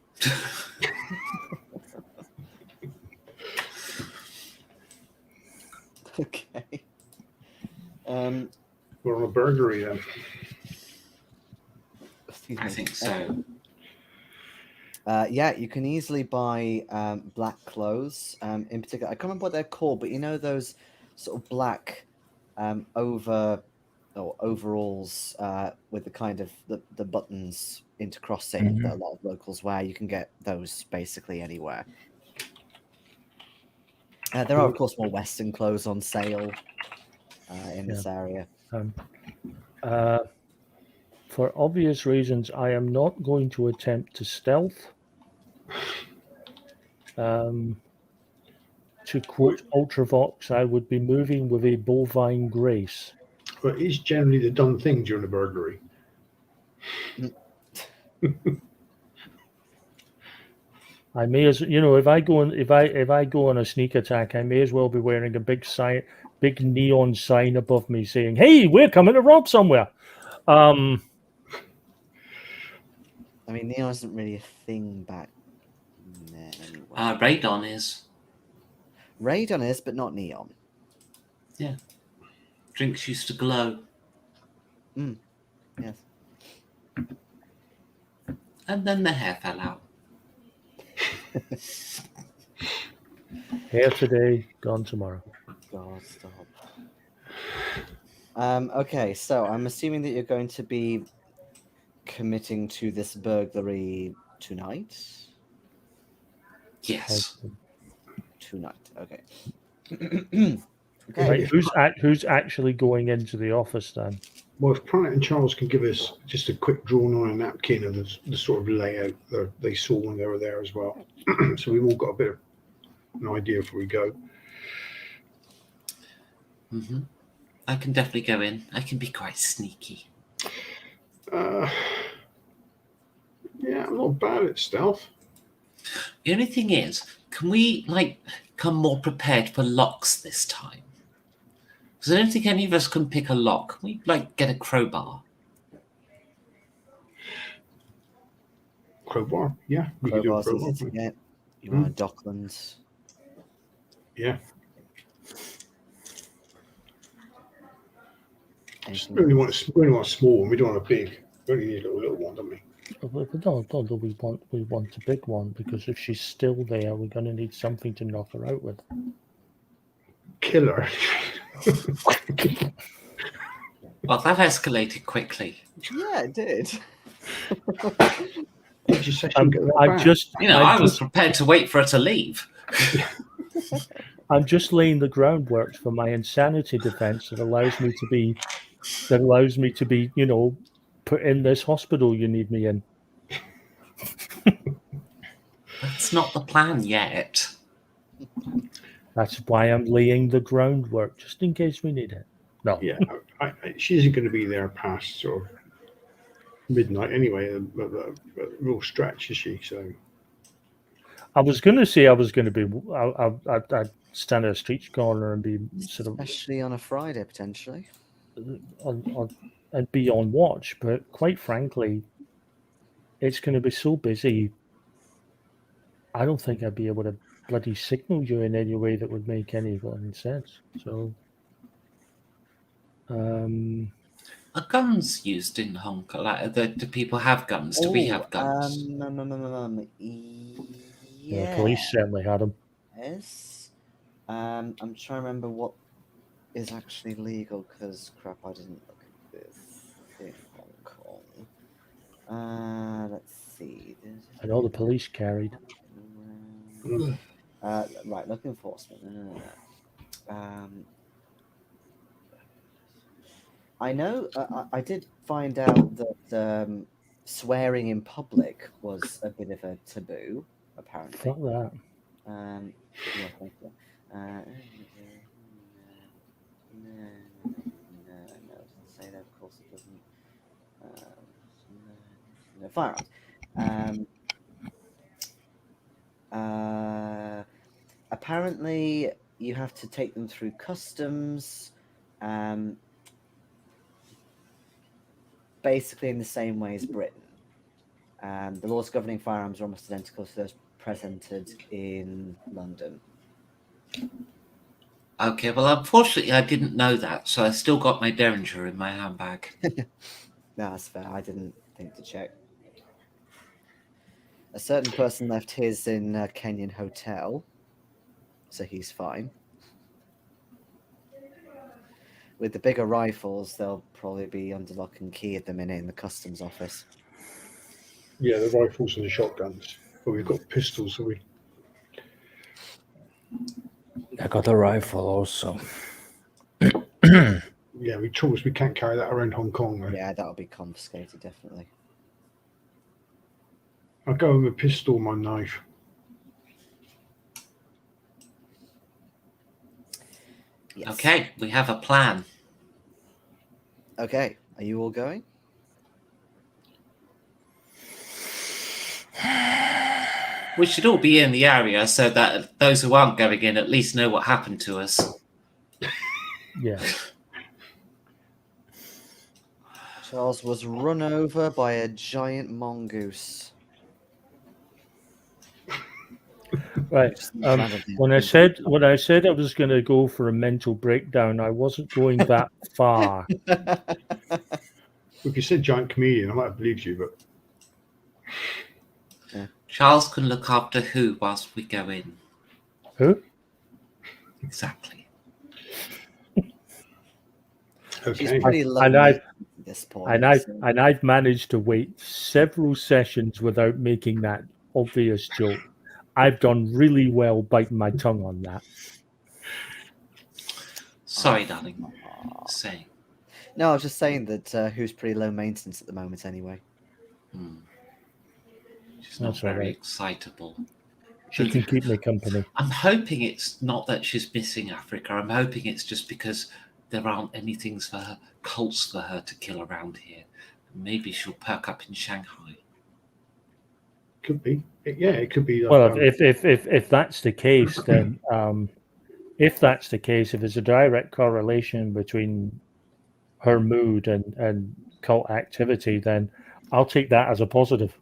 Okay. We're on a burglary then. Excuse I me. think so. Yeah, you can easily buy black clothes. In particular, I can't remember what they're called, but you know those sort of black overalls with the kind of the buttons intercrossing that a lot of locals wear. You can get those basically anywhere. There are, of course, more Western clothes on sale in this area. For obvious reasons, I am not going to attempt to stealth. To quote Ultravox, I would be moving with a bovine grace. But it's generally the done thing during a burglary. I may as if I go on a sneak attack, I may as well be wearing a big neon sign above me saying, "Hey, we're coming to rob somewhere." I mean, neon isn't really a thing back then anyway. Radon is. Radon is, but not neon. Yeah. Drinks used to glow. Yes. And then the hair fell out. Hair today, gone tomorrow. God, stop. Okay, so I'm assuming that you're going to be committing to this burglary tonight? Yes. Tonight, okay. Right, who's actually going into the office then? Well, if Pranit and Charles can give us just a quick drawing on a napkin of the sort of layout that they saw when they were there as well, so we've all got a bit of an idea before we go. I can definitely go in. I can be quite sneaky. Yeah, I'm not bad at stealth. The only thing is, can we come more prepared for locks this time? Because I don't think any of us can pick a lock. Can we get a crowbar? Crowbar, yeah, we can do a Crowbar's crowbar. easy to get. You want a Docklands? Yeah. Anything Just really want a small one. We don't want a big. We only need a little one, don't we? We want a big one, because if she's still there, we're going to need something to knock her out with. Killer. Well, that escalated quickly. Yeah, it did. I was prepared to wait for her to leave. I'm just laying the groundwork for my insanity defense that allows me to be, put in this hospital you need me in. That's not the plan yet. That's why I'm laying the groundwork, just in case we need it. No. Yeah, she isn't going to be there past sort of midnight anyway. A real stretch, is she? So I was going to say I'd stand at a street corner and be sort of, especially on a Friday potentially, and be on watch. But quite frankly, it's going to be so busy. I don't think I'd be able to bloody signal you in any way that would make any sense. So, Are guns used in Hong Kong? Do people have guns? Do we have guns? Yeah. The police certainly had them. Yes. I'm trying to remember what is actually legal, because crap, I didn't look at this in Hong Kong. Let's see. I know the police carried. Right, local enforcement. I know. I did find out that swearing in public was a bit of a taboo, apparently. Fuck that. Yeah, thank you. No, it doesn't say that. Of course, it doesn't. No firearms. Apparently, you have to take them through customs, basically in the same way as Britain. The laws governing firearms are almost identical to those presented in London. Okay, well, unfortunately, I didn't know that, so I still got my Derringer in my handbag. No, that's fair. I didn't think to check. A certain person left his in a Kenyan hotel, so he's fine. With the bigger rifles, they'll probably be under lock and key at the minute in the customs office. Yeah, the rifles and the shotguns. But we've got pistols, so we. I got a rifle also. Yeah, we can't carry that around Hong Kong. Though. Yeah, that'll be confiscated, definitely. I'll go with a pistol, my knife. Yes. Okay, we have a plan. Okay, are you all going? We should all be in the area so that those who aren't going in at least know what happened to us. Yeah. Charles was run over by a giant mongoose. Right. When I said I was going to go for a mental breakdown, I wasn't going that far. If you said giant comedian, I might have believed you, but Charles can look after who whilst we go in. Who? Exactly. She's okay. pretty low And I've- at this point. And I've managed to wait several sessions without making that obvious joke. I've done really well biting my tongue on that. Sorry, darling. Say. No, I was just saying that who's pretty low maintenance at the moment anyway. She's not That's all very right. excitable. She can keep me company. I'm hoping it's not that she's missing Africa. I'm hoping it's just because there aren't any things for her, cults for her to kill around here. Maybe she'll perk up in Shanghai. Could be. It could be. Well, if that's the case, then if that's the case, if there's a direct correlation between her mood and cult activity, then I'll take that as a positive.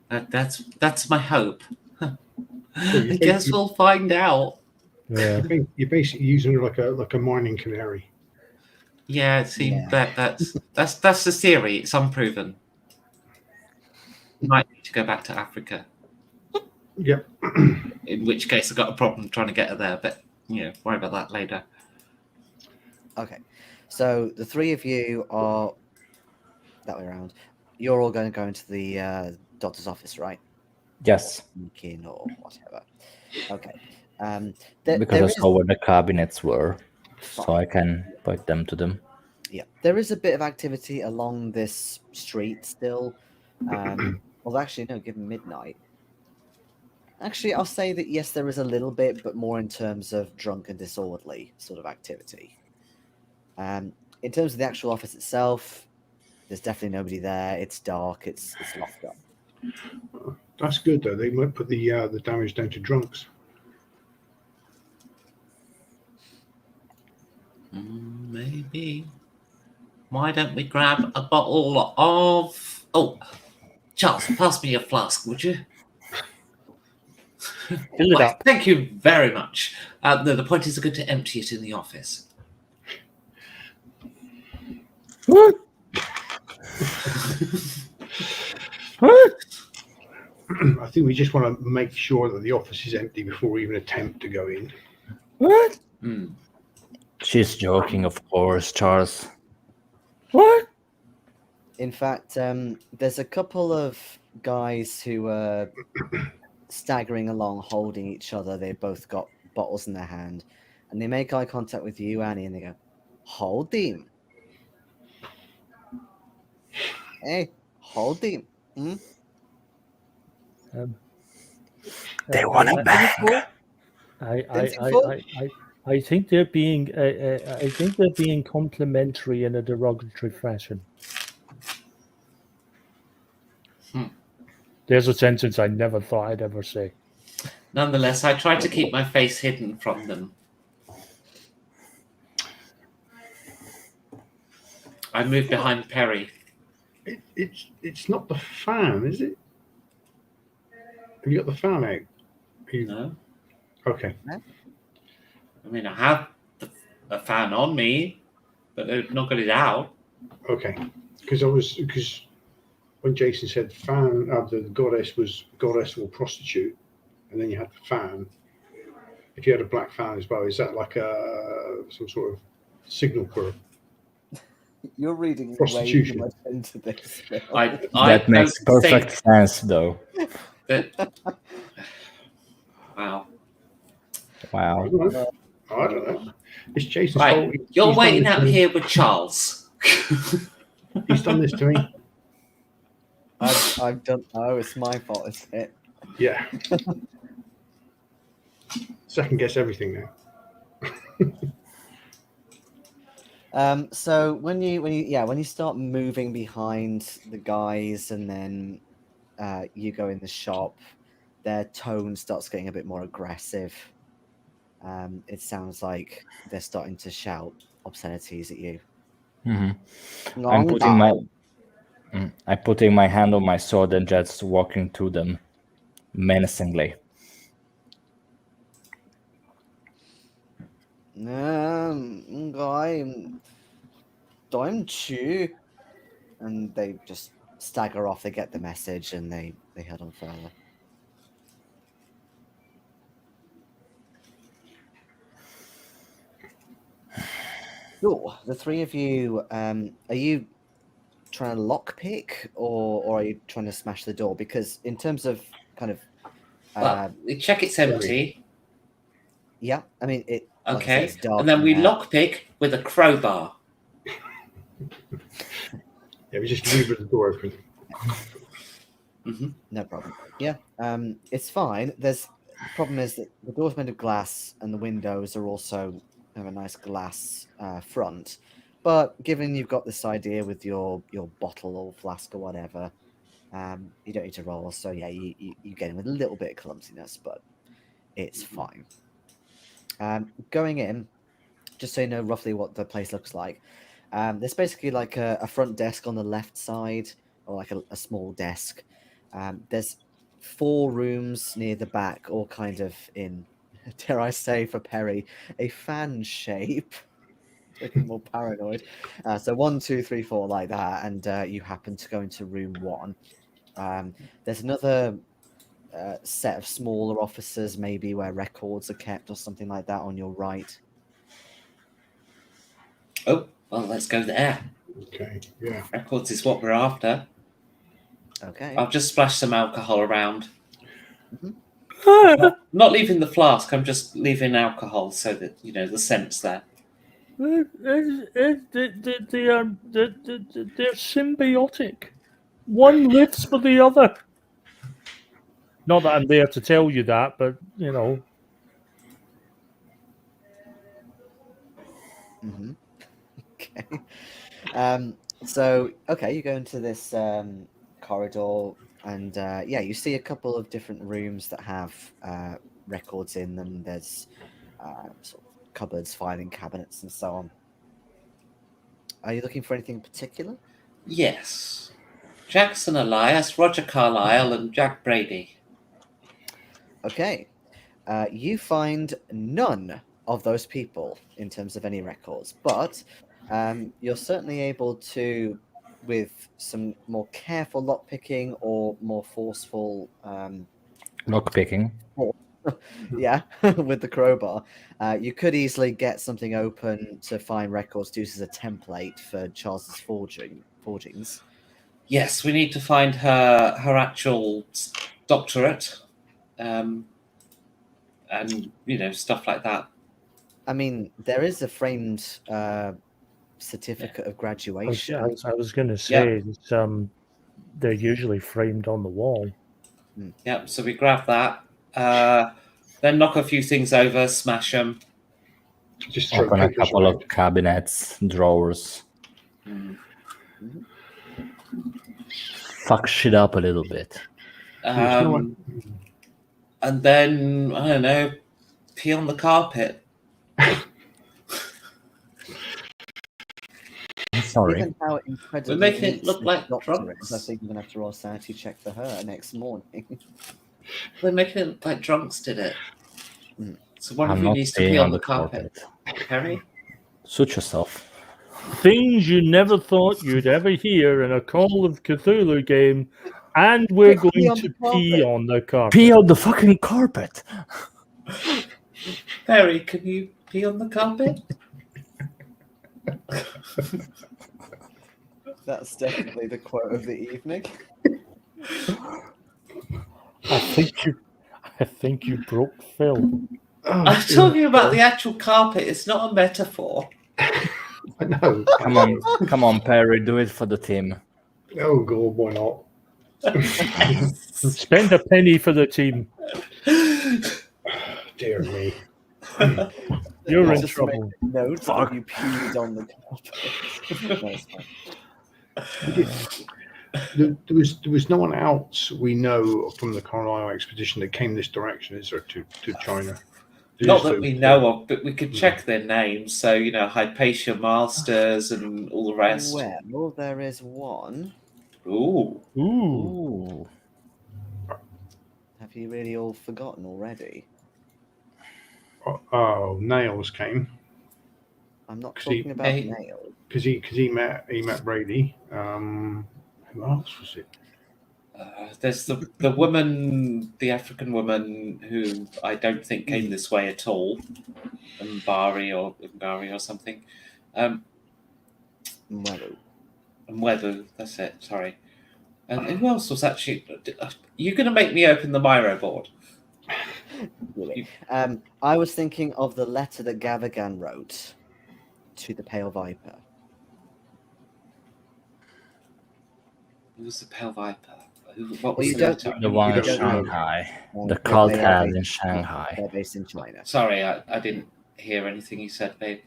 That's my hope. I guess we'll find out. Yeah. You're basically using her like a mining canary. Yeah, it seems that's the theory. It's unproven. We might need to go back to Africa. Yep. In which case, I've got a problem trying to get her there. But worry about that later. Okay, so the three of you are that way around. You're all going to go into the doctor's office, right? Yes, Kin or whatever. Okay. because I saw where the cabinets were, so I can point them to them. Yeah, there is a bit of activity along this street still. Well, actually, no, given midnight. Actually, I'll say that yes, there is a little bit, but more in terms of drunk and disorderly sort of activity. In terms of the actual office itself, there's definitely nobody there. It's dark. It's locked up. That's good though. They might put the damage down to drunks. Maybe. Why don't we grab a bottle of... Oh, Charles, pass me your flask, would you? Fill it up. Thank you very much. No, the point is, I'm going to empty it in the office. What? What? I think we just want to make sure that the office is empty before we even attempt to go in. What? She's joking, of course, Charles. What? In fact, there's a couple of guys who are staggering along, holding each other. They've both got bottles in their hand, and they make eye contact with you, Annie, and they go, "Hold him, hey, hold him." They want to bang. I think they're being complimentary in a derogatory fashion. There's a sentence I never thought I'd ever say. Nonetheless, I try to keep my face hidden from them. I move behind Perry. It's not the fan, is it? Have you got the fan out? No, Okay. I mean I have a fan on me, but I've not got it out. Okay. Because when Jason said fan, the goddess was goddess or prostitute, and then you had the fan. If you had a black fan as well, is that like some sort of signal for You're reading way too prostitution? much into this. Phil. That makes perfect sense, though. Wow. Wow. I don't know. It's Jason's Right, fault. you're He's waiting done out this to me. here with Charles. He's done this to me. I've done. Oh, it's my fault, is it? Yeah. Second guess everything now. So when you start moving behind the guys, and then you go in the shop, their tone starts getting a bit more aggressive. It sounds like they're starting to shout obscenities at you. Mm-hmm. Long I'm putting my hand on my sword and just walking to them menacingly. Don't you? And they just stagger off. They get the message and they head on further. So the three of you, are you trying to lockpick or are you trying to smash the door? Because in terms of kind of, Well, we check it's empty. yeah, I mean it. Like I Okay, said, it's dark and then in we there. lockpick with a crowbar. Yeah, we just leave the door open. Mm-hmm. No problem. Yeah, it's fine. The problem is that the door's made of glass and the windows are also have a nice glass front. But given you've got this idea with your bottle or flask or whatever, you don't need to roll. So yeah, you get in with a little bit of clumsiness, but it's fine. Going in, just so you know roughly what the place looks like. There's basically like a front desk on the left side, or like a small desk. There's 4 rooms near the back, all kind of in, dare I say for Perry, a fan shape. Looking more paranoid. So 1, 2, 3, 4 like that, and you happen to go into room 1. There's another set of smaller offices, maybe where records are kept or something like that on your right. Oh, well, let's go there. Okay, yeah. Records is what we're after. Okay. I'll just splash some alcohol around. Mm-hmm. Not leaving the flask, I'm just leaving alcohol so that, the scent's there. They're symbiotic. One lives for the other. Not that I'm there to tell you that, but Mm-hmm. Okay. So you go into this corridor, and you see a couple of different rooms that have records in them. There's sort of cupboards, filing cabinets, and so on. Are you looking for anything in particular? Yes. Jackson Elias, Roger Carlyle, and Jack Brady. Okay. You find none of those people in terms of any records, but you're certainly able to, with some more careful lockpicking or more forceful Lockpicking. yeah, with the crowbar, you could easily get something open to find records to use as a template for Charles's forgings. Yes, we need to find her actual doctorate, and stuff like that. I mean, there is a framed certificate of graduation. I was going to say, they're usually framed on the wall. Yeah, so we grab that, then knock a few things over, smash them. Just throw Open a papers couple around. of cabinets, drawers. Mm-hmm. Fuck shit up a little bit. And then, I don't know, pee on the carpet. I'm sorry. Given how incredibly We're making it neat look this like doctor is, drunks. I think I'm gonna have to roll a sanity check for her next morning. We're making it look like drunks did it. Mm. So one I'm of you not needs to peeing pee on the carpet. Harry? Suit yourself. Things you never thought you'd ever hear in a Call of Cthulhu game, and we're Quick, pee going on to the pee carpet. on the carpet. Pee on the fucking carpet. Harry, can you pee on the carpet? That's definitely the quote of the evening. I think you broke Phil. Oh, I'm talking about the actual carpet. It's not a metaphor. I know. Come on, Perry, do it for the team. Oh God, why not? Spend a penny for the team. Dear me. You're in Just trouble. make a note Fuck. that you peed on the carpet. No, it's fine. There was no one else we know from the Carlyle Expedition that came this direction, is there, to China? Not Just that those we two. know of, but we could check their names. So, you know, Hypatia Masters and all the rest. Well, there is one. Ooh. Ooh. Ooh. Have you really all forgotten already? Oh, Nails came I'm not 'Cause he- talking about Hey. nails. because he met Brady. Who else was it? There's the woman, the African woman, who I don't think came this way at all. Mbari or something. Well, Mwebu, that's it, sorry. And who else was actually... You're going to make me open the Miro board. really. I was thinking of the letter that Gavagan wrote to the Pale Viper. Who was the Pale Viper? What was you the don't- letter? The one You in don't know. Shanghai. The They- cult they are head based- in Shanghai. They're based in China. Sorry, I didn't hear anything you said, babe.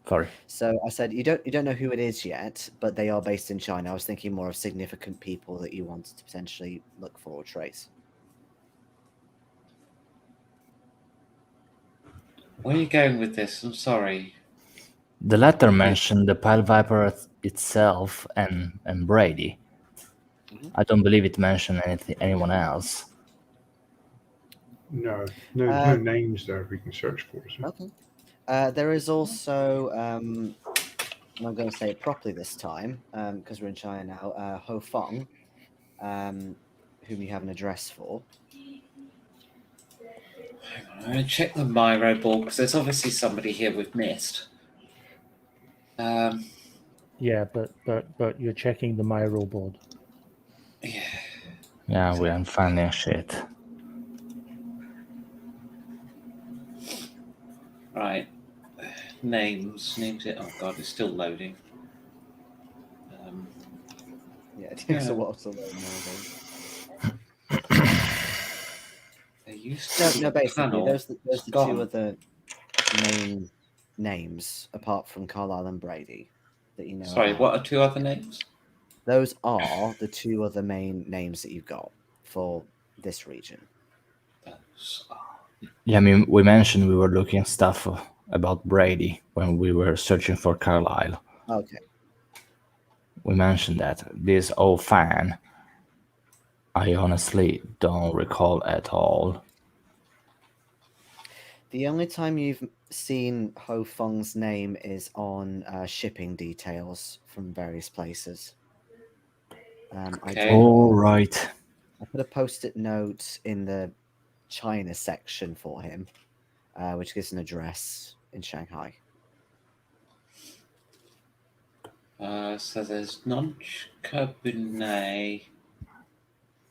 Sorry. So I said you don't know who it is yet, but they are based in China. I was thinking more of significant people that you wanted to potentially look for or trace. Where are you going with this? I'm sorry. The letter mentioned the Pile Viper itself and Brady. Mhm. I don't believe it mentioned anyone else. No names there we can search for. Is there? Okay. There is also, I'm going to say it properly this time, because we're in China now, Ho Fong, whom you have an address for. Hang on, I'm going to check the Miro board because there's obviously somebody here we've missed. Yeah, but you're checking the Miro board. Yeah. Yeah, we aren't finding shit. Right. Names. It. Oh god, it's still loading. Yeah, it takes Yeah. a while to learn nowadays. There used to be No, a basically, panel. those are It's two gone. of the main names, apart from Carlyle and Brady, that you know. Sorry, about. what are two other names? Those are the two other main names that you've got for this region. Yeah, I mean, we mentioned we were looking stuff about Brady when we were searching for Carlyle. Okay. We mentioned that. This old fan, I honestly don't recall at all. The only time you've seen Ho Fong's name is on shipping details from various places. Okay. All right. I put a post-it note in the China section for him, which gives an address in Shanghai. So there's Nonch Kabune,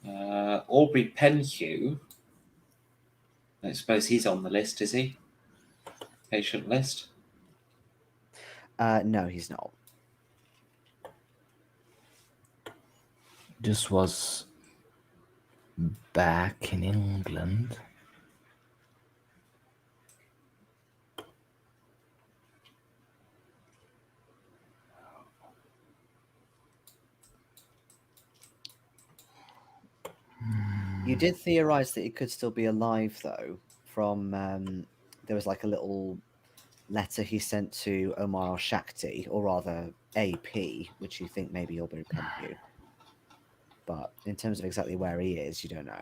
Aubrey Penhew. I suppose he's on the list, is he? Patient list. No, he's not. This was back in England. You did theorize that he could still be alive, though. From there was like a little letter he sent to Omar Shakti, or rather AP, which you think maybe he'll be Penhu. But in terms of exactly where he is, you don't know.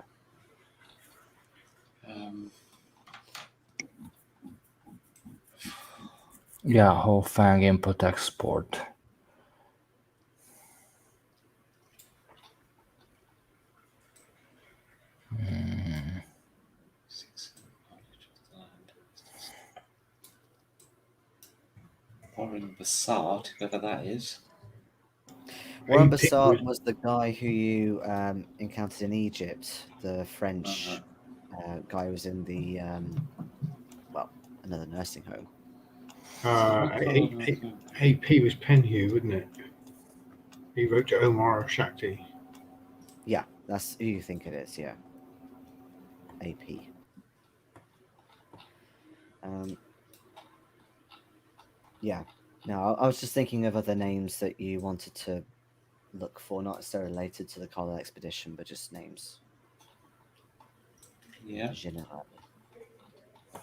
Yeah, whole Fang import export. Warren Bassard, whoever that is. Warren AP Bassard was the guy who you encountered in Egypt, the French guy who was in the another nursing home. AP was Penhu, wouldn't it? He wrote to Omar Shakti. Yeah, that's who you think it is. Yeah, AP. Yeah. No, I was just thinking of other names that you wanted to look for, not necessarily related to the Carlyle Expedition, but just names. Yeah. General.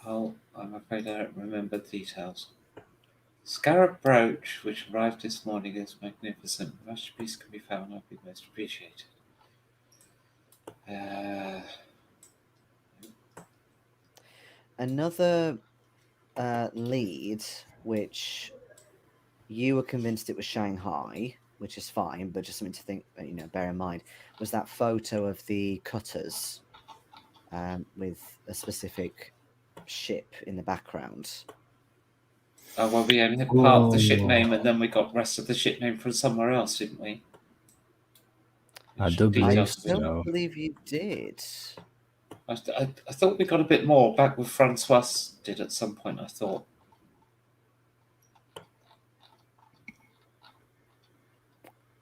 Well, I'm afraid I don't remember the details. Scarab brooch, which arrived this morning, is magnificent. The masterpiece can be found. I'd be most appreciated. Another lead, which you were convinced it was Shanghai, which is fine, but just something to think, bear in mind, was that photo of the cutters with a specific ship in the background. Oh, well, we only had part of the ship name, and then we got the rest of the ship name from somewhere else, didn't we? I do believe so. I don't believe you did. I thought we got a bit more back with Francois did at some point, I thought.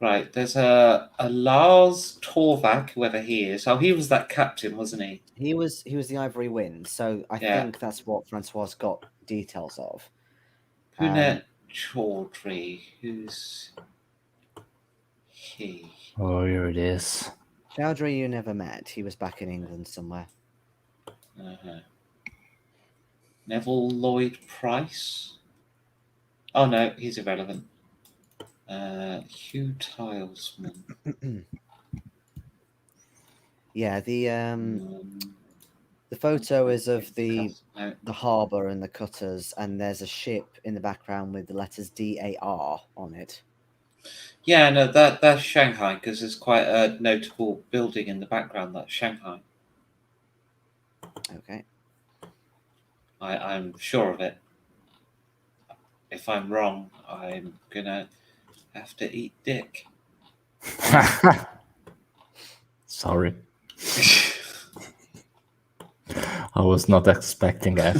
Right, there's a Lars Torvak, whoever he is. Oh, he was that captain, wasn't he? He was the Ivory Wind, so I think that's what Francois got details of. Punet Chaudhry, who's he? Oh, here it is. Chaudhry you never met. He was back in England somewhere. Neville Lloyd Price? Oh, no, he's irrelevant. Hugh Tilesman. Yeah, the photo is of the harbour and the cutters, and there's a ship in the background with the letters DAR on it. Yeah, no, that's Shanghai, because there's quite a notable building in the background. That's Shanghai. Okay. I'm sure of it. If I'm wrong, I'm gonna have to eat dick. Sorry. I was not expecting that.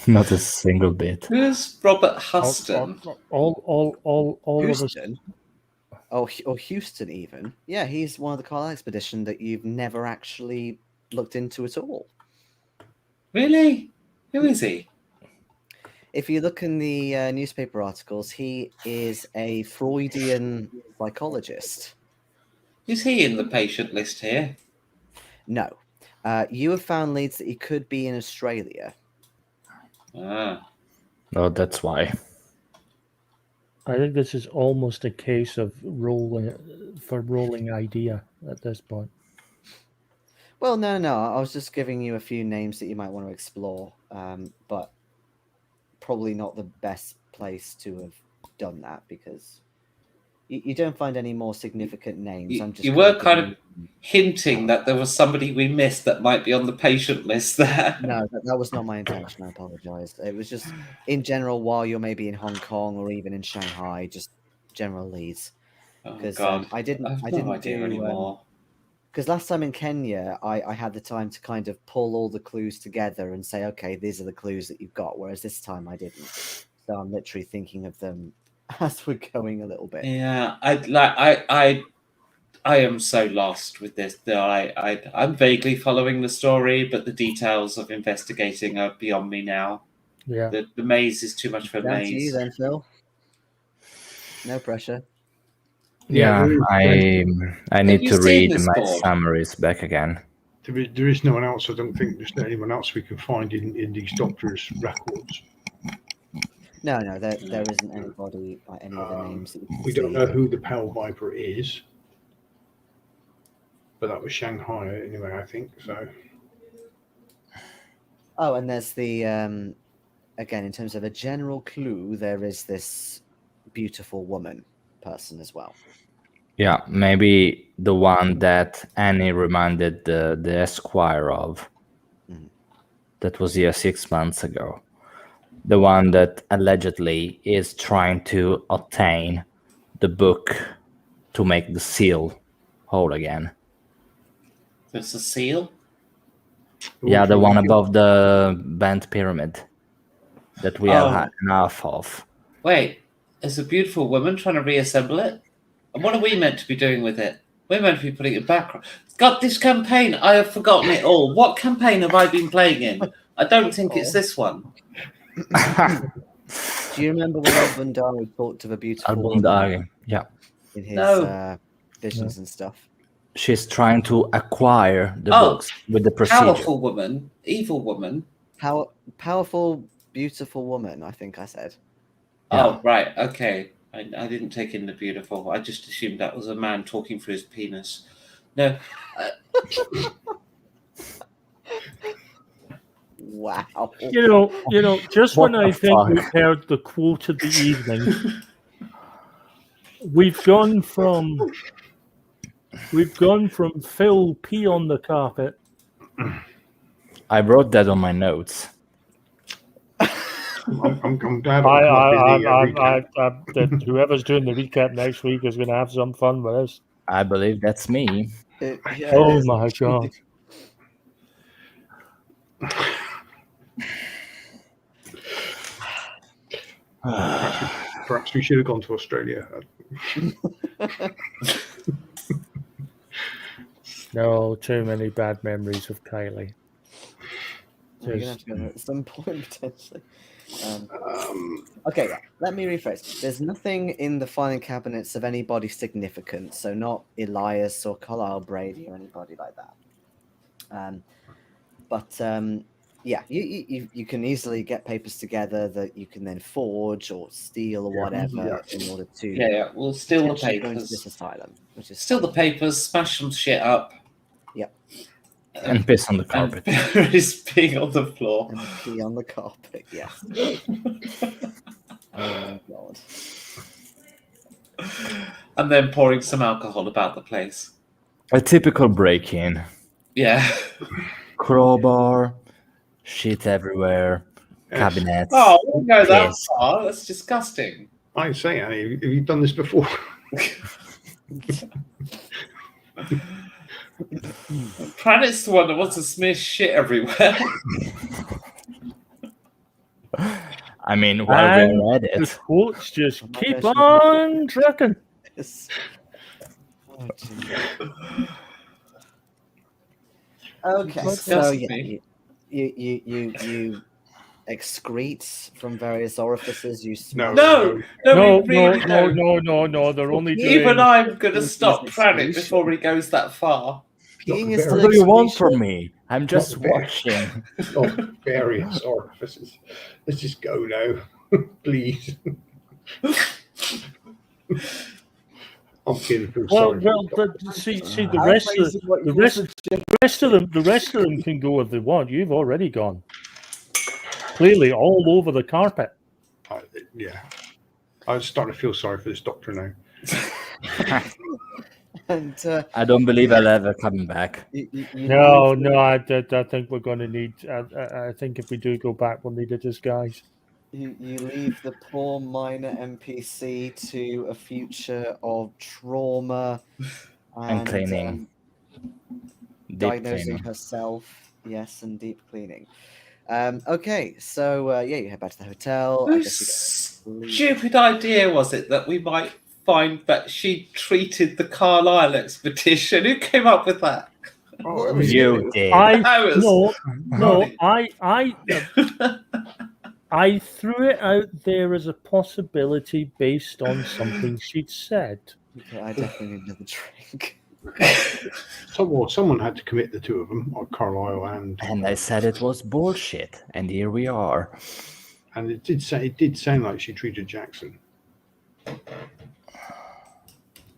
Not a single bit. Who's Robert Huston? All Houston? Or Houston even. Yeah, he's one of the Carlyle Expedition that you've never actually looked into at all. Really? Who is he? If you look in the newspaper articles, he is a Freudian psychologist. Is he in the patient list here? No. You have found leads that he could be in Australia. Ah. Oh, that's why. I think this is almost a case of rolling idea at this point. Well, no. I was just giving you a few names that you might want to explore, but probably not the best place to have done that because you don't find any more significant names. You were kind of hinting that there was somebody we missed that might be on the patient list there. No, that was not my intention. I apologize. It was just in general while you're maybe in Hong Kong or even in Shanghai, just general leads. Because I didn't do anymore. Because last time in Kenya, I had the time to kind of pull all the clues together and say, okay, these are the clues that you've got. Whereas this time I didn't. So I'm literally thinking of them as we're going a little bit. Yeah, I am so lost with this. I'm vaguely following the story, but the details of investigating are beyond me now. Yeah, the maze is too much for a Down maze. to you then, Phil. No pressure. Yeah, I need you to seen read this my board? summaries back again. There is no one else. I don't think there's anyone else we can find in these doctors' records. No, there isn't anybody like any other names that you can We don't see. know who the Pale Viper is, but that was Shanghai anyway, I think. So. Oh, and there's the again, in terms of a general clue, there is this beautiful woman person as well. Yeah, maybe the one that Annie reminded the Esquire of. Mhm. That was here 6 months ago. The one that allegedly is trying to obtain the book to make the seal whole again. There's a seal. Yeah, the one above the bent pyramid that we have Oh. had enough of. Wait, there's a beautiful woman trying to reassemble it. And what are we meant to be doing with it? We're meant to be putting it back. God, this campaign, I have forgotten it all. What campaign have I been playing in? I don't think it's this one. Do you remember when Albundari talked of a beautiful woman Albundari, yeah. in his No. visions and stuff? She's trying to acquire the books with the procedure. Powerful woman, evil woman. Powerful, beautiful woman, I think I said. Yeah. Oh, right, okay. I didn't take in the beautiful. I just assumed that was a man talking through his penis. No. Wow. You know, just What when I the think fuck? we've heard the quote of the evening, we've gone from Phil pee on the carpet. I wrote that on my notes. I'm glad That whoever's doing the recap next week is going to have some fun with us. I believe that's me. Oh my god! Perhaps we should have gone to Australia. No, too many bad memories of Kylie. You're gonna have to go there at some point potentially. Okay, let me rephrase. There's nothing in the filing cabinets of anybody significant, so not Elias or Carlyle Brady or anybody like that. But yeah, you can easily get papers together that you can then forge or steal or whatever in order to Yeah, we'll steal the potentially go into papers. this asylum, which is Steal the papers, smash some shit up. Yep. And piss on the carpet. And is peeing on the floor. and pee on the carpet. Yes. Oh my god. And then pouring some alcohol about the place. A typical break-in. Yeah. Crowbar, shit everywhere, cabinets. Oh, we won't go that piss. far. That's disgusting. I say, Annie, have you done this before? Pranit's the one that wants to smear shit everywhere. I mean, while we're at The it, quotes just keep on trucking. Yes. Oh, geez. Okay, so yeah, me. you excrete from various orifices. You smell. No, No, we really don't. no. They're only doing. Even I'm going to This stop is Pranit exclusion. before he goes that far. Peeing Not is very- still what do you want excretion. from me? I'm just very- watching. Oh, various orifices. Let's just go now, please. I'm feeling Well, sorry. see, the How rest crazy what the you rest would the rest of them can go if they want. You've already gone. Clearly, all over the carpet. Yeah, I'm starting to feel sorry for this doctor now. And I don't believe I'll ever come back. you No, leave I think we're going to need. I think if we do go back, we'll need a disguise. you leave the poor minor NPC to a future of trauma And cleaning. Deep diagnosing cleaning. herself. Yes, and deep cleaning. Okay, so yeah, you head back to the hotel. I Whose guess you go sleep. stupid idea was it that we might find that she treated the Carlyle Expedition? Who came up with that? Oh, I mean, You did. That was- I threw it out there as a possibility based on something she'd said. Okay, I definitely need another drink. Someone had to commit the two of them, or Carlyle And I said it was bullshit, and here we are. and it did sound like she treated Jackson.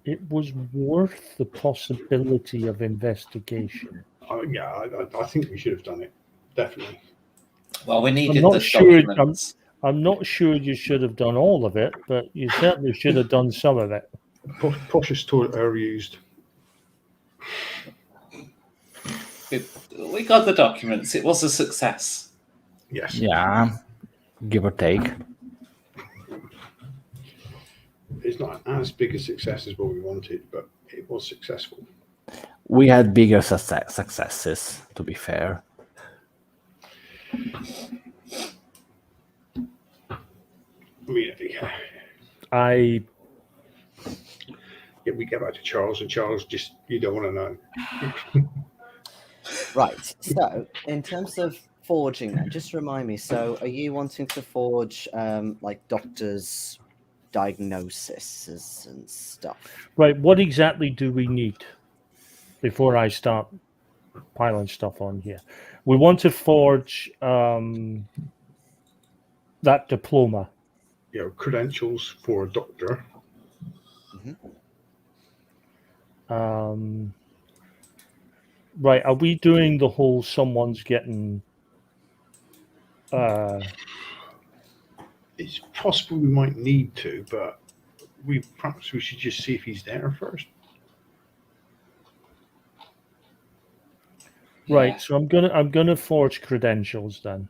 It was worth the possibility of investigation. I think we should have done it, definitely. Well, we I'm needed not the sure. documents. I'm not sure you should have done all of it, but you certainly should have done some of it. Cautious toilet are used. We got the documents. It was a success. Yes. Yeah, give or take. It's not as big a success as what we wanted, but it was successful. We had bigger successes, to be fair. I We get back to Charles, and Charles just, you don't want to know. Right. So, in terms of forging, then, just remind me. So, are you wanting to forge like doctors' diagnoses and stuff? right. What exactly do we need before I start piling stuff on here? We want to forge that diploma. Credentials for a doctor. Right. Are we doing the whole someone's getting? It's possible we might need to, but perhaps we should just see if he's there first. Right. Yeah. So I'm gonna forge credentials then.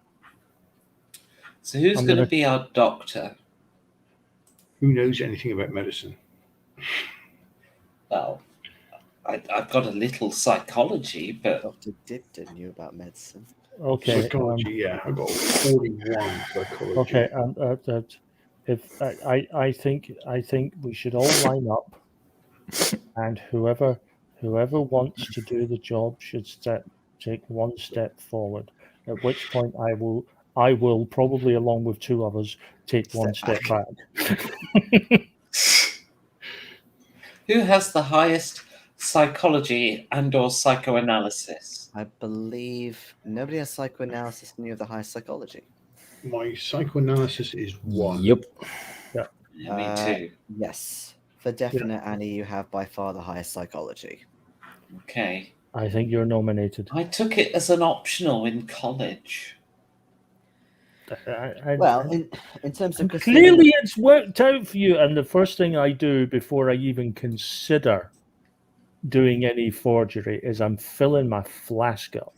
So who's I'm going to gonna- be our doctor? Who knows anything about medicine? Well, I've got a little psychology, but Dr. Dibden knew about medicine. Okay. Psychology, yeah. I got 41 psychology. Okay. If I think we should all line up, and whoever wants to do the job should take one step forward. At which point I will probably, along with two others, take one step back. who has the highest psychology and/or psychoanalysis? I believe nobody has psychoanalysis and you have the highest psychology. My psychoanalysis is 1. Yep. Yeah, me too. Yes. For definite, Annie, you have by far the highest psychology. Okay. I think you're nominated. I took it as an optional in college. Well, in terms of Clearly it's worked out for you, and the first thing I do before I even consider doing any forgery is I'm filling my flask up.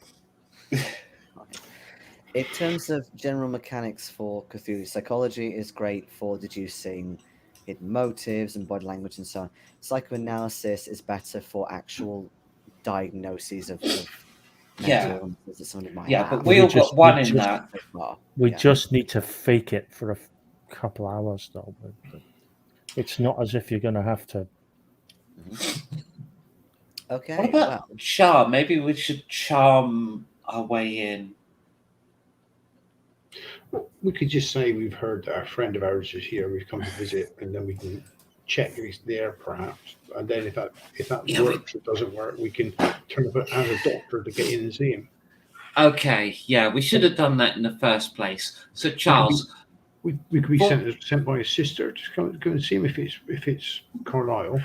in terms of general mechanics for Cthulhu, psychology is great for deducing hidden motives and body language and so on. Psychoanalysis is better for actual diagnoses of Yeah. mental illnesses that somebody might Yeah, have. but we all got one in that. So far. We Yeah. just need to fake it for a couple hours, though. It's not as if you're going to have to. Okay. What about well, charm? Maybe we should charm our way in. We could just say we've heard that a friend of ours is here, we've come to visit, and then we can check if he's there, perhaps. And then if that Yeah, works or doesn't work, we can turn up as a doctor to get in and see him. Okay, yeah, we should have done that in the first place. So, Charles, We could be sent by his sister to go and see him if it's Carlyle.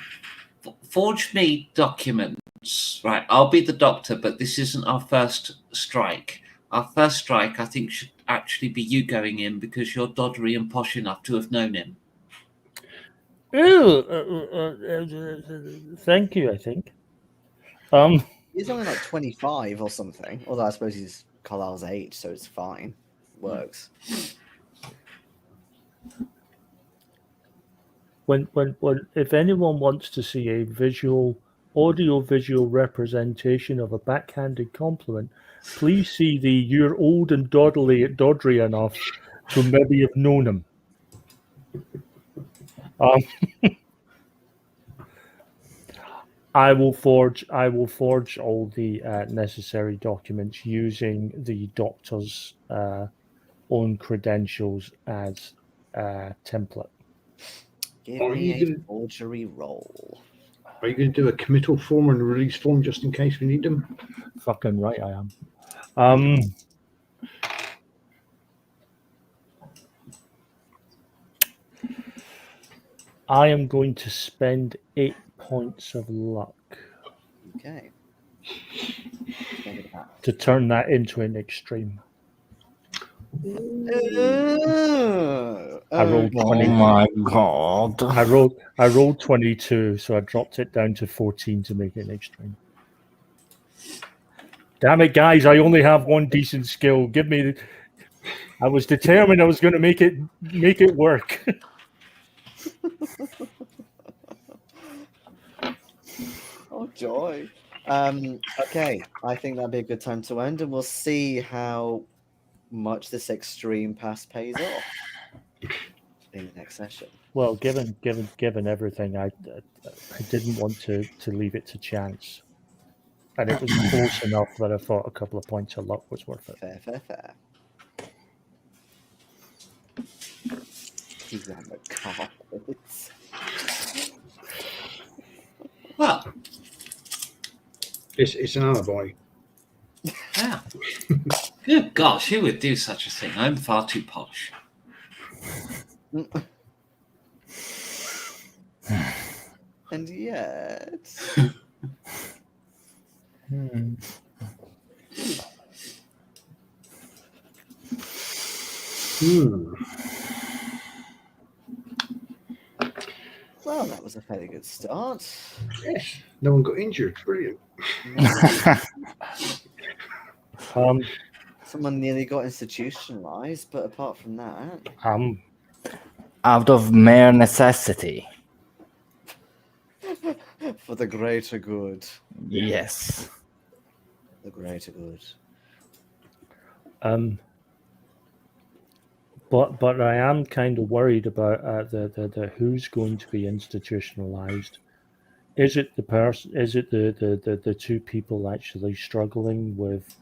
forge me documents. Right, I'll be the doctor, but this isn't our first strike. Our first strike, I think, should actually be you going in because you're doddery and posh enough to have known him. Thank you, I think. he's only like 25 or something. Although I suppose he's Carlyle's age, so it's fine. Works. When if anyone wants to see a audio-visual representation of a backhanded compliment, please see the "You're old and doddery enough to maybe have known him." I will forge all the necessary documents using the doctor's own credentials as a template. Give Are me you a forgery roll. Are you going to do a committal form and a release form just in case we need them? Fucking right, I am. I am going to spend 8 points of luck Okay. Spend it back. to turn that into an extreme. I rolled 20. Oh my god. I rolled 22, so I dropped it down to 14 to make it an extreme. Damn it, guys! I only have one decent skill. Give me. I was determined I was going to make it work. Oh joy. Okay, I think that'd be a good time to end, and we'll see how much this extreme pass pays off in the next session. Well, given everything, I didn't want to leave it to chance, and it was close enough that I thought a couple of points of luck was worth it. Fair. He's on the carpets. Well, It's an alibi. yeah. Good gosh, who would do such a thing? I'm far too posh. And yet... Well, that was a fairly good start. Yes. No one got injured. Brilliant. Someone nearly got institutionalized, but apart from that... Out of mere necessity. For the greater good. Yes. The greater good. But I am kind of worried about the who's going to be institutionalized. Is it the person? Is it the two people actually struggling with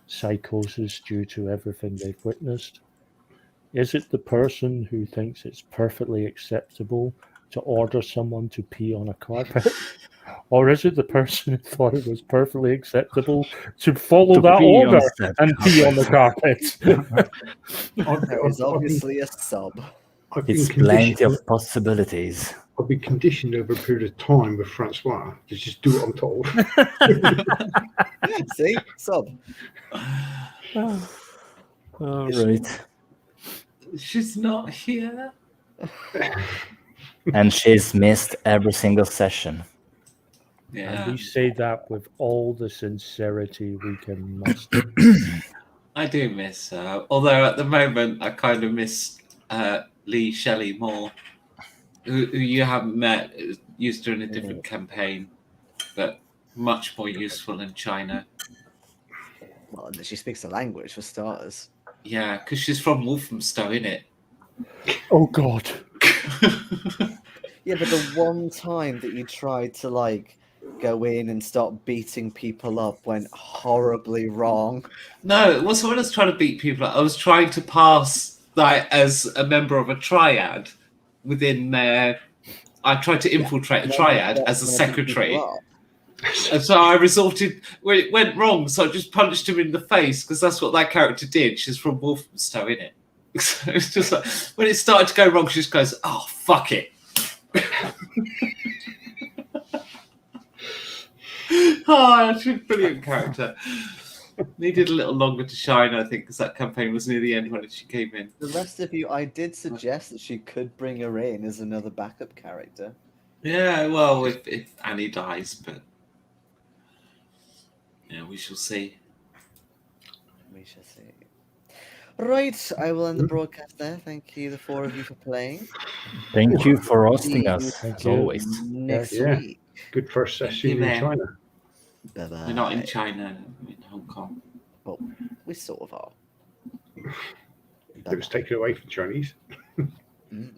psychosis due to everything they've witnessed? Is it the person who thinks it's perfectly acceptable to order someone to pee on a carpet? Or is it the person who thought it was perfectly acceptable to follow that order and pee on the carpet? There is obviously a sub. It's plenty of possibilities. I've been conditioned over a period of time with Francois to just do what I'm told. See? Sub. All right. She's not here. And she's missed every single session. Yeah. And we say that with all the sincerity we can muster. I do miss her. Although at the moment I kind of miss Lee Shelley more, who you haven't met, used to in a different campaign, but much more useful in China. Well, she speaks the language for starters. Yeah, because she's from Walthamstow, innit? Oh, God. Yeah, but the one time that you tried to, like, go in and start beating people up went horribly wrong. No, it wasn't when I was trying to beat people up. I was trying to pass, like, as a member of a triad within their... I tried to infiltrate a triad as a secretary. And so I resorted... Well, it went wrong, so I just punched him in the face, because that's what that character did. She's from Walthamstow, innit? So it's just like... When it started to go wrong, she just goes, oh, fuck it. Oh, she's a brilliant character. Needed a little longer to shine, I think, because that campaign was near the end when she came in. The rest of you, I did suggest that she could bring her in as another backup character. Yeah, well, if Annie dies, but yeah, we shall see. We shall see. Right, I will end the broadcast there. Thank you, the four of you, for playing. Thank you for hosting us, Thank as you. always. Next Yeah. week. Good first session you, in man. China. Bye-bye. We're not in China, we're in Hong Kong. Well, we sort of are. It was taken away from Chinese. Mm.